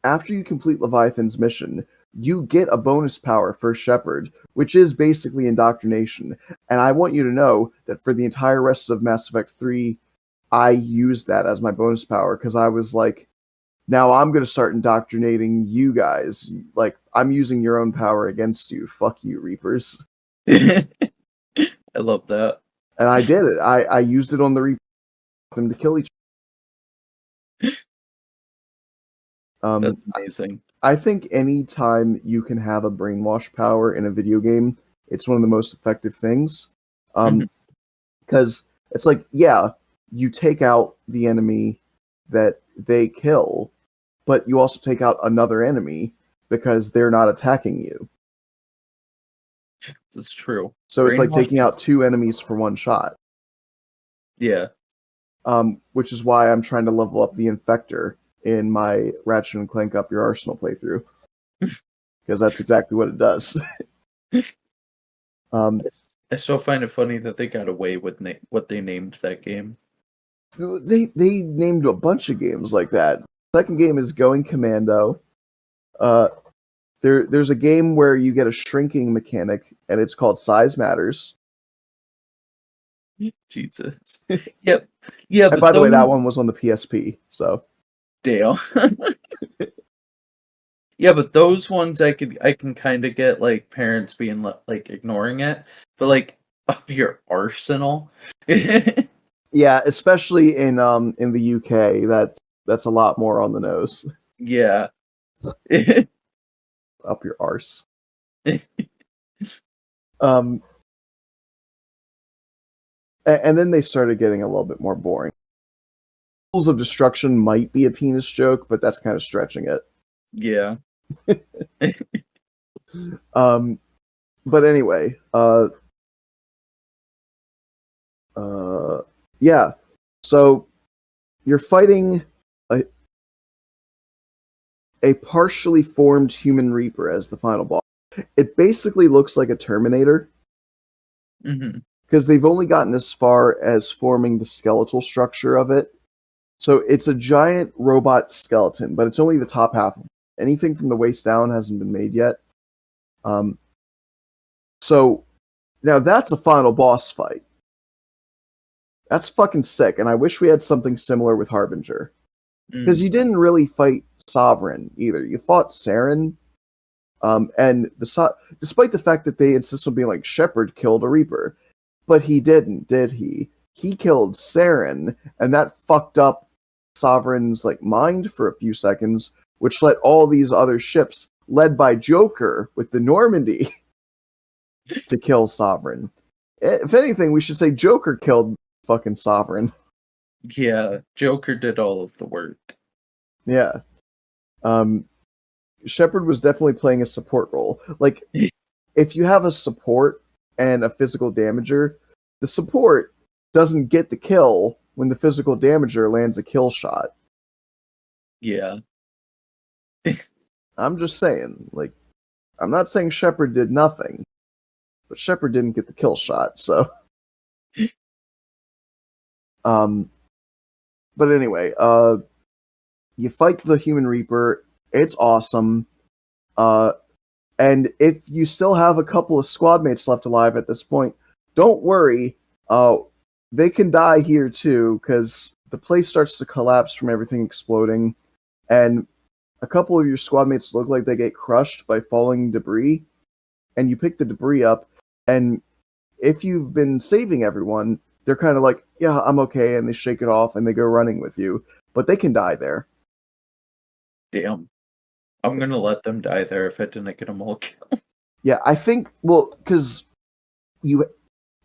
after you complete Leviathan's mission, you get a bonus power for Shepard, which is basically indoctrination. And I want you to know that for the entire rest of Mass Effect 3, I used that as my bonus power, because I was like, now I'm going to start indoctrinating you guys. Like, I'm using your own power against you. Fuck you, Reapers. I love that. And I did it. I used it on the Reapers to kill each other. That's amazing. I think any time you can have a brainwash power in a video game, it's one of the most effective things. Because it's like, yeah, you take out the enemy that they kill, but you also take out another enemy because they're not attacking you. That's true. So it's like taking out two enemies for one shot. Yeah. Which is why I'm trying to level up the Infector in my Ratchet and Clank Up Your Arsenal playthrough. Because that's exactly what it does. I still find it funny that they got away with what they named that game. They named a bunch of games like that. Second game is Going Commando. There's a game where you get a shrinking mechanic, and it's called Size Matters. Jesus. Yep. Yeah. And by the way, that one was on the PSP. So. Dale. Yeah, but those ones I can kind of get like parents being like ignoring it, but like Up Your Arsenal. Yeah, especially in the UK, that's a lot more on the nose. Yeah. Up your arse. And then they started getting a little bit more boring. Tools of Destruction might be a penis joke, but that's kind of stretching it. Yeah. Um, but anyway, yeah. So you're fighting a, a partially formed human reaper as the final boss. It basically looks like a Terminator Hmm. because they've only gotten as far as forming the skeletal structure of it. So it's a giant robot skeleton, but it's only the top half. Anything from the waist down hasn't been made yet. Um, so now that's a final boss fight. That's fucking sick, and I wish we had something similar with Harbinger. Because Mm. you didn't really fight Sovereign either. You fought Saren, and despite the fact that they insist on being like Shepard killed a Reaper, but he didn't, did he? He killed Saren, and that fucked up Sovereign's like mind for a few seconds, which let all these other ships, led by Joker with the Normandy, to kill Sovereign. If anything, we should say Joker killed fucking Sovereign. Yeah, Joker did all of the work. Yeah. Um, Shepard was definitely playing a support role. Like, if you have a support and a physical damager, the support doesn't get the kill when the physical damager lands a kill shot. Yeah. I'm just saying, like, I'm not saying Shepard did nothing, but Shepard didn't get the kill shot, so. Um, but anyway, you fight the Human Reaper. It's awesome. Uh, and if you still have a couple of squad mates left alive at this point, don't worry. They can die here too, because the place starts to collapse from everything exploding, and a couple of your squad mates look like they get crushed by falling debris, and you pick the debris up, and if you've been saving everyone, they're kind of like, yeah, I'm okay, and they shake it off and they go running with you, but they can die there. Damn. I'm gonna let them die there if I didn't get them all killed. Yeah, I think, well, because you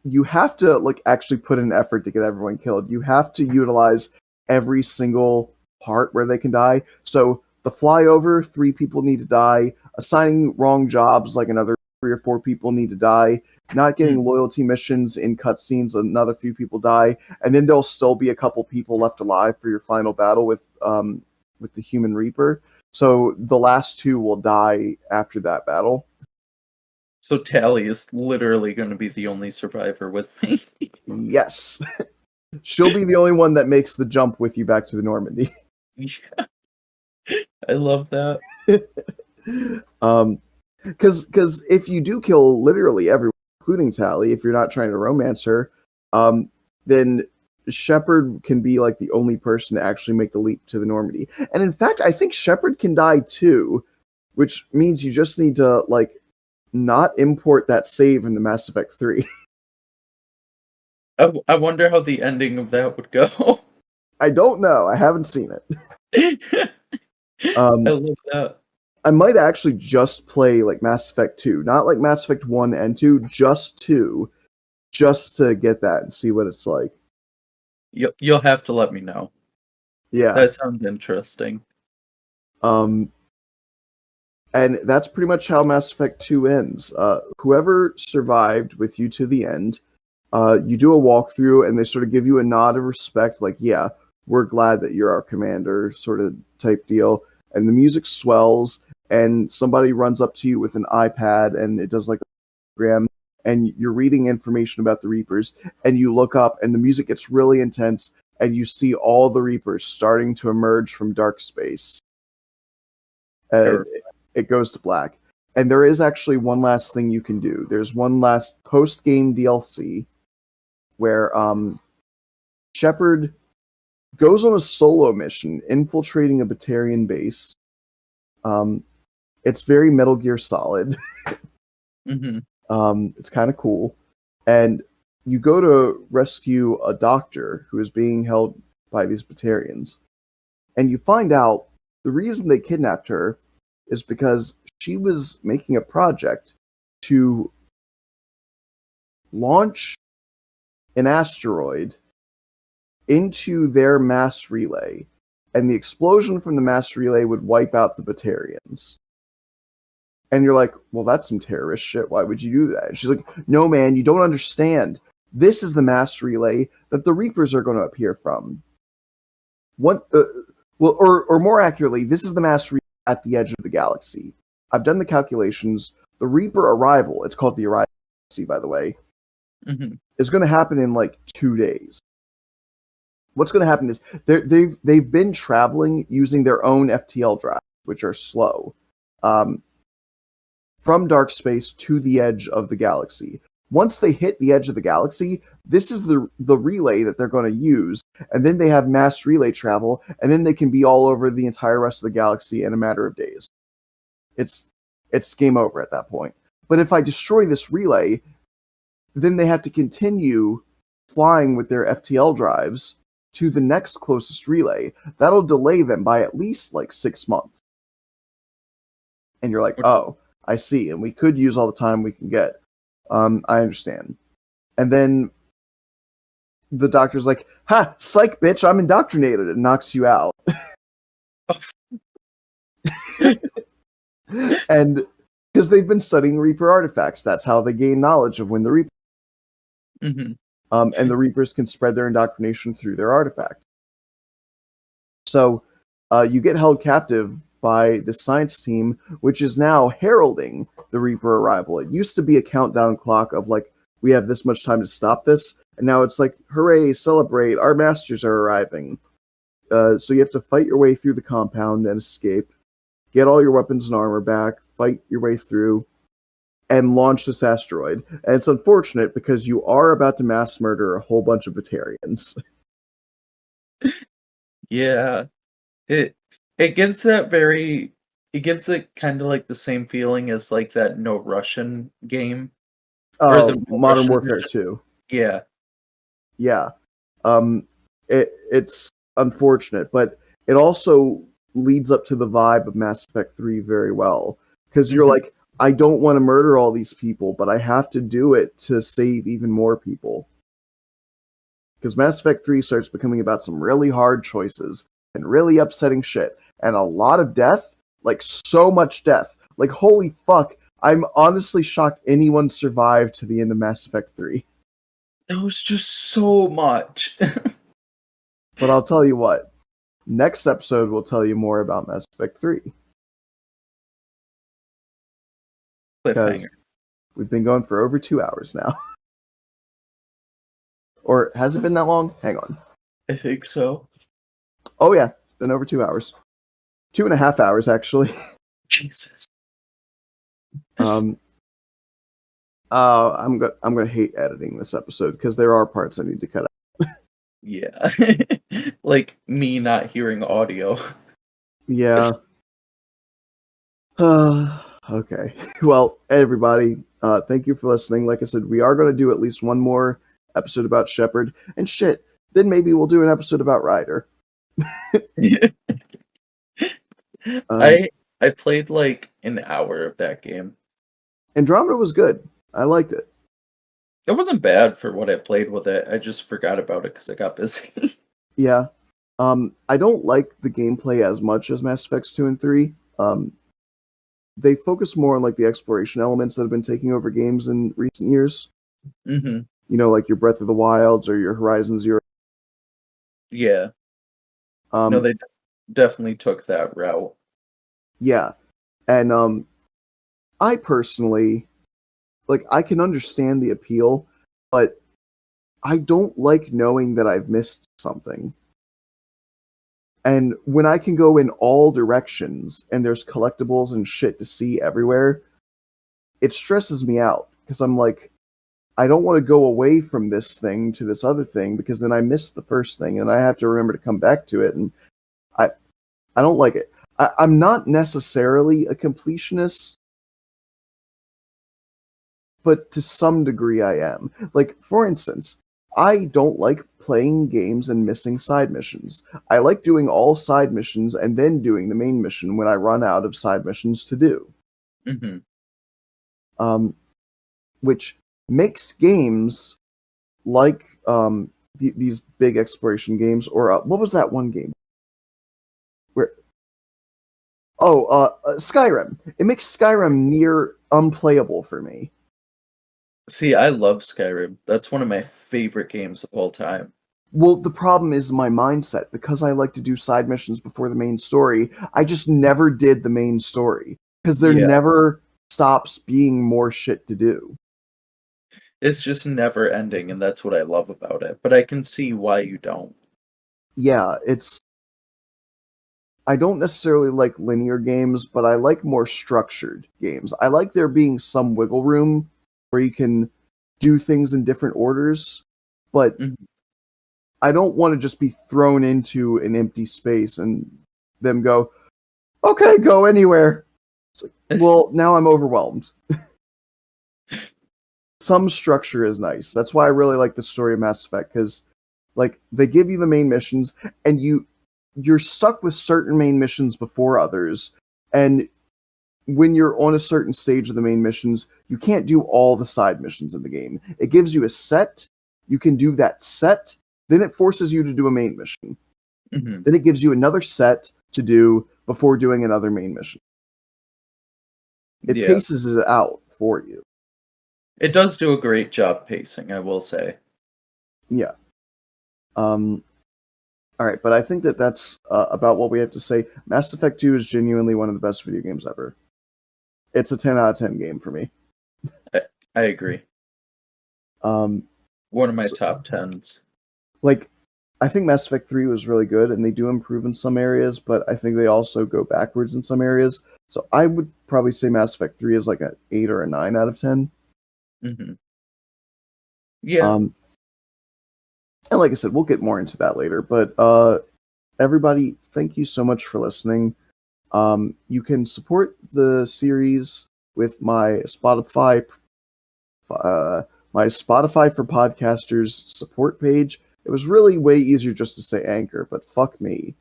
you have to like actually put in effort to get everyone killed. You have to utilize every single part where they can die. So the flyover, 3 people need to die. Assigning wrong jobs, like another 3 or 4 people need to die. Not getting Mm. loyalty missions in cutscenes, another few people die, and then there'll still be a couple people left alive for your final battle with the Human Reaper. So the last 2 will die after that battle. So Tally is literally gonna be the only survivor with me. Yes. She'll be the only one that makes the jump with you back to the Normandy. Yeah, I love that. um, because if you do kill literally everyone, including Tally, if you're not trying to romance her, then Shepard can be like the only person to actually make the leap to the Normandy. And in fact, I think Shepard can die too, which means you just need to like not import that save in the Mass Effect 3. I wonder how the ending of that would go. I don't know. I haven't seen it. I Um, love that. I might actually just play like Mass Effect 2, not like Mass Effect 1 and 2, just 2, just to get that and see what it's like. You'll have to let me know. Yeah. That sounds interesting. Um and that's pretty much how Mass Effect 2 ends. Whoever survived with you to the end, you do a walkthrough and they sort of give you a nod of respect, like, yeah, we're glad that you're our commander, sort of type deal. And the music swells, and somebody runs up to you with an iPad and it does like a program, and you're reading information about the Reapers, and you look up and the music gets really intense, and you see all the Reapers starting to emerge from dark space. Uh, Sure. it goes to black. And there is actually one last thing you can do. There's one last post-game DLC where Shepard goes on a solo mission infiltrating a Batarian base. Um, it's very Metal Gear Solid. Hmm. It's kind of cool. And you go to rescue a doctor who is being held by these Batarians. And you find out the reason they kidnapped her is because she was making a project to launch an asteroid into their mass relay. And the explosion from the mass relay would wipe out the Batarians. And you're like, well, that's some terrorist shit. Why would you do that? And she's like, no, man, you don't understand. This is the mass relay that the Reapers are going to appear from. What? Well, or more accurately, this is the mass relay at the edge of the galaxy. I've done the calculations. The Reaper arrival, it's called the arrival, by the way, is going to happen in like 2 days. What's going to happen is they've been traveling using their own FTL drives, which are slow, from dark space to the edge of the galaxy. Once they hit the edge of the galaxy, this is the relay that they're going to use, and then they have mass relay travel, and then they can be all over the entire rest of the galaxy in a matter of days. It's game over at that point. But if I destroy this relay, then they have to continue flying with their FTL drives to the next closest relay. That'll delay them by at least like 6 months. And you're like, oh, I see. And we could use all the time we can get. I understand. And then the doctor's like, ha, psych, bitch, I'm indoctrinated, and knocks you out. And because they've been studying Reaper artifacts, that's how they gain knowledge of when the Reaper. And the Reapers can spread their indoctrination through their artifact. So you get held captive by the science team, which is now heralding the Reaper arrival. It used to be a countdown clock of like, we have this much time to stop this, and now it's like, hooray, celebrate, our masters are arriving. So you have to fight your way through the compound and escape, get all your weapons and armor back, fight your way through, and launch this asteroid. And it's unfortunate because you are about to mass murder a whole bunch of Batarians. Yeah. It gives that it gives it kind of like the same feeling as like that No Russian game. Oh, the Modern Russian Warfare version. 2. Yeah. Yeah. It's unfortunate, but it also leads up to the vibe of Mass Effect 3 very well. Because you're like, I don't want to murder all these people, but I have to do it to save even more people. Because Mass Effect 3 starts becoming about some really hard choices and really upsetting shit. And a lot of death, like so much death. Like, holy fuck, I'm honestly shocked anyone survived to the end of Mass Effect 3. It was just so much. But I'll tell you what, next episode will tell you more about Mass Effect 3. Because we've been going for over 2 hours now. Or has it been that long? Hang on. I think so. Oh yeah, it's been over 2 hours. 2.5 hours, actually. Jesus. I'm gonna hate editing this episode because there are parts I need to cut out. Yeah. Like me not hearing audio. Yeah. Okay. Well, everybody, thank you for listening. Like I said, we are going to do at least one more episode about Shepard. And shit, then maybe we'll do an episode about Ryder. I played like an hour of that game. Andromeda was good. I liked it. It wasn't bad for what I played with it. I just forgot about it because I got busy. Yeah. I don't like the gameplay as much as Mass Effects 2 and 3. They focus more on like the exploration elements that have been taking over games in recent years. Mm-hmm. You know, like your Breath of the Wilds or your Horizon Zero. Yeah. No, they definitely took that route. Yeah. And I personally, like, I can understand the appeal, but I don't like knowing that I've missed something. And when I can go in all directions and there's collectibles and shit to see everywhere, it stresses me out because I'm like, I don't want to go away from this thing to this other thing because then I miss the first thing and I have to remember to come back to it. And I don't like it. I'm not necessarily a completionist, but to some degree I am. Like, for instance, I don't like playing games and missing side missions. I like doing all side missions and then doing the main mission when I run out of side missions to do. Mm-hmm. Which makes games like these big exploration games, or what was that one game? Skyrim. It makes Skyrim near unplayable for me. See, I love Skyrim. That's one of my favorite games of all time. Well, the problem is my mindset. Because I like to do side missions before the main story, I just never did the main story. Because there Yeah. never stops being more shit to do. It's just never ending, and that's what I love about it. But I can see why you don't. Yeah, I don't necessarily like linear games, but I like more structured games. I like there being some wiggle room where you can do things in different orders, but Mhm. I don't want to just be thrown into an empty space and them go, okay, go anywhere. It's like, well, now I'm overwhelmed. Some structure is nice. That's why I really like the story of Mass Effect, because like they give you the main missions and you're stuck with certain main missions before others, and when you're on a certain stage of the main missions, you can't do all the side missions in the game. It gives you a set, you can do that set, then it forces you to do a main mission. Mhm. Then it gives you another set to do before doing another main mission. It Yeah. paces it out for you. It does do a great job pacing, I will say. Yeah. All right, but I think that's about what we have to say. Mass Effect 2 is genuinely one of the best video games ever. It's a 10 out of 10 game for me. I agree. Um, One of my so, top tens. like, I think Mass Effect 3 was really good, and they do improve in some areas, but I think they also go backwards in some areas. So I would probably say Mass Effect 3 is like an 8 or a 9 out of 10. Hmm. Yeah. And like I said, we'll get more into that later. But everybody, thank you so much for listening. You can support the series with uh, my Spotify for podcasters support page. It was really way easier just to say Anchor, but fuck me.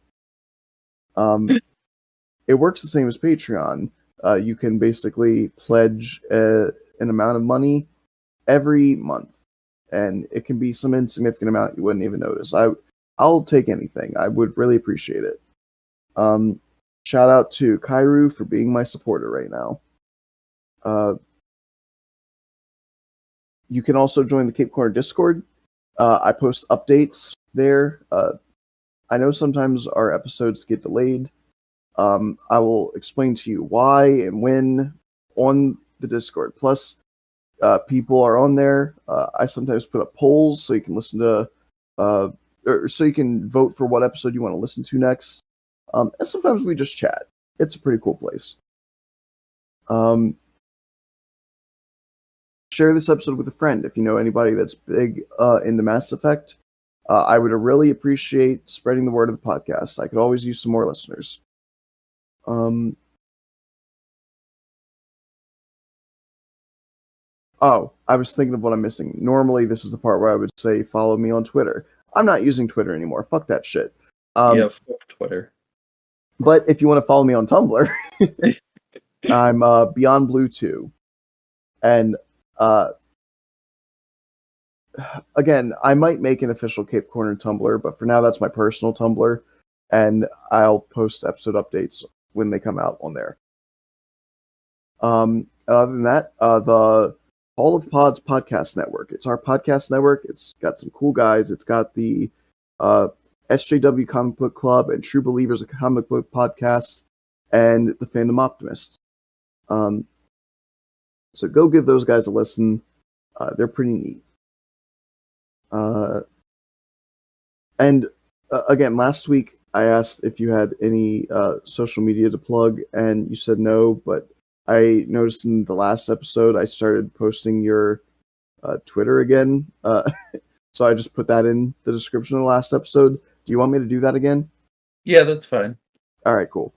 It works the same as Patreon. You can basically pledge an amount of money every month, and it can be some insignificant amount you wouldn't even notice. I'll take anything. I would really appreciate it. Shout out to Kairu for being my supporter right now. You can also join the Cape Corner Discord. I post updates there. I know sometimes our episodes get delayed. I will explain to you why and when on the Discord. Plus, people are on there. I sometimes put up polls so you can listen to, or so you can vote for what episode you want to listen to next. And sometimes we just chat. It's a pretty cool place. Share this episode with a friend if you know anybody that's big into Mass Effect. I would really appreciate spreading the word of the podcast. I could always use some more listeners. Oh, I was thinking of what I'm missing. Normally, this is the part where I would say follow me on Twitter. I'm not using Twitter anymore. Fuck that shit. Yeah, fuck Twitter. But if you want to follow me on Tumblr, I'm Beyond Blue 2. And again, I might make an official Cape Corner Tumblr, but for now, that's my personal Tumblr. And I'll post episode updates when they come out on there. Other than that, the Hall of Pods podcast network. It's our podcast network. It's got some cool guys. It's got the SJW Comic Book Club and True Believers, a comic book podcast, and the Fandom Optimists. So go give those guys a listen. They're pretty neat. And again, last week I asked if you had any social media to plug, and you said no. But I noticed in the last episode I started posting your Twitter again. So I just put that in the description of the last episode. Do you want me to do that again? Yeah, that's fine. All right, cool.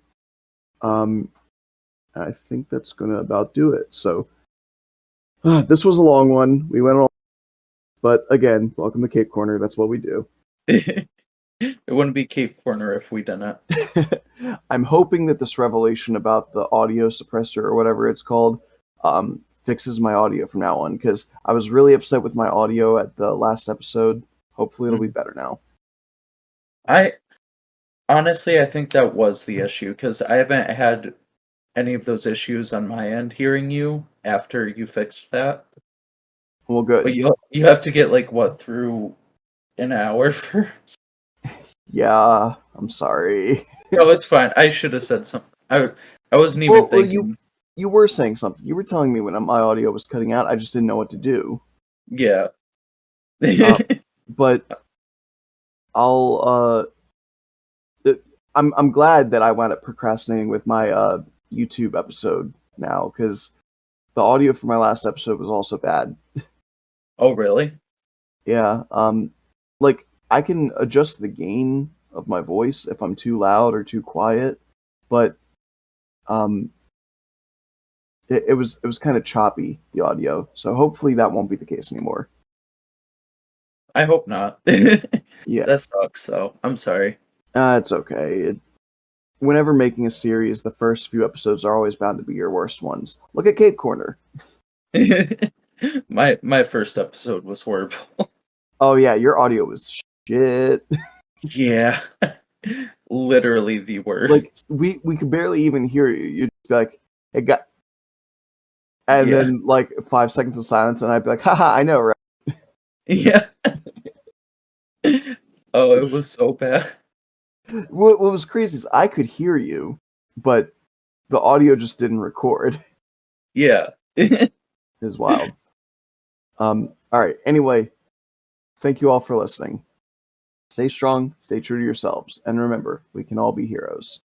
I think that's gonna about do it. So this was a long one. We went on, but again, welcome to Cape Corner. That's what we do. It wouldn't be Cape Corner if we didn't. I'm hoping that this revelation about the audio suppressor or whatever it's called fixes my audio from now on, because I was really upset with my audio at the last episode. Hopefully it'll be better now. I Honestly, I think that was the issue because I haven't had any of those issues on my end hearing you after you fixed that. Well, But good. you have to get like what through an hour for. Yeah, I'm sorry. No, it's fine. I should have said something. I wasn't even Well, you thinking. you were saying something. You were telling me when my audio was cutting out. I just didn't know what to do. Yeah. Uh, but I'll I'm glad that I wound up procrastinating with my YouTube episode now because the audio for my last episode was also bad. Oh, really? Yeah, like I can adjust the gain of my voice if I'm too loud or too quiet, but um, it was kind of choppy, the audio. So hopefully that won't be the case anymore. I hope not. Yeah, That sucks, though. I'm sorry. it's okay. Whenever making a series, the first few episodes are always bound to be your worst ones. Look at Cape Corner. My first episode was horrible. Oh yeah, your audio was shit. Yeah. Literally the worst. Like we could barely even hear you. You'd be like, "It got," and Yeah. then like 5 seconds of silence, and I'd be like, "Haha, I know, right?" Yeah. Oh, it was so bad. What was crazy is I could hear you, but the audio just didn't record. Yeah. Is wild. All right. Anyway, thank you all for listening. Stay strong, stay true to yourselves, and remember, we can all be heroes.